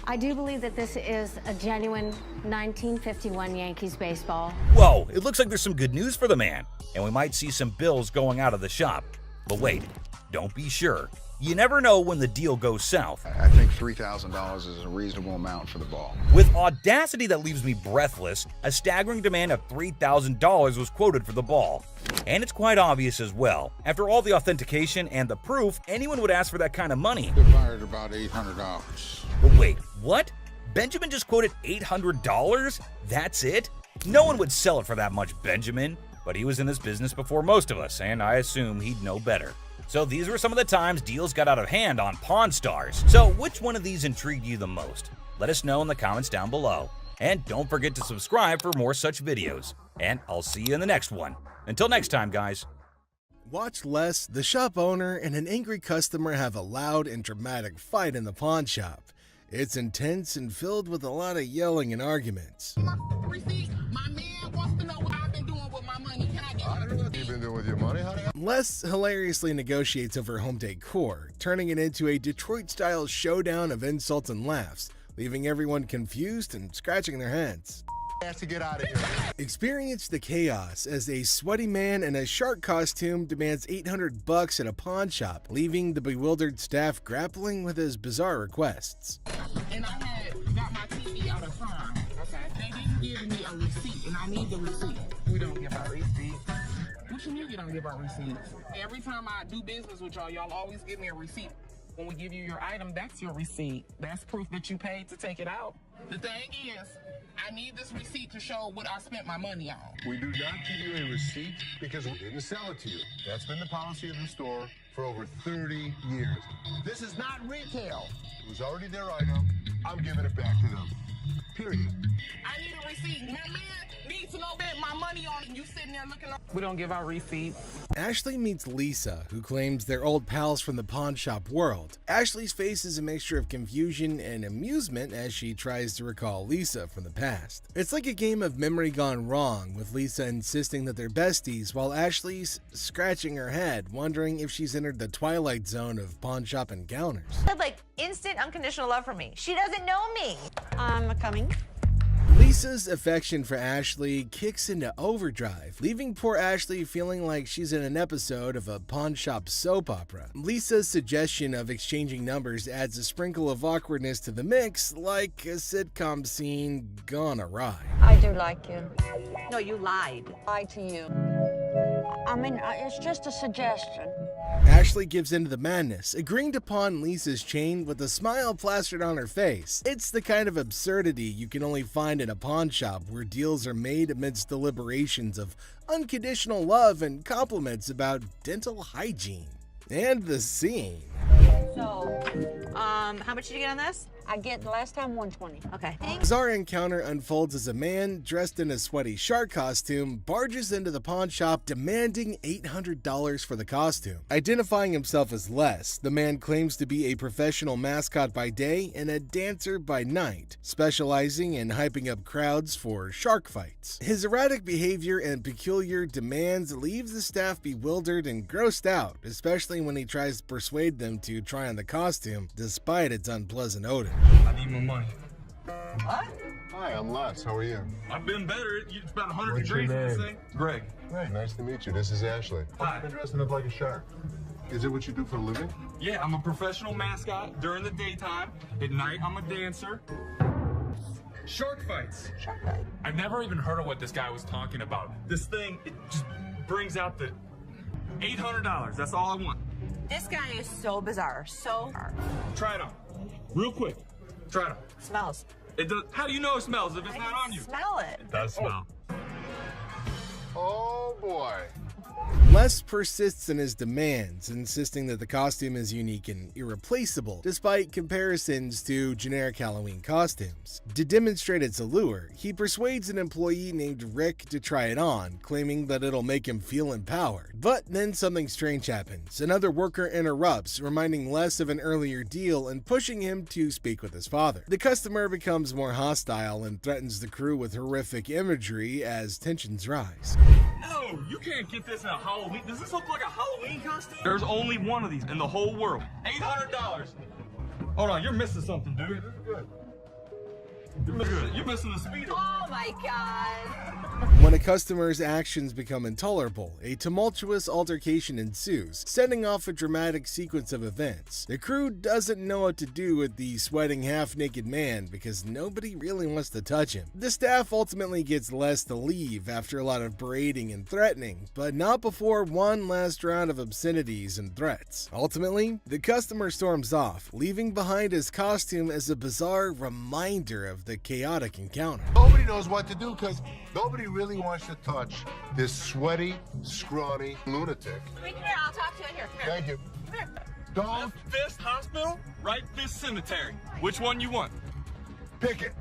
I do believe that this is a genuine 1951 Yankees baseball. Whoa, it looks like there's some good news for the man, and we might see some bills going out of the shop. But wait, don't be sure. You never know when the deal goes south. I think $3,000 is a reasonable amount for the ball. With audacity that leaves me breathless, a staggering demand of $3,000 was quoted for the ball. And it's quite obvious as well. After all the authentication and the proof, anyone would ask for that kind of money. They fired about $800. But wait, what? Benjamin just quoted $800? That's it? No one would sell it for that much, Benjamin. But he was in this business before most of us, and I assume he'd know better. So these were some of the times deals got out of hand on Pawn Stars. So which one of these intrigued you the most? Let us know in the comments down below. And don't forget to subscribe for more such videos. And I'll see you in the next one. Until next time, guys. Watch Les, the shop owner, and an angry customer have a loud and dramatic fight in the pawn shop. It's intense and filled with a lot of yelling and arguments. My man wants to know what I've been doing with my money. Can I get I don't know what you've been doing with your money. Les hilariously negotiates over home decor, turning it into a Detroit-style showdown of insults and laughs, leaving everyone confused and scratching their heads. To get out of here. Experience the chaos as a sweaty man in a shark costume demands $800 at a pawn shop, leaving the bewildered staff grappling with his bizarre requests. And I had got my TV out of time. Okay. They didn't give me a receipt, and I need the receipt. We don't give out receipts. What you mean you don't give out receipts? Every time I do business with y'all, y'all always give me a receipt. When we give you your item, that's your receipt. That's proof that you paid to take it out. The thing is, I need this receipt to show what I spent my money on. We do not give you a receipt because we didn't sell it to you. That's been the policy of the store for over 30 years. This is not retail. It was already their item. I'm giving it back to them. period. I need a receipt. My man needs to know that my money on you sitting there looking. We don't give out receipts. Ashley meets Lisa, who claims they're old pals from the pawn shop world. Ashley's face is a mixture of confusion and amusement as she tries to recall Lisa from the past. It's like a game of memory gone wrong, with Lisa insisting that they're besties while Ashley's scratching her head, wondering if she's entered the twilight zone of pawn shop encounters. Had like instant unconditional love for me. She doesn't know me. I'm coming. Lisa's affection for Ashley kicks into overdrive, leaving poor Ashley feeling like she's in an episode of a pawn shop soap opera. Lisa's suggestion of exchanging numbers adds a sprinkle of awkwardness to the mix, like a sitcom scene gone awry. I do like you. No, you lied. Lied to you. I mean, it's just a suggestion. Ashley gives into the madness, agreeing to pawn Lisa's chain with a smile plastered on her face. It's the kind of absurdity you can only find in a pawn shop where deals are made amidst deliberations of unconditional love and compliments about dental hygiene. And the scene. So, how much did you get on this? I get last time 120. Okay. Bizarre encounter unfolds as a man dressed in a sweaty shark costume barges into the pawn shop demanding $800 for the costume. Identifying himself as Les, the man claims to be a professional mascot by day and a dancer by night, specializing in hyping up crowds for shark fights. His erratic behavior and peculiar demands leave the staff bewildered and grossed out, especially when he tries to persuade them to try on the costume despite its unpleasant odor. I need my money. What? Hi, I'm Les. How are you? I've been better. It's about 100 What's your degrees in this name? thing. Greg. Hey, nice to meet you. This is Ashley. Hi. You've been dressing up like a shark. Is it what you do for a living? Yeah, I'm a professional mascot during the daytime. At night, I'm a dancer. Shark fights. Shark fight. I've never even heard of what this guy was talking about. This thing, it just brings out the $800. That's all I want. This guy is so bizarre. So. Try it on. Real quick. Try it on. Smells. It does. How do you know it smells if it's I not can on you? Smell it. It does smell. Oh, boy. Les persists in his demands, insisting that the costume is unique and irreplaceable, despite comparisons to generic Halloween costumes. To demonstrate its allure, he persuades an employee named Rick to try it on, claiming that it'll make him feel empowered. But then something strange happens. Another worker interrupts, reminding Les of an earlier deal and pushing him to speak with his father. The customer becomes more hostile and threatens the crew with horrific imagery as tensions rise. No, you can't get this in a Halloween. Does this look like a Halloween costume? There's only one of these in the whole world. $800. Hold on, you're missing something, dude. This is good. You're missing the speedo. Oh my God. When a customer's actions become intolerable, a tumultuous altercation ensues, setting off a dramatic sequence of events. The crew doesn't know what to do with the sweating half-naked man because nobody really wants to touch him. The staff ultimately gets Les to leave after a lot of berating and threatening, but not before one last round of obscenities and threats. Ultimately, the customer storms off, leaving behind his costume as a bizarre reminder of the chaotic encounter. Nobody knows what to do because nobody really wants to touch this sweaty, scrawny lunatic. Come here, I'll talk to you here. Come here. Thank you. Come here. Don't Left fist hospital, right fist cemetery. Which one you want? pick it.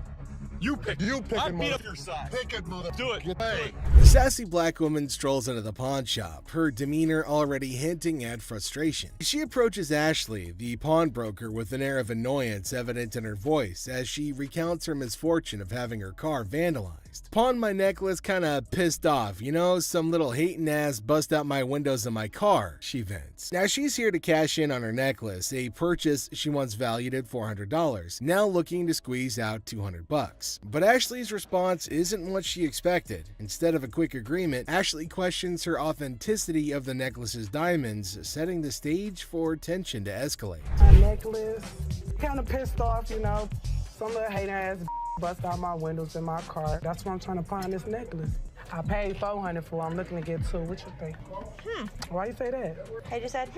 You pick. You pick I it, beat mother. up your side. Pick it, mother. Do it. Hey. The sassy black woman strolls into the pawn shop, her demeanor already hinting at frustration. She approaches Ashley, the pawnbroker, with an air of annoyance evident in her voice as she recounts her misfortune of having her car vandalized. Pawn my necklace kinda pissed off, you know, some little hating ass bust out my windows of my car, she vents. Now she's here to cash in on her necklace, a purchase she once valued at $400, now looking to squeeze out $200. But Ashley's response isn't what she expected. Instead of a quick agreement, Ashley questions her authenticity of the necklace's diamonds, setting the stage for tension to escalate. My necklace, kind of pissed off, you know. Some little hater ass bust out my windows in my car. That's why I'm trying to pawn this necklace. I paid $400 for it. I'm looking to get 2. What you think? Why you say that? I just said,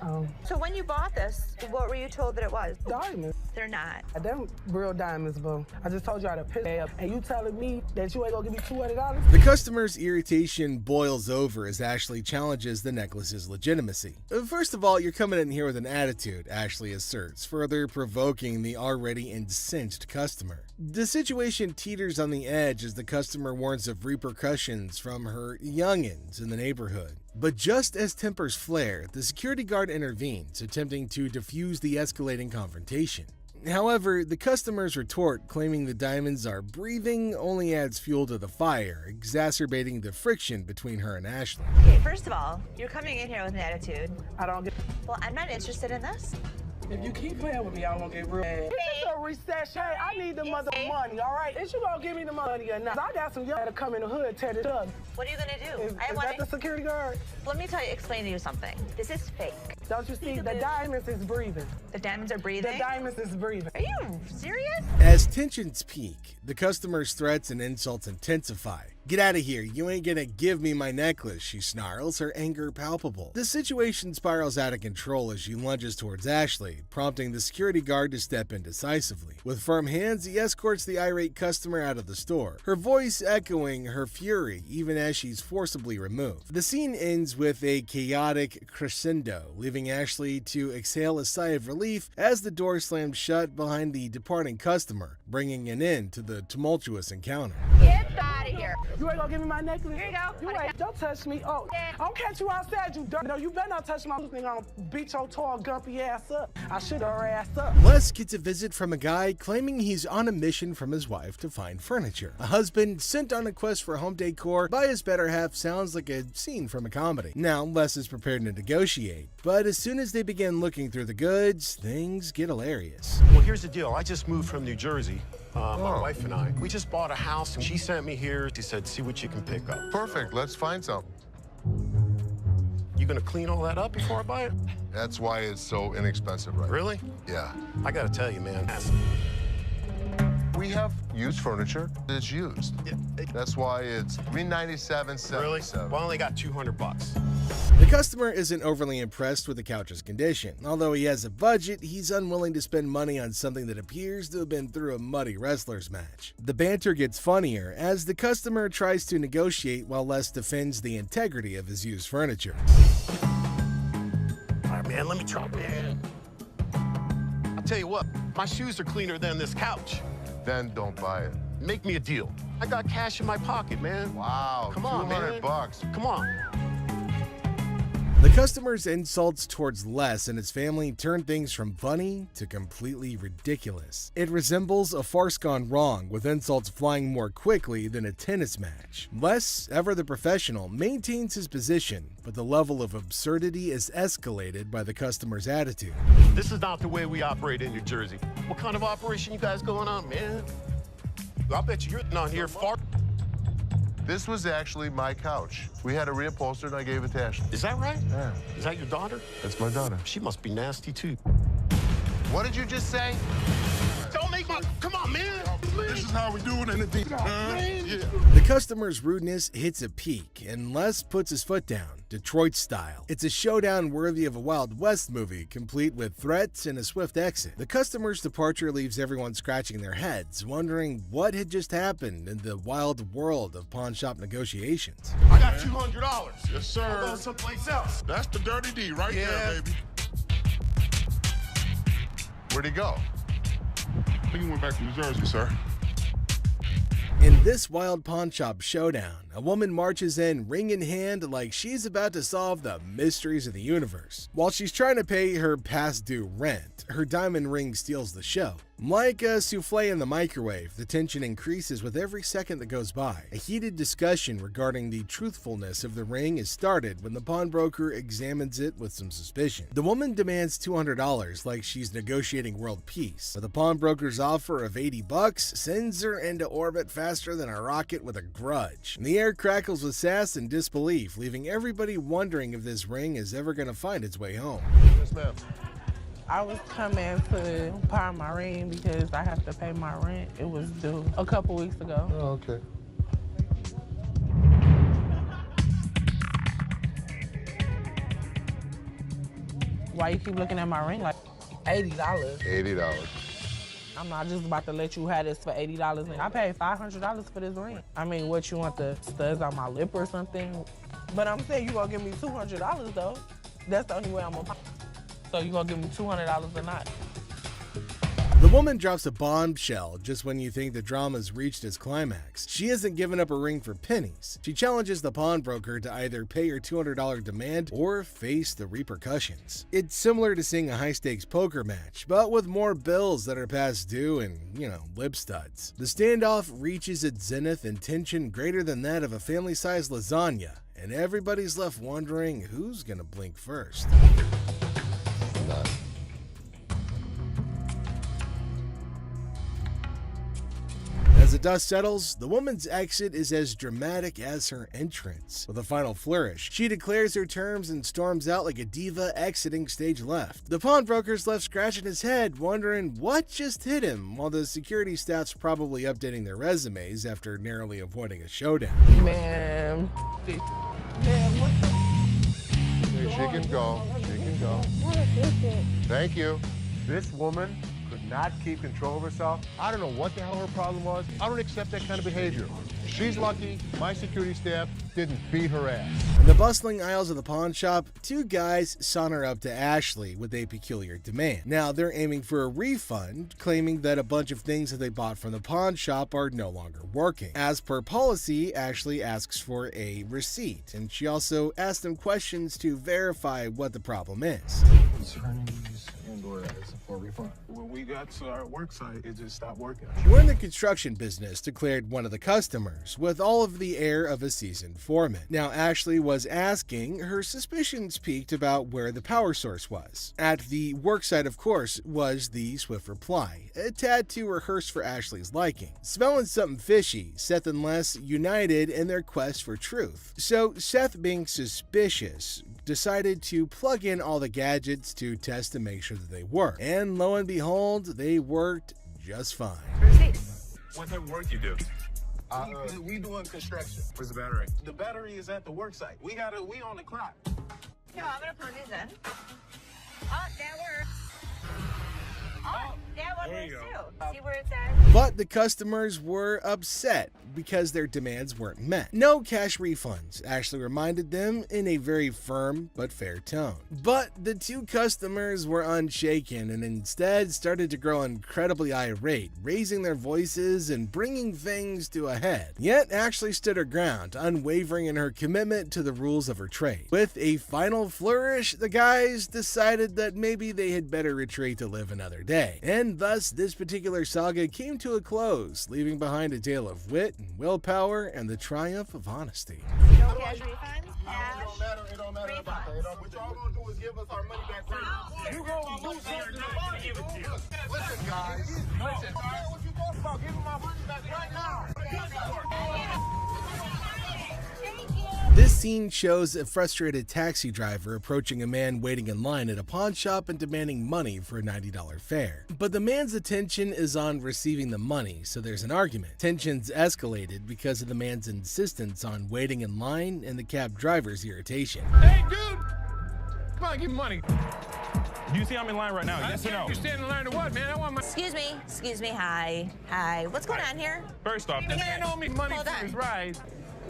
Oh. So when you bought this, what were you told that it was? Diamonds. They're not. Them real diamonds, boo. I just told you how to piss up. And you telling me that you ain't gonna give me $200? The customer's irritation boils over as Ashley challenges the necklace's legitimacy. First of all, you're coming in here with an attitude, Ashley asserts, further provoking the already incensed customer. The situation teeters on the edge as the customer warns of repercussions from her youngins in the neighborhood. But just as tempers flare, the security guard intervenes, attempting to defuse the escalating confrontation. However, the customer's retort, claiming the diamonds are breathing, only adds fuel to the fire, exacerbating the friction between her and Ashley. Okay, first of all, you're coming in here with an attitude. I don't get. Well, I'm not interested in this. If you keep playing with me, I'm gonna get real mad. This is a recession. Hey, I need the mother money, all right? Is you gonna give me the money or not? I got some young that'll come in the hood, tear it up. What are you gonna do? Is that the security guard? Let me explain to you something. This is fake. Don't you see? The diamonds is breathing. The diamonds are breathing? The diamonds is breathing. Are you serious? As tensions peak, the customer's threats and insults intensify. "Get out of here, you ain't gonna give me my necklace," she snarls, her anger palpable. The situation spirals out of control as she lunges towards Ashley, prompting the security guard to step in decisively. With firm hands, he escorts the irate customer out of the store, her voice echoing her fury even as she's forcibly removed. The scene ends with a chaotic crescendo, leaving Ashley to exhale a sigh of relief as the door slams shut behind the departing customer, bringing an end to the tumultuous encounter. Get out of here. You ain't gonna give me my necklace? Here you go. You ain't. Don't touch me. Oh, I'll catch you outside, you dirt. No, you better not touch my thing. I'm gonna beat your tall, gumpy ass up. I shoot her ass up. Les gets a visit from a guy claiming he's on a mission from his wife to find furniture. A husband sent on a quest for home decor by his better half sounds like a scene from a comedy. Now, Les is prepared to negotiate, but as soon as they begin looking through the goods, things get hilarious. Well, here's the deal. I just moved from New Jersey. My wife and I. We just bought a house, and she sent me here. She said, see what you can pick up. Perfect. Let's find some. You gonna clean all that up before I buy it? That's why it's so inexpensive, right? Really? Yeah. I gotta tell you, man. We have used furniture that's used. That's why it's $397.77. Really? Well, I only got $200. The customer isn't overly impressed with the couch's condition. Although he has a budget, he's unwilling to spend money on something that appears to have been through a muddy wrestler's match. The banter gets funnier as the customer tries to negotiate while Les defends the integrity of his used furniture. All right, man, let me try, man. I'll tell you what, my shoes are cleaner than this couch. Then don't buy it. Make me a deal. I got cash in my pocket, man. Wow, Come on, man. $200. Come on. The customer's insults towards Les and his family turn things from funny to completely ridiculous. It resembles a farce gone wrong, with insults flying more quickly than a tennis match. Les, ever the professional, maintains his position, but the level of absurdity is escalated by the customer's attitude. This is not the way we operate in New Jersey. What kind of operation you guys going on, man? I bet you're not here far. This was actually my couch. We had a reupholster and I gave it to Ashley. Is that right? Yeah. Is that your daughter? That's my daughter. She must be nasty, too. What did you just say? Don't make my... Come on, man. This is how we do it in the deep. Yeah. The customer's rudeness hits a peak, and Les puts his foot down, Detroit style. It's a showdown worthy of a Wild West movie, complete with threats and a swift exit. The customer's departure leaves everyone scratching their heads, wondering what had just happened in the wild world of pawn shop negotiations. I got $200. Yes, sir. I'll go someplace else. That's the dirty D right there, baby. Where'd he go? I think he went back to New Jersey, sir. In this wild pawn shop showdown, a woman marches in ring in hand like she's about to solve the mysteries of the universe. While she's trying to pay her past due rent, her diamond ring steals the show. Like a souffle in the microwave, the tension increases with every second that goes by. A heated discussion regarding the truthfulness of the ring is started when the pawnbroker examines it with some suspicion. The woman demands $200 like she's negotiating world peace, but the pawnbroker's offer of $80 sends her into orbit faster than a rocket with a grudge. And the air crackles with sass and disbelief, leaving everybody wondering if this ring is ever going to find its way home. Yes, ma'am. I was coming to pawn my ring because I have to pay my rent. It was due a couple weeks ago. Oh, okay. Why you keep looking at my ring like $80? $80. I'm not just about to let you have this for $80. And I paid $500 for this ring. I mean, what, you want the studs on my lip or something? But I'm saying you gonna give me $200 though. That's the only way I'm gonna. So you gonna give me $200 or not? The woman drops a bombshell just when you think the drama's reached its climax. She hasn't given up a ring for pennies. She challenges the pawnbroker to either pay her $200 demand or face the repercussions. It's similar to seeing a high-stakes poker match, but with more bills that are past due and, lip studs. The standoff reaches its zenith in tension greater than that of a family-sized lasagna, and everybody's left wondering who's gonna blink first. As the dust settles, the woman's exit is as dramatic as her entrance. With a final flourish, she declares her terms and storms out like a diva exiting stage left. The pawnbroker's left scratching his head, wondering what just hit him, while the security staff's probably updating their resumes after narrowly avoiding a showdown. Man, what the? Hey, she can go. She can go. Thank you. This woman could not keep control of herself. I don't know what the hell her problem was. I don't accept that kind of behavior. She's lucky my security staff didn't beat her ass. In the bustling aisles of the pawn shop, two guys saunter up to Ashley with a peculiar demand. Now they're aiming for a refund, claiming that a bunch of things that they bought from the pawn shop are no longer working. As per policy, Ashley asks for a receipt, and she also asks them questions to verify what the problem is. And/or for a refund. When we got to our work site, it just stopped working. We're in the construction business, declared one of the customers, with all of the air of a seasoned foreman. Now, Ashley was asking, her suspicions peaked about where the power source was. At the work site, of course, was the swift reply, a tad too rehearsed for Ashley's liking. Smelling something fishy, Seth and Les united in their quest for truth. So, Seth, being suspicious, decided to plug in all the gadgets to test to make sure that they work. And lo and behold, they worked just fine. What type of work you do? We doing construction. Where's the battery? The battery is at the work site. We on the clock. Yeah, I'm gonna plug these in. Oh, that works. Oh, that one works too. See where it says? But the customers were upset because their demands weren't met. No cash refunds, Ashley reminded them in a very firm but fair tone. But the two customers were unshaken and instead started to grow incredibly irate, raising their voices and bringing things to a head. Yet Ashley stood her ground, unwavering in her commitment to the rules of her trade. With a final flourish, the guys decided that maybe they had better retreat to live another day. And thus, this particular saga came to a close, leaving behind a tale of wit and willpower and the triumph of honesty. No cash refunds? It don't matter about that. What y'all gonna do is give us our money back. You gonna do something. Listen, guys. Listen. What you talking about? Give me my money back right now. This scene shows a frustrated taxi driver approaching a man waiting in line at a pawn shop and demanding money for a $90 fare. But the man's attention is on receiving the money, so there's an argument. Tensions escalated because of the man's insistence on waiting in line and the cab driver's irritation. Hey, dude! Come on, give me money. Do you see I'm in line right now? Yes or no? You're standing in line to what, man? I want my... Excuse me, hi. What's going on here? First off, this man owe me money Hold for on. his ride.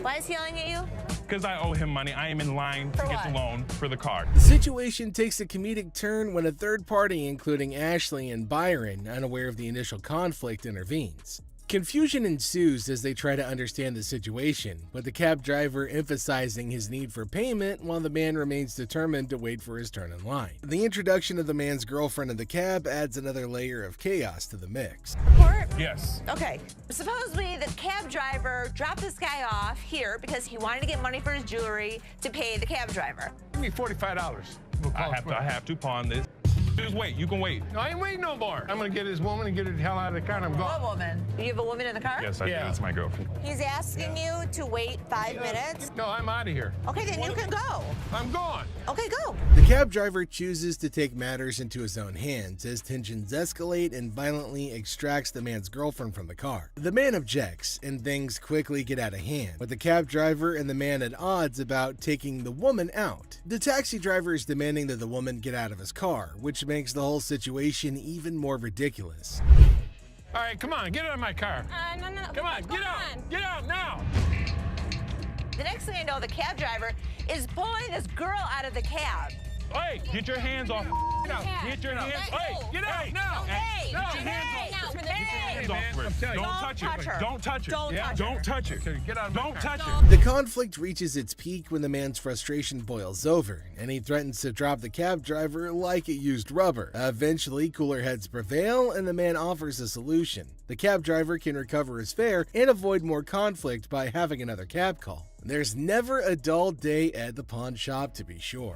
Why is he yelling at you? Because I owe him money. I am in line to get the loan for the car. The situation takes a comedic turn when a third party, including Ashley and Byron, unaware of the initial conflict, intervenes. Confusion ensues as they try to understand the situation, with the cab driver emphasizing his need for payment while the man remains determined to wait for his turn in line. The introduction of the man's girlfriend in the cab adds another layer of chaos to the mix. Report? Yes. Okay. Supposedly the cab driver dropped this guy off here because he wanted to get money for his jewelry to pay the cab driver. Give me $45. I have to pawn this. Just wait. You can wait. No, I ain't waiting no more. I'm gonna get this woman and get her the hell out of the car and I'm What gone. woman? You have a woman in the car? Yes, I do. That's my girlfriend. He's asking you to wait 5 minutes. No, I'm out of here. Okay, then you can go. I'm gone. Okay, go. The cab driver chooses to take matters into his own hands as tensions escalate and violently extracts the man's girlfriend from the car. The man objects, and things quickly get out of hand, with the cab driver and the man at odds about taking the woman out. The taxi driver is demanding that the woman get out of his car, which makes the whole situation even more ridiculous. All right, come on, get out of my car. No. Come on, get out. Get out now. The next thing I know, the cab driver is pulling this girl out of the cab. Hey, get your hands off. Get out. Get your hands. Hey, Get out now. Hey, No. get your hands off. Get your hands off her. Don't touch her. Don't touch her. Don't touch her. Get out of Don't touch her. her. The conflict reaches its peak when the man's frustration boils over, and he threatens to drop the cab driver like a used rubber. Eventually, cooler heads prevail, and the man offers a solution. The cab driver can recover his fare and avoid more conflict by having another cab call. There's never a dull day at the pawn shop, to be sure.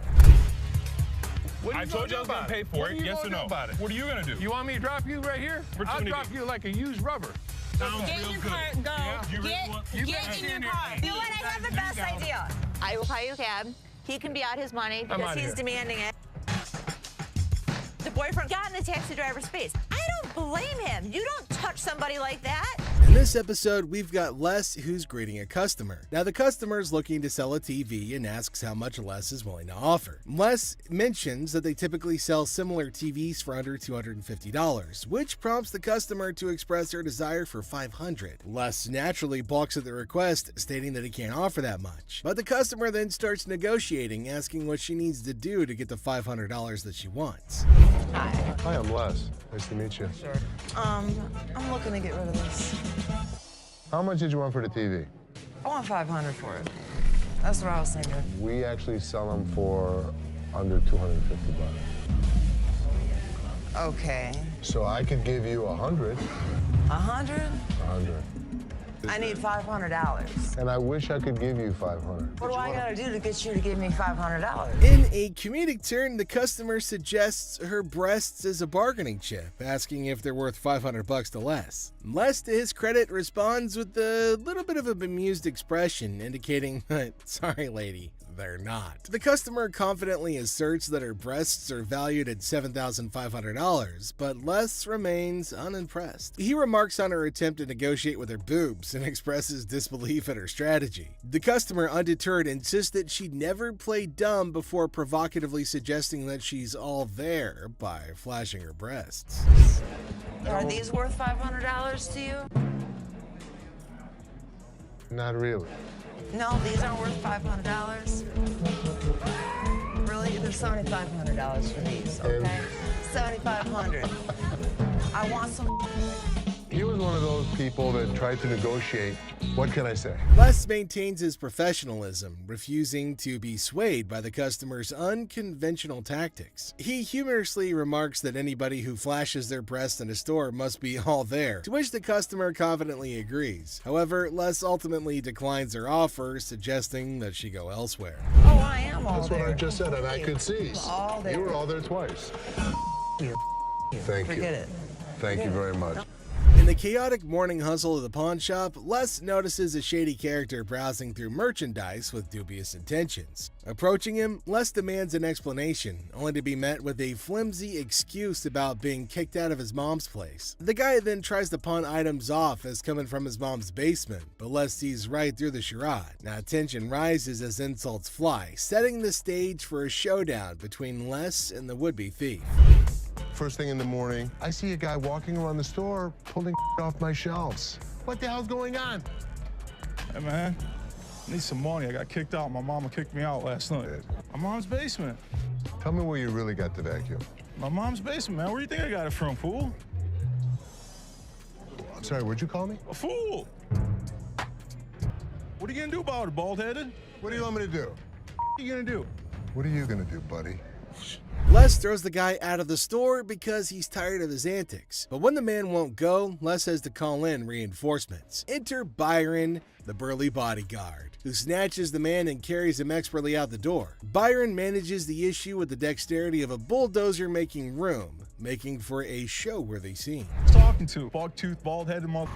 I told you I was going to pay for it. Yes or no? What are you going to do? You want me to drop you right here? I'll drop you like a used rubber. Sounds Get in real your good. car, go. Yeah? You really Get want- in your car. You know what? I have the best idea. I will buy you a cab. He can be out his money because outta he's here. demanding it. The boyfriend got in the taxi driver's face. I don't blame him. You don't touch somebody like that. In this episode, we've got Les who's greeting a customer. Now, the customer's looking to sell a TV and asks how much Les is willing to offer. Les mentions that they typically sell similar TVs for under $250, which prompts the customer to express her desire for $500. Les naturally balks at the request, stating that he can't offer that much. But the customer then starts negotiating, asking what she needs to do to get the $500 that she wants. Hi, I'm Les. Nice to meet you. I'm looking to get rid of this. How much did you want for the TV? I want $500 for it. That's what I was thinking. We actually sell them for under $250. Okay. So I could give you 100. 100? 100. I need $500. And I wish I could give you 500. What do I gotta do to get you to give me $500? In a comedic turn, the customer suggests her breasts as a bargaining chip, asking if they're worth $500 to Les. Les, to his credit, responds with a little bit of a bemused expression, indicating, sorry lady, they're not. The customer confidently asserts that her breasts are valued at $7,500, but Les remains unimpressed. He remarks on her attempt to negotiate with her boobs and expresses disbelief at her strategy. The customer, undeterred, insists that she'd never played dumb before provocatively suggesting that she's all there by flashing her breasts. Are these worth $500 to you? Not really. No, these aren't worth $500. Really? They're $7,500 for these, okay? $7,500. I want some. He was one of those people that tried to negotiate. What can I say? Les maintains his professionalism, refusing to be swayed by the customer's unconventional tactics. He humorously remarks that anybody who flashes their breast in a store must be all there, to which the customer confidently agrees. However, Les ultimately declines her offer, suggesting that she go elsewhere. Oh, I am all That's there. what I just said, and I could see. All there. You were all there twice. Thank you. Forget it. Thank you very much. In the chaotic morning hustle of the pawn shop, Les notices a shady character browsing through merchandise with dubious intentions. Approaching him, Les demands an explanation, only to be met with a flimsy excuse about being kicked out of his mom's place. The guy then tries to pawn items off as coming from his mom's basement, but Les sees right through the charade. Now tension rises as insults fly, setting the stage for a showdown between Les and the would-be thief. First thing in the morning, I see a guy walking around the store pulling off my shelves. What the hell's going on? Hey, man. I need some money. I got kicked out. My mama kicked me out last night. My mom's basement. Tell me where you really got the vacuum. My mom's basement, man. Where do you think I got it from, fool? I'm sorry, what'd you call me? A fool! What are you gonna do about it, bald-headed? What do you want me to do? What are you gonna do? What are you gonna do, buddy? Les throws the guy out of the store because he's tired of his antics. But when the man won't go, Les has to call in reinforcements. Enter Byron, the burly bodyguard, who snatches the man and carries him expertly out the door. Byron manages the issue with the dexterity of a bulldozer making room, making for a show-worthy scene. Talking to bald-toothed, bald-headed mother.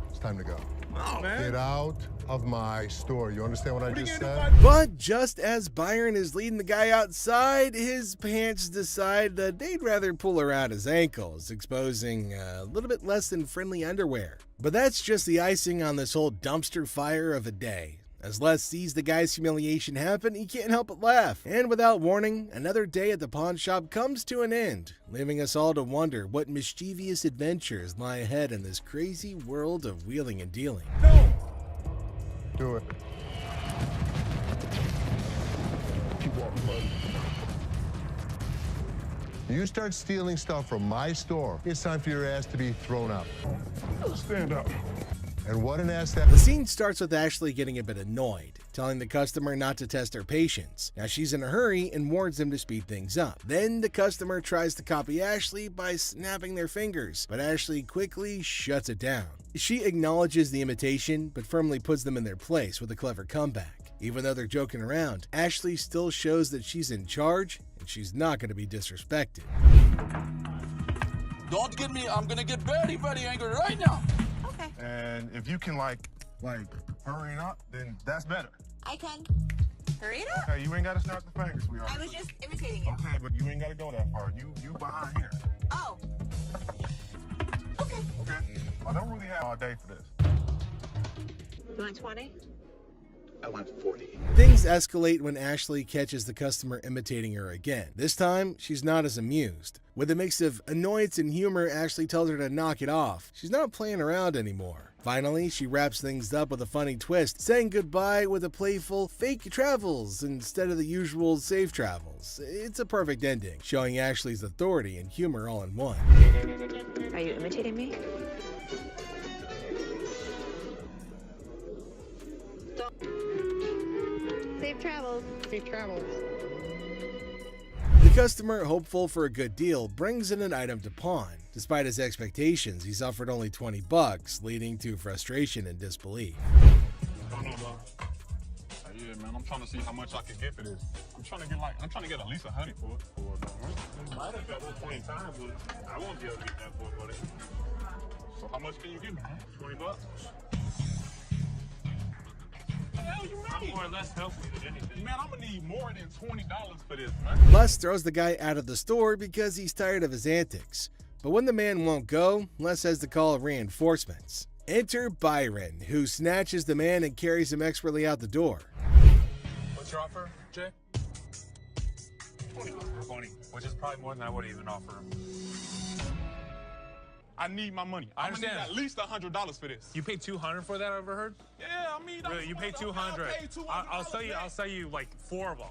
It's time to go. Oh, man. Get out of my store. You understand what I just said? But just as Byron is leading the guy outside, his pants decide that they'd rather pull around his ankles, exposing a little bit less than friendly underwear. But that's just the icing on this whole dumpster fire of a day. As Les sees the guy's humiliation happen, he can't help but laugh. And without warning, another day at the pawn shop comes to an end, leaving us all to wonder what mischievous adventures lie ahead in this crazy world of wheeling and dealing. Do it. Keep walking, buddy. You start stealing stuff from my store, it's time for your ass to be thrown out. Stand up. And what an ass that. The scene starts with Ashley getting a bit annoyed, telling the customer not to test her patience. Now she's in a hurry and warns him to speed things up. Then the customer tries to copy Ashley by snapping their fingers, but Ashley quickly shuts it down. She acknowledges the imitation, but firmly puts them in their place with a clever comeback. Even though they're joking around, Ashley still shows that she's in charge and she's not going to be disrespected. Don't get me, I'm gonna get very, very angry right now. Okay. And if you can like hurry it up, then that's better. I can. Hurry it up. Okay, you ain't gotta snap the fingers, sweetheart. I was just imitating you. Okay, but you ain't gotta go that far. You behind here. Oh. Okay. I don't really have all day for this. You want 20? I want 40. Things escalate when Ashley catches the customer imitating her again. This time, she's not as amused. With a mix of annoyance and humor, Ashley tells her to knock it off. She's not playing around anymore. Finally, she wraps things up with a funny twist, saying goodbye with a playful fake travels instead of the usual safe travels. It's a perfect ending, showing Ashley's authority and humor all in one. Are you imitating me? Safe travels. Safe travels. The customer, hopeful for a good deal, brings in an item to pawn. Despite his expectations, he's offered only $20, leading to frustration and disbelief. Yeah, man, I'm trying to see how much I can get for this. I'm trying to get at least 100 for it. Might have got 1 point in time, but I won't be able to get that for it, buddy. So how much can you give me? $20? Hell, you mean? More or less help me than anything. Man, I'm gonna need more than $20 for this, man. Les throws the guy out of the store because he's tired of his antics. But when the man won't go, Les has to call reinforcements. Enter Byron, who snatches the man and carries him expertly out the door. What's your offer, Jay? 20, which is probably more than I would even offer him. I need my money. I understand. I'm gonna need at least $100 for this. You paid $200 for that, I overheard? Yeah, I mean, Really, you paid $200. I'll sell you like 4 of them.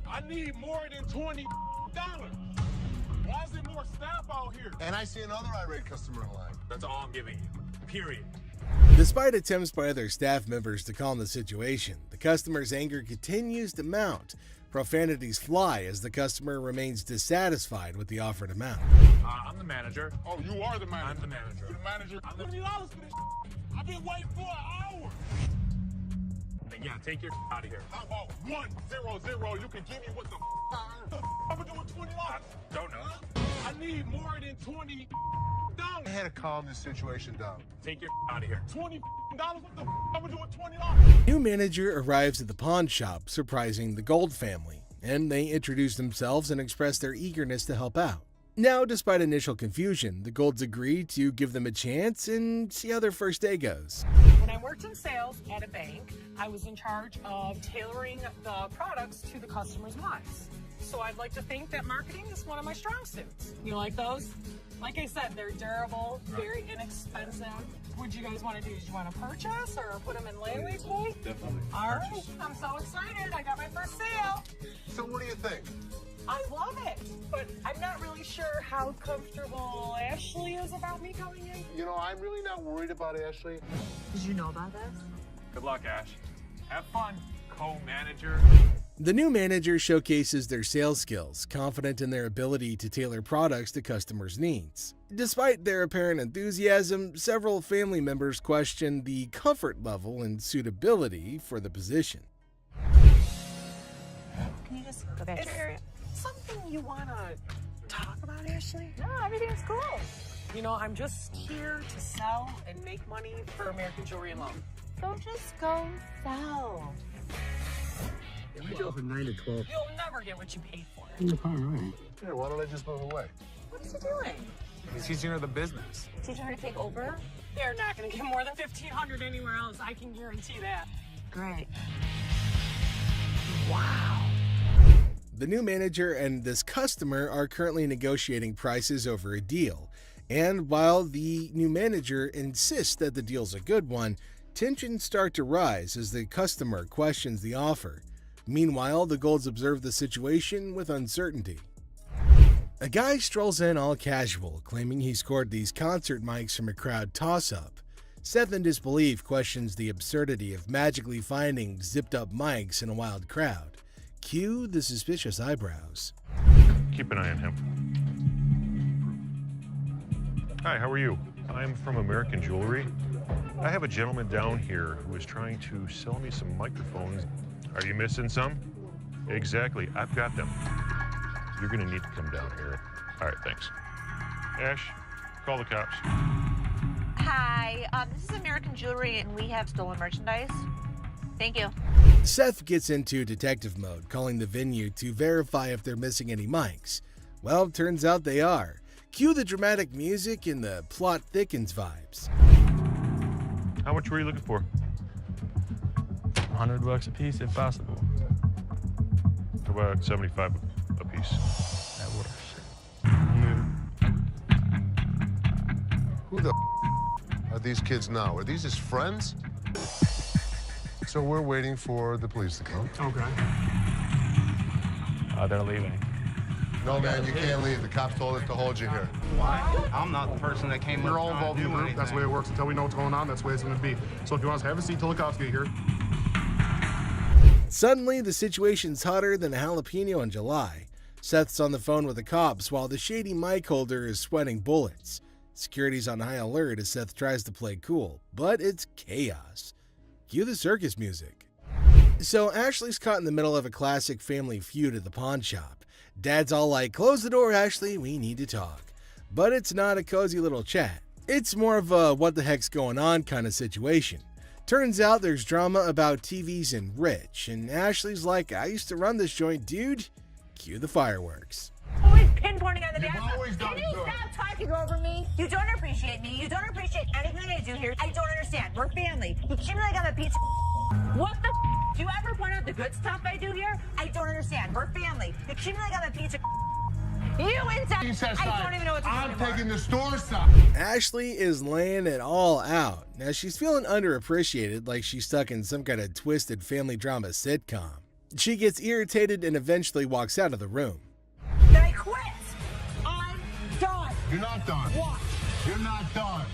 I need more than $20. Why is there more staff out here? And I see another irate customer in line. That's all I'm giving you. Period. Despite attempts by other staff members to calm the situation, the customer's anger continues to mount. Profanities fly as the customer remains dissatisfied with the offered amount. I'm the manager. Oh, you are the manager. I'm the manager. You're the manager. $20 for this. I've been waiting for an hour. Then yeah, take your out of here. How about 100? You can give me what the I'm gonna do with $20. I don't know. I need more than $20. I had to calm this situation down. Take your out of here. $20. What the I'm gonna do with $20? New manager arrives at the pawn shop, surprising the Gold family, and they introduce themselves and express their eagerness to help out. Now, despite initial confusion, the Golds agree to give them a chance and see how their first day goes. When I worked in sales at a bank, I was in charge of tailoring the products to the customer's wants. So I'd like to think that marketing is one of my strong suits. You like those? Like I said, they're durable, very inexpensive. What you guys want to do? Do you want to purchase or put them in layaway today? Definitely. All right, I'm so excited. I got my first sale. So what do you think? I love it, but I'm not really sure how comfortable Ashley is about me going in. You know, I'm really not worried about Ashley. Did you know about this? Good luck, Ash. Have fun, co-manager. The new manager showcases their sales skills, confident in their ability to tailor products to customers' needs. Despite their apparent enthusiasm, several family members question the comfort level and suitability for the position. Can you just go back to your area? Something you want to talk about, Ashley? No, everything's cool. You know, I'm just here to sell and make money for American Jewelry and Loan. So just go sell. Yeah, we do from 9 to 12. You'll never get what you paid for. You're probably right. Yeah, why don't I just move away? What is he doing? He's teaching her the business. Teaching her to take over? They're not going to get more than $1,500 anywhere else. I can guarantee that. Great. Wow. The new manager and this customer are currently negotiating prices over a deal. And while the new manager insists that the deal's a good one, tensions start to rise as the customer questions the offer. Meanwhile, the Golds observe the situation with uncertainty. A guy strolls in all casual, claiming he scored these concert mics from a crowd toss-up. Seth, in disbelief, questions the absurdity of magically finding zipped-up mics in a wild crowd. Cue the suspicious eyebrows. Keep an eye on him. Hi, how are you? I'm from American Jewelry. I have a gentleman down here who is trying to sell me some microphones. Are you missing some? Exactly, I've got them. You're gonna need to come down here. All right, thanks. Ash, call the cops. Hi, this is American Jewelry and we have stolen merchandise. Thank you. Seth gets into detective mode, calling the venue to verify if they're missing any mics. Well, turns out they are. Cue the dramatic music and the plot thickens vibes. How much were you looking for? $100 a piece if possible. How about 75 a piece? That works. Who the are these kids now? Are these his friends? So we're waiting for the police to come. Okay. They're leaving. No, man, you can't leave. The cops told us to hold you here. Why? I'm not the person that came. You're all involved in the group. That's the way it works. Until we know what's going on, that's the way it's going to be. So if you want us to have a seat till the cops get here. Suddenly, the situation's hotter than a jalapeno in July. Seth's on the phone with the cops while the shady mic holder is sweating bullets. Security's on high alert as Seth tries to play cool, but it's chaos. Cue the circus music. So Ashley's caught in the middle of a classic family feud at the pawn shop. Dad's all like, "Close the door, Ashley, we need to talk." But it's not a cozy little chat. It's more of a what the heck's going on kind of situation. Turns out there's drama about TVs and Rich, and Ashley's like, "I used to run this joint, dude." Cue the fireworks. Always pinpointing on the You've back. always done Can you good. stop talking over me? You don't appreciate me. You don't appreciate anything I do here. I don't understand. We're family. You treat me like I'm a piece of what the do you ever point out the good stuff I do here? I don't understand. We're family. You treat me like I'm a piece of you inside. I don't even know what to do I'm anymore. taking the store side. Ashley is laying it all out. Now she's feeling underappreciated, like she's stuck in some kind of twisted family drama sitcom. She gets irritated and eventually walks out of the room. Then I quit. I'm done. You're not done. What? You're not done.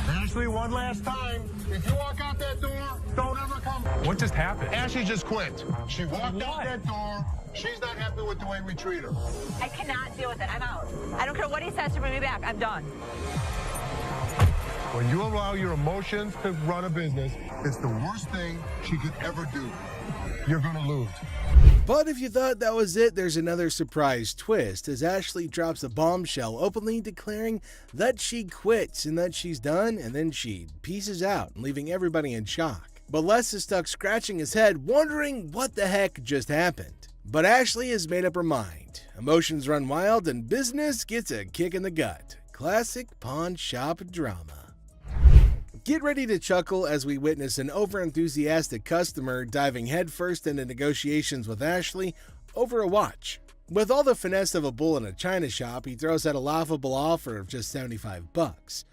Ashley, one last time. If you walk out that door, don't ever come. What just happened? Ashley just quit. She walked out that door. She's not happy with the way we treat her. I cannot deal with it. I'm out. I don't care what he says to bring me back. I'm done. When you allow your emotions to run a business, it's the worst thing she could ever do. You're gonna lose. But if you thought that was it, there's another surprise twist as Ashley drops a bombshell openly declaring that she quits and that she's done, and then she pieces out, leaving everybody in shock. But Les is stuck scratching his head, wondering what the heck just happened. But Ashley has made up her mind. Emotions run wild and business gets a kick in the gut. Classic pawn shop drama. Get ready to chuckle as we witness an overenthusiastic customer diving headfirst into negotiations with Ashley over a watch. With all the finesse of a bull in a china shop, he throws out a laughable offer of just $75.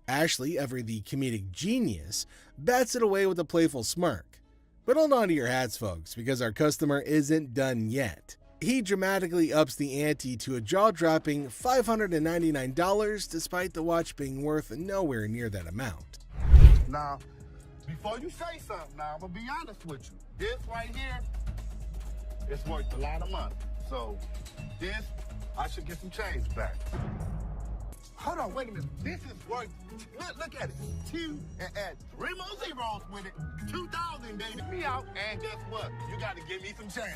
Ashley, ever the comedic genius, bats it away with a playful smirk. But hold on to your hats, folks, because our customer isn't done yet. He dramatically ups the ante to a jaw-dropping $599 despite the watch being worth nowhere near that amount. Now, before you say something, now I'm gonna be honest with you. This right here, it's worth a lot of money. So this, I should get some change back. Hold on, wait a minute. This is worth, look at it. 2 and add 3 more zeros with it. 2,000, baby. Me out, and guess what? You gotta give me some change.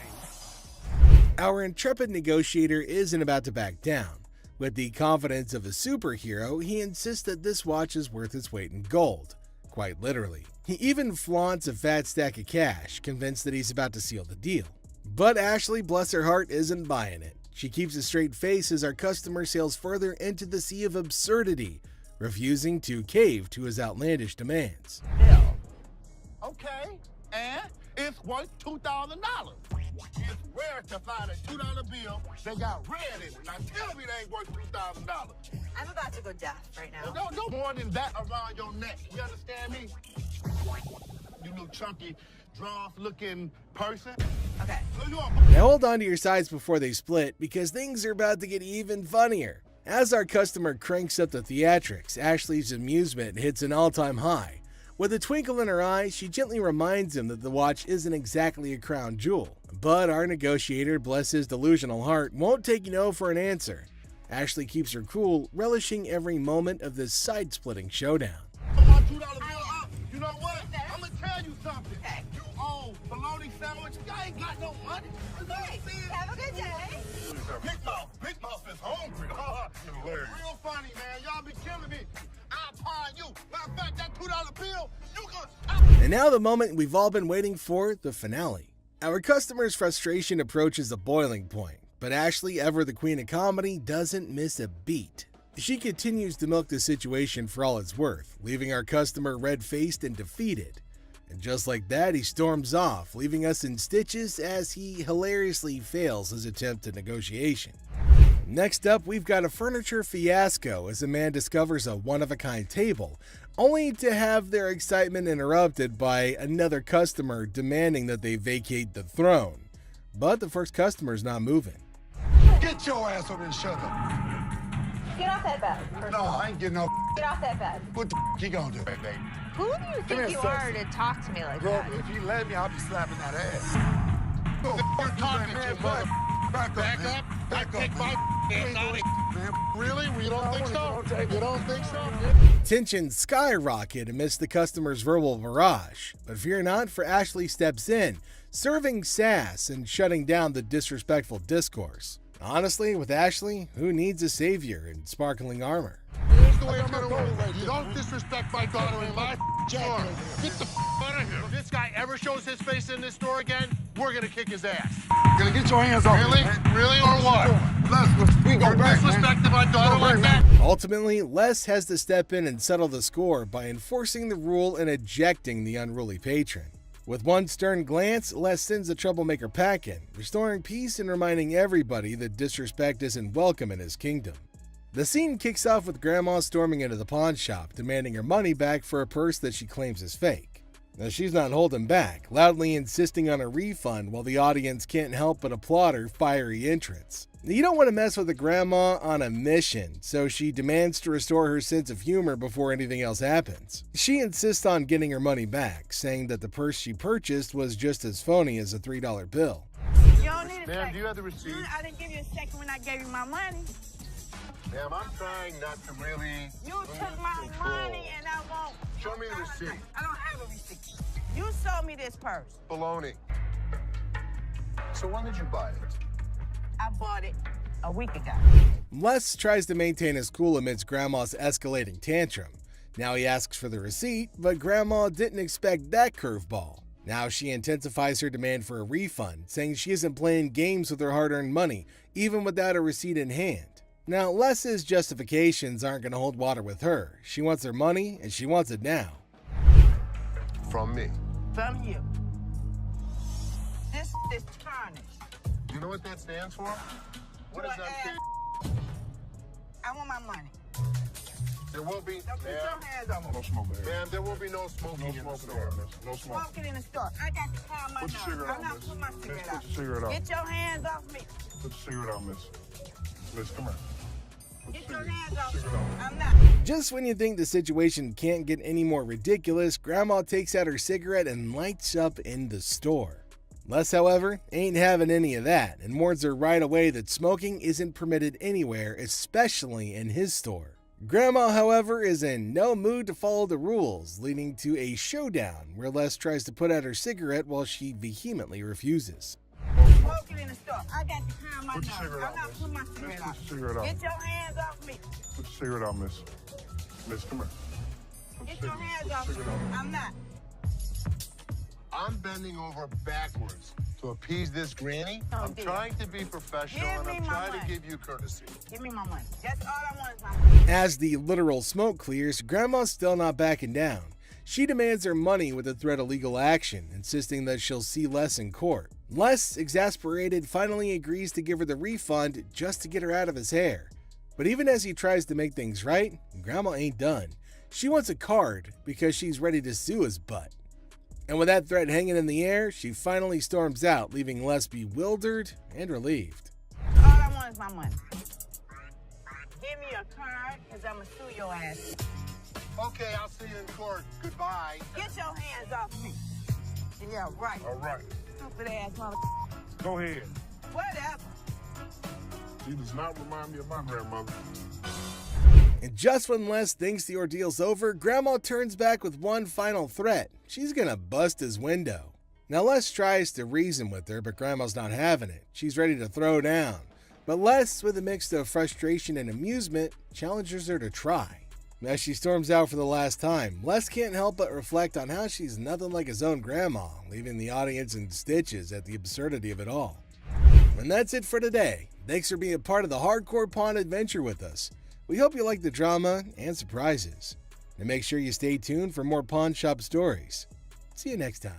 Our intrepid negotiator isn't about to back down. With the confidence of a superhero, he insists that this watch is worth its weight in gold. Quite literally. He even flaunts a fat stack of cash, convinced that he's about to seal the deal. But Ashley, bless her heart, isn't buying it. She keeps a straight face as our customer sails further into the sea of absurdity, refusing to cave to his outlandish demands. Bill. Okay, and it's worth $2,000. It's rare to find a $2 bill that got red in it. Now tell me they ain't worth $2,000. I'm about to go deaf right now. No more than that around your neck. You understand me? You little chunky, draw-looking person. Okay. Now hold on to your sides before they split, because things are about to get even funnier. As our customer cranks up the theatrics, Ashley's amusement hits an all-time high. With a twinkle in her eye, she gently reminds him that the watch isn't exactly a crown jewel. But our negotiator, bless his delusional heart, won't take no for an answer. Ashley keeps her cool, relishing every moment of this side-splitting showdown. Come on, $2 bill up. You know what? I'm gonna tell you something. Okay. You own bologna sandwich. Y'all ain't got no money. Okay. Have a good day. Big Mouth is hungry. Real funny, man. Y'all be killing me. I'll pawn you. Matter of fact, that $2 bill, you gonna... And now the moment we've all been waiting for, the finale. Our customer's frustration approaches a boiling point, but Ashley, ever the queen of comedy, doesn't miss a beat. She continues to milk the situation for all it's worth, leaving our customer red-faced and defeated. And just like that, he storms off, leaving us in stitches as he hilariously fails his attempt at negotiation. Next up, we've got a furniture fiasco as a man discovers a one-of-a-kind table, only to have their excitement interrupted by another customer demanding that they vacate the throne. But the first customer's not moving. Get your ass over and shut up. Get off that bed. No, I ain't getting no. Get off that bed. What the you gonna do, baby? Who do you think you are to talk to me like Bro, that? if you let me, I'll be slapping that ass. You're talking to, mother. Back up. Take my ass out of here. Man, really? We don't think so? You don't think so? Tension skyrocket amidst the customer's verbal barrage, but fear not, for Ashley steps in, serving sass and shutting down the disrespectful discourse. Honestly, with Ashley, who needs a savior in sparkling armor? Here's the way it's gonna roll. You don't disrespect my daughter in my store. Get the out of here. If this guy ever shows his face in this store again, we're gonna kick his ass. Gonna get your hands off. Really? Really or what? We go disrespecting my daughter like that? Ultimately, Les has to step in and settle the score by enforcing the rule and ejecting the unruly patron. With one stern glance, Les sends the troublemaker packing, restoring peace and reminding everybody that disrespect isn't welcome in his kingdom. The scene kicks off with Grandma storming into the pawn shop, demanding her money back for a purse that she claims is fake. Now she's not holding back, loudly insisting on a refund while the audience can't help but applaud her fiery entrance. You don't want to mess with a grandma on a mission, so she demands to restore her sense of humor before anything else happens. She insists on getting her money back, saying that the purse she purchased was just as phony as a $3 bill. You don't need a Ma'am, second. do you have the receipt? I didn't give you a second when I gave you my money. Ma'am, I'm trying not to really... You took my money and I won't. Show me the receipt. I don't have a receipt. You sold me this purse. Baloney. So when did you buy it? I bought it a week ago. Les tries to maintain his cool amidst Grandma's escalating tantrum. Now he asks for the receipt, but Grandma didn't expect that curveball. Now she intensifies her demand for a refund, saying she isn't playing games with her hard-earned money, even without a receipt in hand. Now, Les's justifications aren't going to hold water with her. She wants her money, and she wants it now. From me. From you. This is tarnished. You know what that stands for? What does that stand? I want my money. There will be. Don't put your hands on me. No smoking. Ma'am, there will be no smoking in the store. No smoking. Smoking in the store. I got to calm my Put your cigarette nerves. I'm out, not miss. putting my Miss, cigarette put out. your cigarette out. Get your hands off me. Put your cigarette out, miss. Miss, come here. Get your hands off me. I'm not. Just when you think the situation can't get any more ridiculous, Grandma takes out her cigarette and lights up in the store. Les, however, ain't having any of that and warns her right away that smoking isn't permitted anywhere, especially in his store. Grandma, however, is in no mood to follow the rules, leading to a showdown where Les tries to put out her cigarette while she vehemently refuses. Smoking in the store. I got to calm my Put nerves. your cigarette I'm out, not miss. putting my Miss, cigarette put out. your cigarette out. Get your hands off me. Put your cigarette out, miss. Miss, come here. Get your hands off me. I'm not. I'm bending over backwards to appease this granny. Oh, I'm dear. trying to be professional Give and me I'm my trying money. to give you courtesy. Give me my money. That's all I want is my money. As the literal smoke clears, Grandma's still not backing down. She demands her money with a threat of legal action, insisting that she'll see Les in court. Les, exasperated, finally agrees to give her the refund just to get her out of his hair. But even as he tries to make things right, Grandma ain't done. She wants a card because she's ready to sue his butt. And with that threat hanging in the air, she finally storms out, leaving Les bewildered and relieved. All I want is my money. Give me a card, because I'm going to sue your ass. Okay, I'll see you in court. Goodbye. Get your hands off me. Yeah, right. All right. Stupid ass mother. Go ahead. Whatever. She does not remind me of my grandmother. And just when Les thinks the ordeal's over, Grandma turns back with one final threat. She's gonna bust his window. Now Les tries to reason with her, but Grandma's not having it. She's ready to throw down. But Les, with a mix of frustration and amusement, challenges her to try. As she storms out for the last time, Les can't help but reflect on how she's nothing like his own grandma, leaving the audience in stitches at the absurdity of it all. And that's it for today. Thanks for being a part of the Hardcore Pawn adventure with us. We hope you like the drama and surprises. And make sure you stay tuned for more pawn shop stories. See you next time.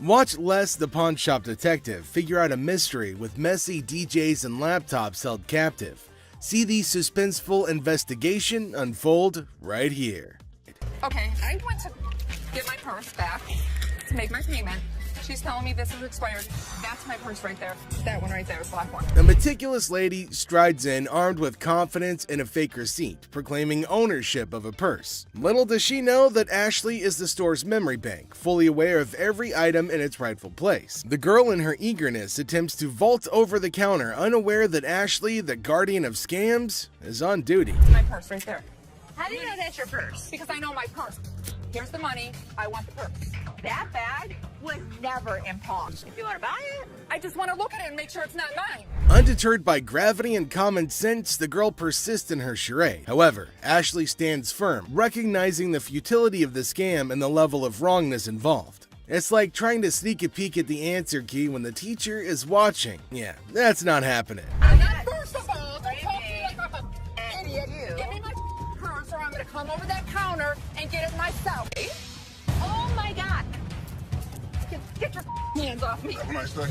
Watch Les the Pawn Shop Detective figure out a mystery with messy DJs and laptops held captive. See the suspenseful investigation unfold right here. Okay, I went to get my purse back to make my payment. She's telling me this is expired. That's my purse right there. That one right there, the black one. A meticulous lady strides in armed with confidence and a fake receipt, proclaiming ownership of a purse. Little does she know that Ashley is the store's memory bank, fully aware of every item in its rightful place. The girl, in her eagerness, attempts to vault over the counter, unaware that Ashley, the guardian of scams, is on duty. My purse right there. How do you know that's your purse? Because I know my purse. Here's the money. I want the purse. That bag would never in pawn. If you want to buy it, I just want to look at it and make sure it's not mine. Undeterred by gravity and common sense, the girl persists in her charade. However, Ashley stands firm, recognizing the futility of the scam and the level of wrongness involved. It's like trying to sneak a peek at the answer key when the teacher is watching. Yeah, that's not happening. I'm not first of all. Don't talk to me like I'm an idiot. Give me my purse or I'm going to come over that counter and get it myself. Oh my God. Get your hands off me. Have a nice day.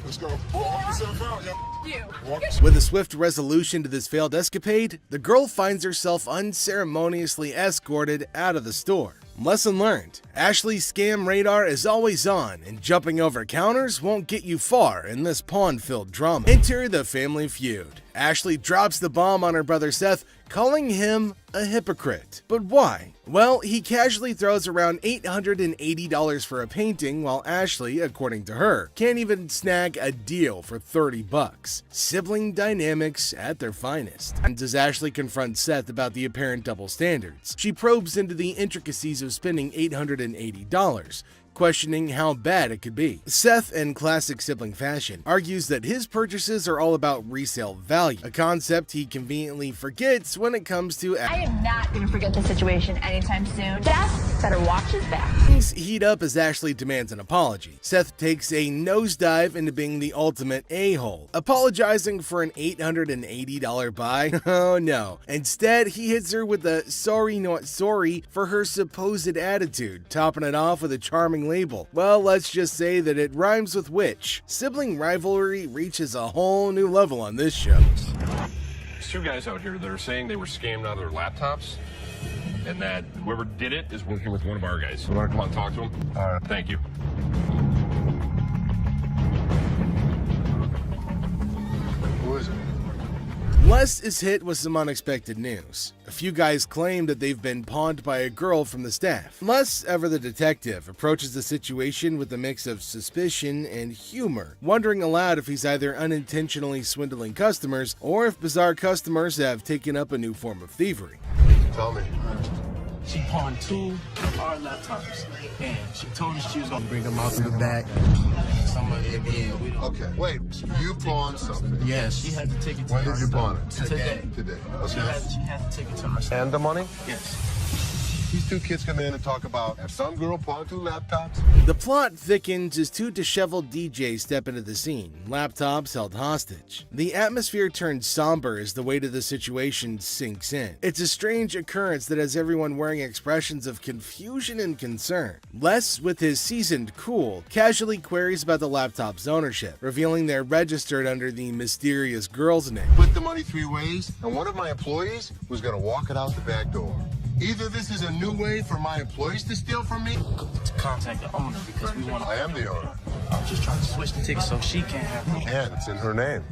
Let's go. Walk yourself out, yo. You. With a swift resolution to this failed escapade, the girl finds herself unceremoniously escorted out of the store. Lesson learned: Ashley's scam radar is always on, and jumping over counters won't get you far in this pawn-filled drama. Enter the family feud. Ashley drops the bomb on her brother Seth, calling him a hypocrite. But why? Well, he casually throws around $880 for a painting, while Ashley, according to her, can't even snag a deal for $30. Sibling dynamics at their finest. And as Ashley confronts Seth about the apparent double standards, she probes into the intricacies of spending $880, questioning how bad it could be. Seth, in classic sibling fashion, argues that his purchases are all about resale value, a concept he conveniently forgets when it comes to I am not going to forget the situation anytime soon. Seth better watch his back. Things heat up as Ashley demands an apology. Seth takes a nosedive into being the ultimate a-hole, apologizing for an $880 buy. Oh no. Instead, he hits her with a sorry not sorry for her supposed attitude, topping it off with a charming label. Well, let's just say that it rhymes with witch. Sibling rivalry reaches a whole new level on this show. There's two guys out here that are saying they were scammed out of their laptops, and that whoever did it is working with one of our guys. You want to come out and talk to him? All right. Thank you. Who is it? Les is hit with some unexpected news. A few guys claim that they've been pawned by a girl from the staff. Les, ever the detective, approaches the situation with a mix of suspicion and humor, wondering aloud if he's either unintentionally swindling customers or if bizarre customers have taken up a new form of thievery. Tell me. She pawned 2 of our laptops, and she told us she was gonna bring them out to the back. Some of it, yeah, we don't. Okay, wait. You pawned something? Yes, she had to take it to When did you her pawn it? Today. Today. She Okay. had to take it to her. And the money? Yes. These two kids come in and talk about have some girl pawned 2 laptops. The plot thickens as 2 disheveled DJs step into the scene, laptops held hostage. The atmosphere turns somber as the weight of the situation sinks in. It's a strange occurrence that has everyone wearing expressions of confusion and concern. Les, with his seasoned cool, casually queries about the laptop's ownership, revealing they're registered under the mysterious girl's name. Split the money 3 ways, and one of my employees was gonna walk it out the back door. Either this is a new way for my employees to steal from me. To contact the owner because we want. I am the owner. I'm just trying to switch the ticket so she can't have them. And it's in her name.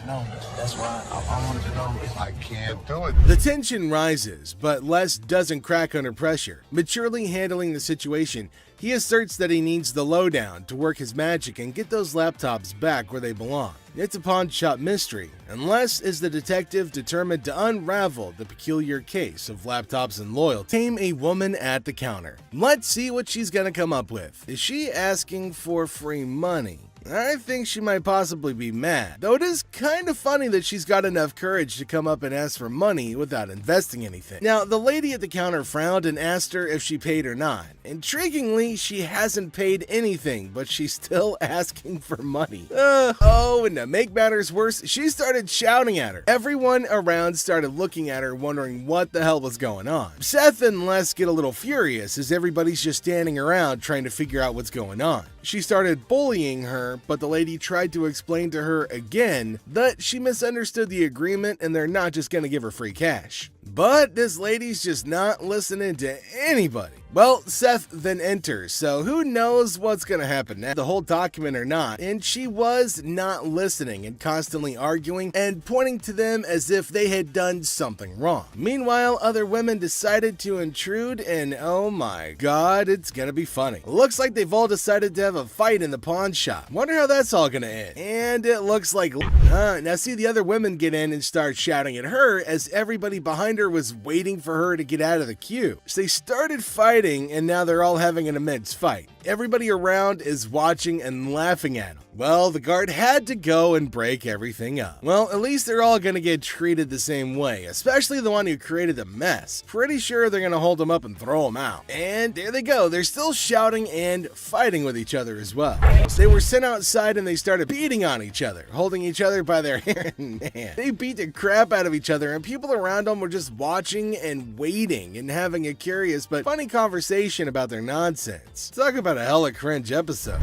No, that's why I wanted to know if I can't do it. The tension rises, but Les doesn't crack under pressure. Maturely handling the situation, he asserts that he needs the lowdown to work his magic and get those laptops back where they belong. It's a pawn shop mystery, and Les is the detective determined to unravel the peculiar case of laptops and loyalty. Tame a woman at the counter. Let's see what she's gonna come up with. Is she asking for free money? I think she might possibly be mad, though it is kind of funny that she's got enough courage to come up and ask for money without investing anything. Now, the lady at the counter frowned and asked her if she paid or not. Intriguingly, she hasn't paid anything, but she's still asking for money. And to make matters worse, she started shouting at her. Everyone around started looking at her, wondering what the hell was going on. Seth and Les get a little furious as everybody's just standing around trying to figure out what's going on. She started bullying her, but the lady tried to explain to her again that she misunderstood the agreement and they're not just gonna give her free cash. But this lady's just not listening to anybody. Well, Seth then enters, so who knows what's gonna happen next, the whole document or not, and she was not listening and constantly arguing and pointing to them as if they had done something wrong. Meanwhile, other women decided to intrude, and oh my god, it's gonna be funny. Looks like they've all decided to have a fight in the pawn shop. Wonder how that's all gonna end. And it looks like now see the other women get in and start shouting at her as everybody behind her was waiting for her to get out of the queue. So they started fighting, and now they're all having an immense fight. Everybody around is watching and laughing at them. Well, the guard had to go and break everything up. Well, at least they're all gonna get treated the same way, especially the one who created the mess. Pretty sure they're gonna hold him up and throw him out. And there they go, they're still shouting and fighting with each other as well. They were sent outside and they started beating on each other, holding each other by their hair and man. They beat the crap out of each other, and people around them were just watching and waiting and having a curious but funny conversation about their nonsense. Talk about a hella cringe episode.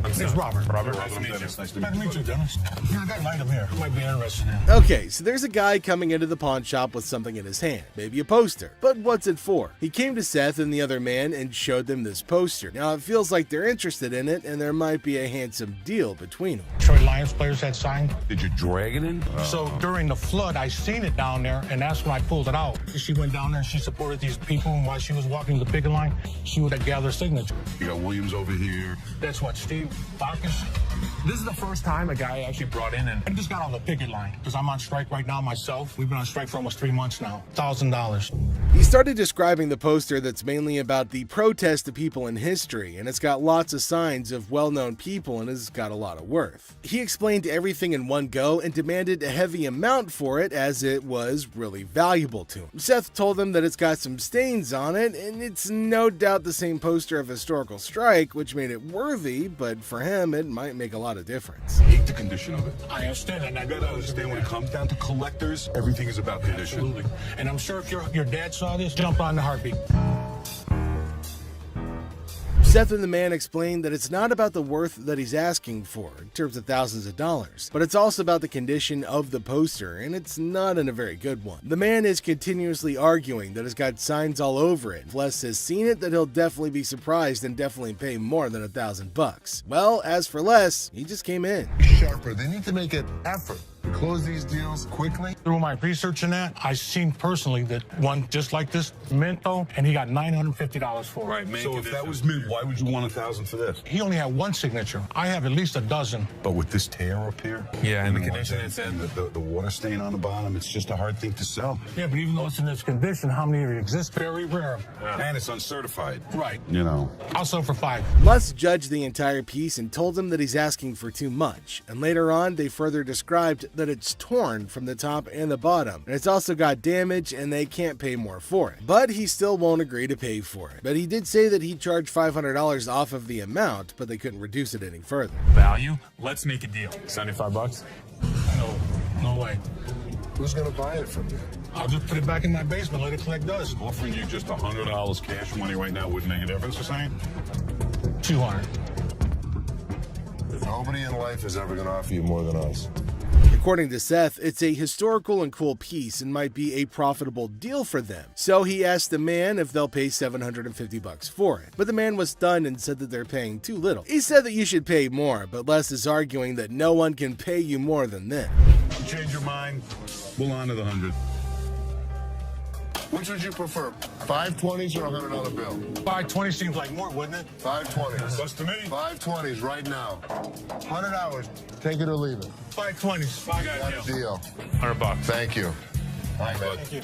It's Robert. Robert, nice to meet you. Nice to meet you, Dennis. Yeah, I got an item here. Might be interested in. Okay, so there's a guy coming into the pawn shop with something in his hand, maybe a poster. But what's it for? He came to Seth and the other man and showed them this poster. Now it feels like they're interested in it and there might be a handsome deal between them. Detroit Lions players had signed. Did you drag it in? So during the flood, I seen it down there, and that's when I pulled it out. She went down there and she supported these people, and while she was walking the picket line, she would gather signatures. You got Williams over here. That's what, Steve Farkas? This is the first time a guy actually brought in, and I just got on the picket line because I'm on strike right now myself. We've been on strike for almost 3 months now. $1,000. He started describing the poster that's mainly about the protest of people in history, and it's got lots of signs of well-known people and has got a lot of worth. He explained everything in one go and demanded a heavy amount for it as it was really valuable to him. Seth told him that it's got some stains on it, and it's no doubt the same poster of historical strike, which made it worthy, but for him it might make a lot of difference. I hate the condition of it. I understand, and I You gotta understand when it comes down to collectors, everything is about condition. Absolutely. And I'm sure if your dad saw this, jump on the heartbeat. Seth and the man explained that it's not about the worth that he's asking for, in terms of thousands of dollars, but it's also about the condition of the poster, and it's not in a very good one. The man is continuously arguing that it's got signs all over it. If Les has seen it, that he'll definitely be surprised and definitely pay more than $1,000. Well, as for Les, he just came in. Sharper. They need to make an effort to close these deals quickly. Through my research in that, I seen personally that one just like this, Minto, and he got $950 for it. Right, man. So if that was mint, why would you want $1,000 for this? He only had one signature. I have at least a dozen. But with this tear up here, Yeah, and the and condition it's in, the water stain on the bottom, it's just a hard thing to sell. Yeah, but even though it's in this condition, how many of it exist? Very rare. And it's uncertified. Right. You know. I'll sell for $5. Les judged the entire piece and told him that he's asking for too much, and later on they further described that it's torn from the top and the bottom, and it's also got damage and they can't pay more for it. But he still won't agree to pay for it. But he did say that he'd charge $500 off of the amount, but they couldn't reduce it any further. Value? Let's make a deal. $75? No way. Who's going to buy it from you? I'll just put it back in my basement, let it collect dust. Offering you just $100 cash money right now wouldn't make a difference, you're saying? 200. Nobody in life is ever going to offer you more than us. According to Seth, it's a historical and cool piece and might be a profitable deal for them. So he asked the man if they'll pay $750 for it. But the man was stunned and said that they're paying too little. He said that you should pay more, but Les is arguing that no one can pay you more than this. You change your mind, we'll honor the 100. Which would you prefer, 520s or a $100 bill? 520 seems like more, wouldn't it? 520s. Plus to me. 520s right now. 100 hours. Take it or leave it. 520s. Got a deal. $100. Thank you. All right, bud. Thank you.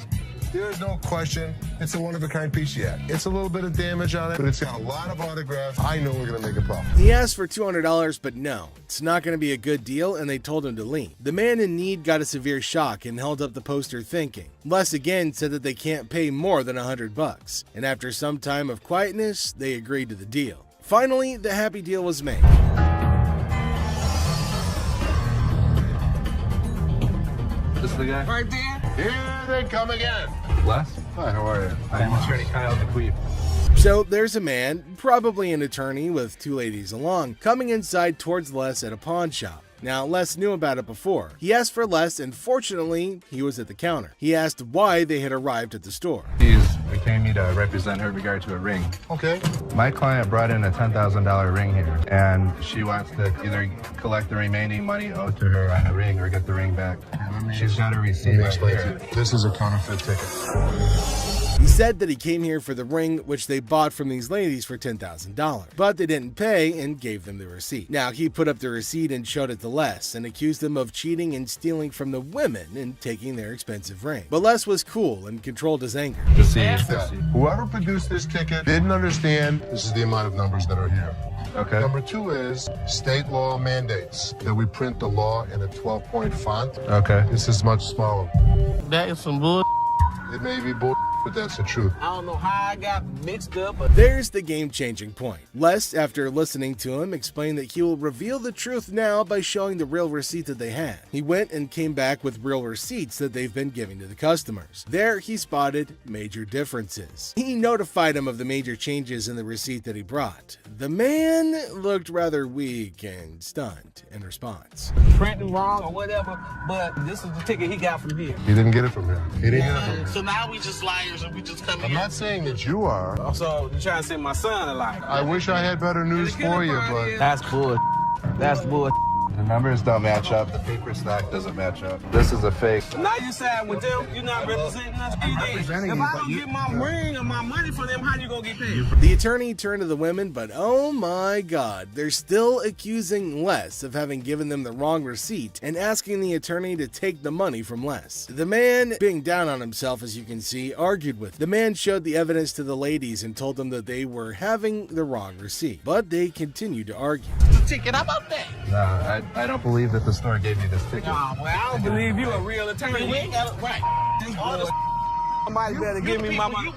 There's no question. It's a one-of-a-kind piece yet. It's a little bit of damage on it, but it's got a lot of autographs. I know we're going to make a profit. He asked for $200, but no, it's not going to be a good deal, and they told him to leave. The man in need got a severe shock and held up the poster thinking. Les again said that they can't pay more than $100, and after some time of quietness, they agreed to the deal. Finally, the happy deal was made. This is the guy? Right there. Here they come again. Les? Hi, how are you? I'm attorney Kyle DeQueef. So there's a man, probably an attorney with two ladies along, coming inside towards Les at a pawn shop. Now, Les knew about it before. He asked for Les, and fortunately, he was at the counter. He asked why they had arrived at the store. She's retained me to represent her in regard to a ring. Okay. My client brought in a $10,000 ring here, and she wants to either collect the remaining money owed to her on the ring or get the ring back. She's got a receipt right here. This is a counterfeit ticket. He said that he came here for the ring, which they bought from these ladies for $10,000, but they didn't pay and gave them the receipt. Now, he put up the receipt and showed it to Les and accused them of cheating and stealing from the women and taking their expensive ring. But Les was cool and controlled his anger. Whoever produced this ticket didn't understand this is the amount of numbers that are here. Okay. Number two is state law mandates that we print the law in a 12-point font. Okay. This is much smaller. That is some bull. It may be bull, but that's the truth. I don't know how I got mixed up, but There's the game-changing point. Les, after listening to him, explained that he will reveal the truth now by showing the real receipt that they had. He went and came back with real receipts that they've been giving to the customers. There, he spotted major differences. He notified him of the major changes in the receipt that he brought. The man looked rather weak and stunned in response. printing wrong or whatever, but this is the ticket he got from here. He didn't get it from him. He didn't get it from him. So now we just liars and we just come I'm not saying that you are. So you trying to say my son a liar? I wish I had better news for you, but That's bull. That's bull. The numbers don't match up. The paper stock doesn't match up. This is a fake. Now you side with them. You're not representing us. If I don't get my ring or my money for them, how you gonna get paid? The attorney turned to the women, but oh my god, they're still accusing Les of having given them the wrong receipt and asking the attorney to take the money from Les. The man, being down on himself as you can see, argued with them. The man showed the evidence to the ladies and told them that they were having the wrong receipt, but they continued to argue. Ticket, how about that? No, I don't believe that the store gave me this ticket. Nah, well, I don't believe you a real attorney. We ain't got it right. All this somebody better give me my money.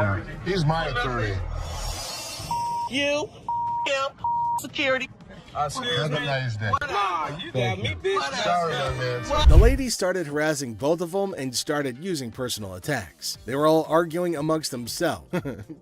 Yeah. he's my attorney. You, him, security. Have a nice day. Nah, you got me, bitch. Sorry, man. The lady started harassing both of them and started using personal attacks. They were all arguing amongst themselves.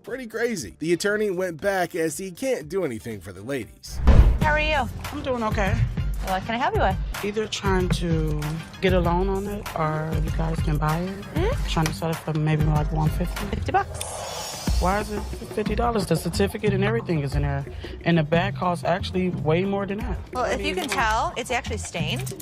Pretty crazy. The attorney went back as he can't do anything for the ladies. How are you? I'm doing okay. What can I help you with? Either trying to get a loan on it or you guys can buy it. Trying to sell it for maybe like $150. $50. Why is it $50? The certificate and everything is in there. And the bag costs actually way more than that. Well, if you can tell, it's actually stained.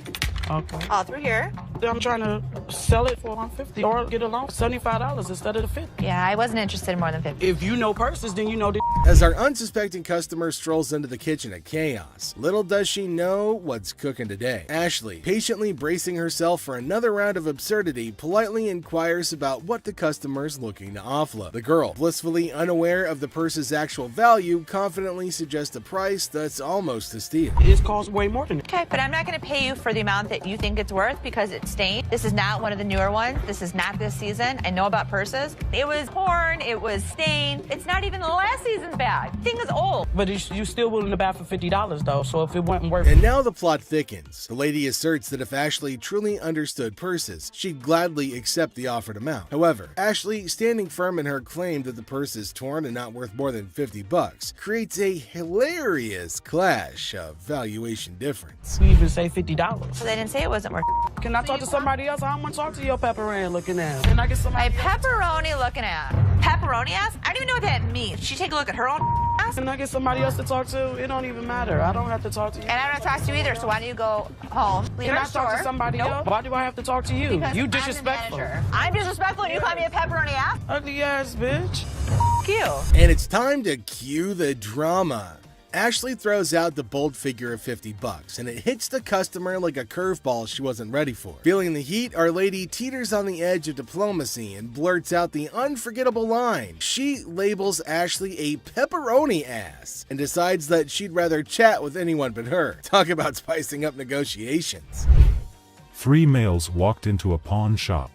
Okay. All through here. I'm trying to sell it for $150 or get a loan $75 instead of the $50. Yeah, I wasn't interested in more than 50. If you know purses, then you know the. As our unsuspecting customer strolls into the kitchen at Chaos, little does she know what's cooking today. Ashley, patiently bracing herself for another round of absurdity, politely inquires about what the customer's looking to offload. The girl, blissfully unaware of the purse's actual value, confidently suggests a price that's almost a steal. It costs way more than that. Okay, but I'm not going to pay you for the amount that you think it's worth because it's stained. This is not one of the newer ones. This is not this season. I know about purses. It was torn. It was stained. It's not even the last season's bag. The thing is old. But you still willing to buy for $50 though, so if it wasn't worth it. And now the plot thickens. The lady asserts that if Ashley truly understood purses, she'd gladly accept the offered amount. However, Ashley, standing firm in her claim that the purse is torn and not worth more than $50, creates a hilarious clash of valuation difference. We even say $50. So they didn't say it wasn't worth it. Can I talk to somebody else? I don't want to talk to your pepperoni looking ass. Can I get somebody My pepperoni looking at. Pepperoni ass? I don't even know what that means. She take a look at her own ass? Can I get somebody else to talk to? It don't even matter. I don't have to talk to you. And I don't talk to you either, so why don't you go home? Leave Can our I talk store. to somebody Nope. else? Why do I have to talk to you? Because You I'm the disrespectful. manager. I'm disrespectful and you call me a pepperoni ass? Ugly ass bitch. F you. And it's time to cue the drama. Ashley throws out the bold figure of $50, and it hits the customer like a curveball she wasn't ready for. Feeling the heat, our lady teeters on the edge of diplomacy and blurts out the unforgettable line. She labels Ashley a pepperoni ass and decides that she'd rather chat with anyone but her. Talk about spicing up negotiations. 3 males walked into a pawn shop.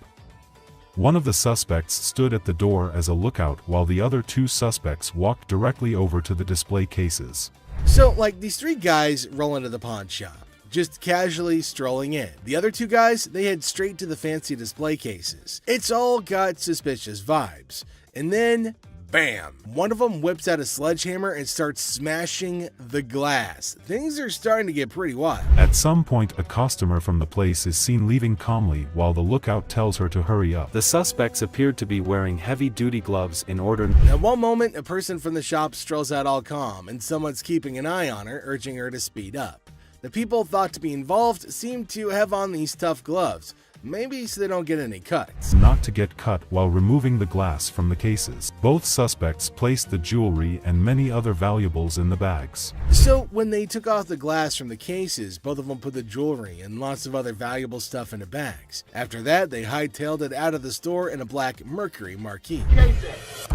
One of the suspects stood at the door as a lookout while the other 2 suspects walked directly over to the display cases. So, these 3 guys roll into the pawn shop, just casually strolling in. The other 2 guys, they head straight to the fancy display cases. It's all got suspicious vibes. And then, bam! One of them whips out a sledgehammer and starts smashing the glass. Things are starting to get pretty wild. At some point, a customer from the place is seen leaving calmly while the lookout tells her to hurry up. The suspects appeared to be wearing heavy-duty gloves in order. At one moment, a person from the shop strolls out all calm, and someone's keeping an eye on her, urging her to speed up. The people thought to be involved seem to have on these tough gloves, maybe so they don't get any cuts. Not to get cut while removing the glass from the cases. Both suspects placed the jewelry and many other valuables in the bags. So when they took off the glass from the cases, both of them put the jewelry and lots of other valuable stuff into bags. After that, they hightailed it out of the store in a black Mercury marquee. Case at?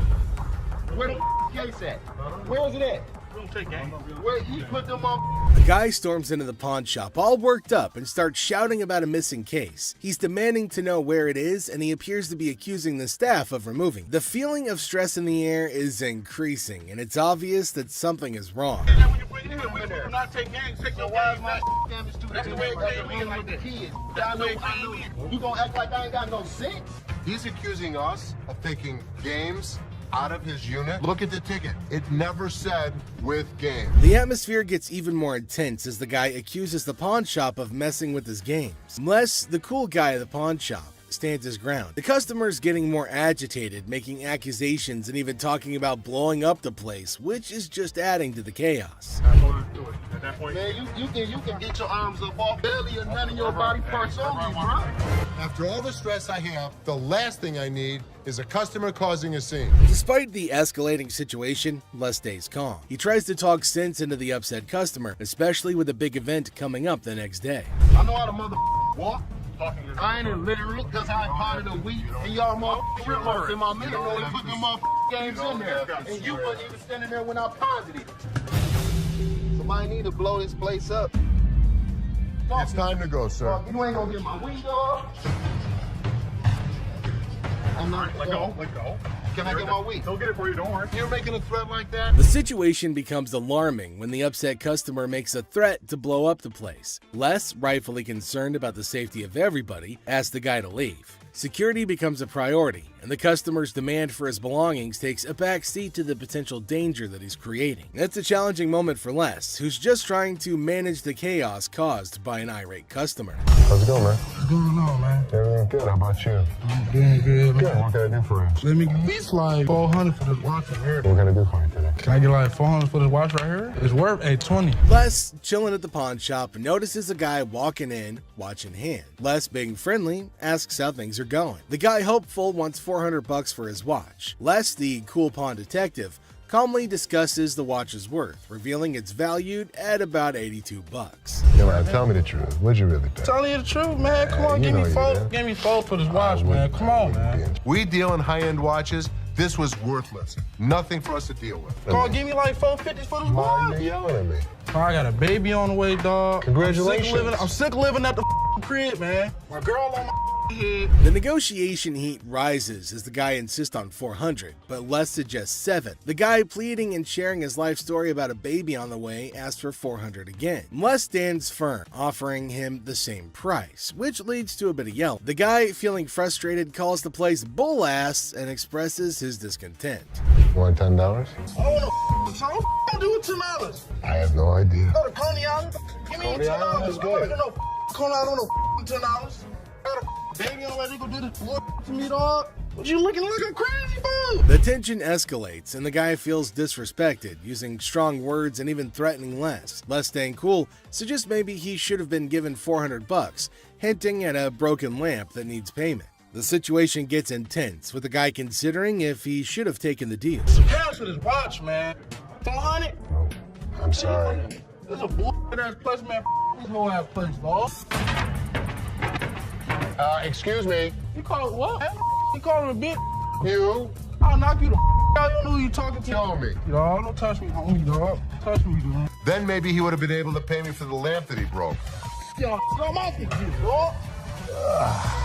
Where the case at? Where is it at? Where you put them on? The guy storms into the pawn shop all worked up and starts shouting about a missing case. He's demanding to know where it is, and he appears to be accusing the staff of removing it. The feeling of stress in the air is increasing, and it's obvious that something is wrong. You not take games, take your wild my damage to that's the way it came in with the kids. I know. You gonna act like I ain't got no sense? He's accusing us of taking games out of his unit. Look at the ticket. It never said with game. The atmosphere gets even more intense as the guy accuses the pawn shop of messing with his games. Unless the cool guy at the pawn shop stands his ground. The customer's getting more agitated, making accusations and even talking about blowing up the place, which is just adding to the chaos. At that point, man, you can get your arms up off belly and none of your body parts on me, bro. After all the stress I have, the last thing I need is a customer causing a scene. Despite the escalating situation, Les stays calm. He tries to talk sense into the upset customer, especially with a big event coming up the next day. I know how to walk. I ain't illiterate because I potted a week and y'all motherfuckers in my middle and put them games in there. And you wasn't even standing there when I potted it. Somebody need to blow this place up. It's time to go, sir. You ain't gonna get my window up. I'm not. Let go. Can I get my week? He'll get it for you, don't worry. You're making a threat like that? The situation becomes alarming when the upset customer makes a threat to blow up the place. Les, rightfully concerned about the safety of everybody, asks the guy to leave. Security becomes a priority, and the customer's demand for his belongings takes a back seat to the potential danger that he's creating. It's a challenging moment for Les, who's just trying to manage the chaos caused by an irate customer. How's it going, man? What's going on, man? Everything good. How about you? I'm doing good, man. Good. What can I do for you? Let me get at least like 400 for this watch right here. What can I do for you today? Can I get like 400 for this watch right here? It's worth $820. Les, chilling at the pawn shop, notices a guy walking in, watch in hand. Les, being friendly, asks how things are going. The guy, hopeful, wants $400 for his watch. Les, the cool pawn detective, calmly discusses the watch's worth, revealing it's valued at about $82. Yeah, man, tell me the truth. What'd you really pay? Telling you the truth, man. Come on, give me four for this watch, man. Come on, man. We deal in high-end watches. This was worthless. Nothing for us to deal with. Come on, give me like $450 for this watch. You're yelling at me. I got a baby on the way, dog. Congratulations. I'm sick of living at the crib, man. My girl on my head. The negotiation heat rises as the guy insists on $400, but Les suggests $7. The guy, pleading and sharing his life story about a baby on the way, asks for $400 again. Les stands firm, offering him the same price, which leads to a bit of yelling. The guy, feeling frustrated, calls the place bull ass and expresses his discontent. You want $10? I want to do it $10. I have no idea. Go to Coney Island. Give me Coney Island $10. is good. No, Coney Island, no $10. I got a baby on the way. They gonna do this to me, dog. What you looking like a crazy fool? The tension escalates, and the guy feels disrespected, using strong words and even threatening Les. Les, staying cool, suggests maybe he should have been given $400, hinting at a broken lamp that needs payment. The situation gets intense, with the guy considering if he should have taken the deal. Cash for this watch, man. 400? Oh, I'm sorry. This is a bullshit-ass place, man. This whole ass place, dog. Excuse me. You call it what? You call him a bitch? You? I'll knock you the out. You don't know who you talking to. Show me. Dog, don't touch me, homie, dog. Touch me, dude. Then maybe he would have been able to pay me for the lamp that he broke. Yo, I'm off with you, dog.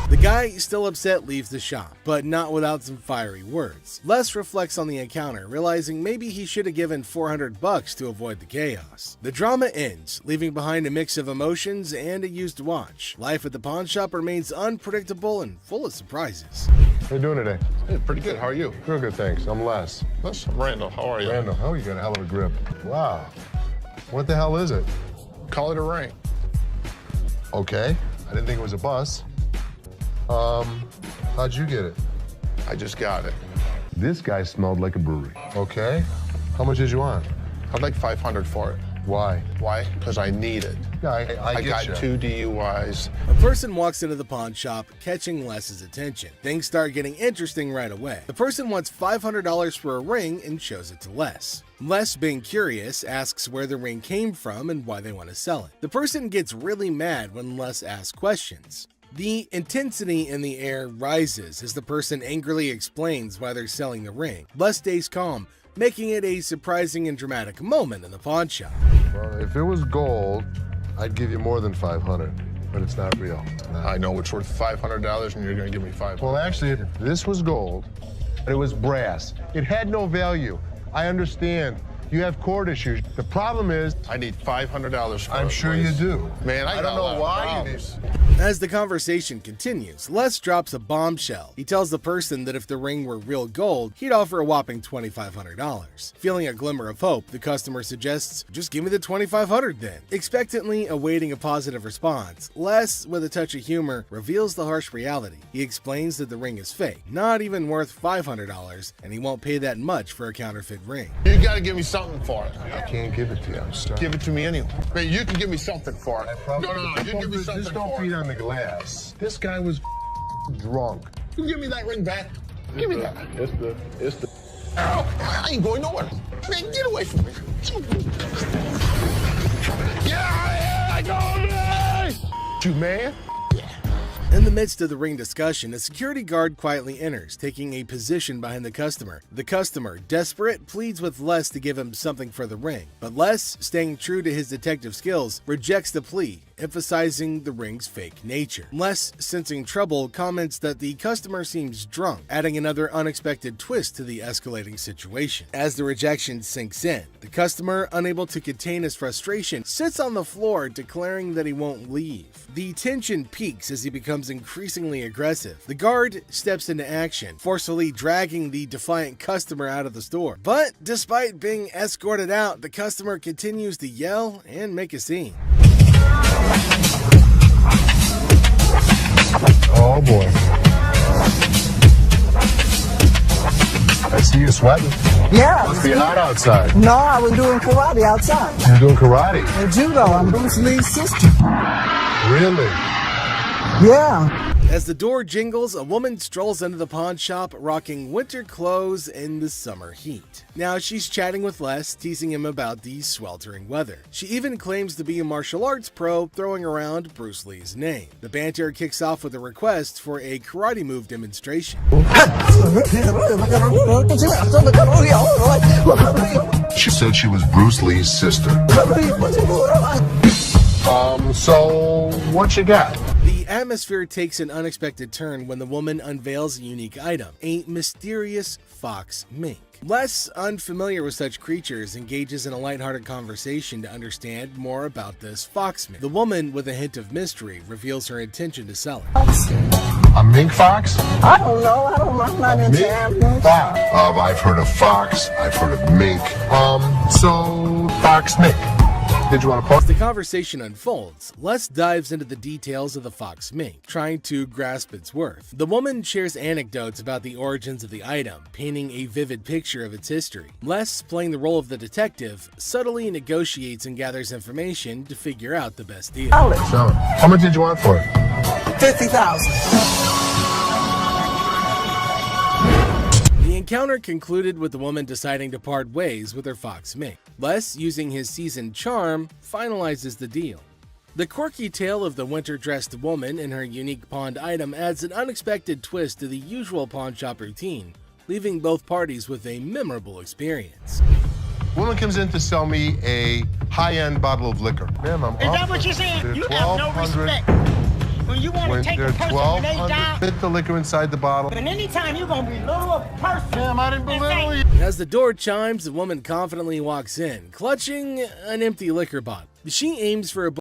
The guy, still upset, leaves the shop, but not without some fiery words. Les reflects on the encounter, realizing maybe he should have given $400 to avoid the chaos. The drama ends, leaving behind a mix of emotions and a used watch. Life at the pawn shop remains unpredictable and full of surprises. How you doing today? Hey, pretty good. How are you? Real good, thanks. I'm Les. I'm Randall. How are you? Randall, oh, you got a hell of a grip. Wow. What the hell is it? Call it a ring. Okay. I didn't think it was a bus. How'd you get it? I just got it. This guy smelled like a brewery. Okay. How much did you want? I'd like $500 for it. Why? Why? Because I need it. Yeah, I got you. 2 DUIs. A person walks into the pawn shop, catching Les's attention. Things start getting interesting right away. The person wants $500 for a ring and shows it to Les. Les, being curious, asks where the ring came from and why they want to sell it. The person gets really mad when Les asks questions. The intensity in the air rises as the person angrily explains why they're selling the ring. Les stays calm, making it a surprising and dramatic moment in the pawn shop. Well, if it was gold, I'd give you more than $500, but it's not real. I know it's worth $500 and you're gonna give me $500. Well, actually, this was gold, but it was brass. It had no value. I understand. You have court issues. The problem is, I need $500 for it. I'm sure you do. Man, I don't know why you do. As the conversation continues, Les drops a bombshell. He tells the person that if the ring were real gold, he'd offer a whopping $2,500. Feeling a glimmer of hope, the customer suggests, just give me the $2,500 then. Expectantly awaiting a positive response, Les, with a touch of humor, reveals the harsh reality. He explains that the ring is fake, not even worth $500, and he won't pay that much for a counterfeit ring. You gotta give me something for it. I can't give it to you. I'm sorry. Give it to me anyway. Man, you can give me something for it. No. You give me something just don't for beat it. on the glass. This guy was drunk. You give me that ring back. Give me that. It's the. Ow, I ain't going nowhere. Man, get away from me. Yeah, I go away. You man? Yeah. In the midst of the ring discussion, a security guard quietly enters, taking a position behind the customer. The customer, desperate, pleads with Les to give him something for the ring, but Les, staying true to his detective skills, rejects the plea, emphasizing the ring's fake nature. Les, sensing trouble, comments that the customer seems drunk, adding another unexpected twist to the escalating situation. As the rejection sinks in, the customer, unable to contain his frustration, sits on the floor, declaring that he won't leave. The tension peaks as he becomes increasingly aggressive. The guard steps into action, forcefully dragging the defiant customer out of the store. But despite being escorted out, the customer continues to yell and make a scene. Oh boy. I see you sweating. Yeah. Must be hot outside. No, I was doing karate outside. You're doing karate? And judo. I'm Bruce Lee's sister. Really? Yeah. As the door jingles, a woman strolls into the pawn shop rocking winter clothes in the summer heat. Now she's chatting with Les, teasing him about the sweltering weather. She even claims to be a martial arts pro, throwing around Bruce Lee's name. The banter kicks off with a request for a karate move demonstration. She said she was Bruce Lee's sister. So what you got? The atmosphere takes an unexpected turn when the woman unveils a unique item, a mysterious fox mink. Les, unfamiliar with such creatures, engages in a lighthearted conversation to understand more about this fox mink. The woman, with a hint of mystery, reveals her intention to sell it. A mink fox? I don't know. I don't know. I'm not into animals. I've heard of fox. I've heard of mink. So fox mink. Did you want to pause? As the conversation unfolds, Les dives into the details of the fox mink, trying to grasp its worth. The woman shares anecdotes about the origins of the item, painting a vivid picture of its history. Les, playing the role of the detective, subtly negotiates and gathers information to figure out the best deal. So, how much did you want for it? $50,000. The encounter concluded with the woman deciding to part ways with her fox mink. Les, using his seasoned charm, finalizes the deal. The quirky tale of the winter-dressed woman and her unique pawned item adds an unexpected twist to the usual pawn shop routine, leaving both parties with a memorable experience. Woman comes in to sell me a high-end bottle of liquor. Ma'am, I'm Is that what you're saying? You have no respect. When you want to take a person when they die, fit the liquor inside the bottle. and anytime you're going to belittle a person. Ma'am, I didn't belittle you. As the door chimes, the woman confidently walks in, clutching an empty liquor bottle. She aims for a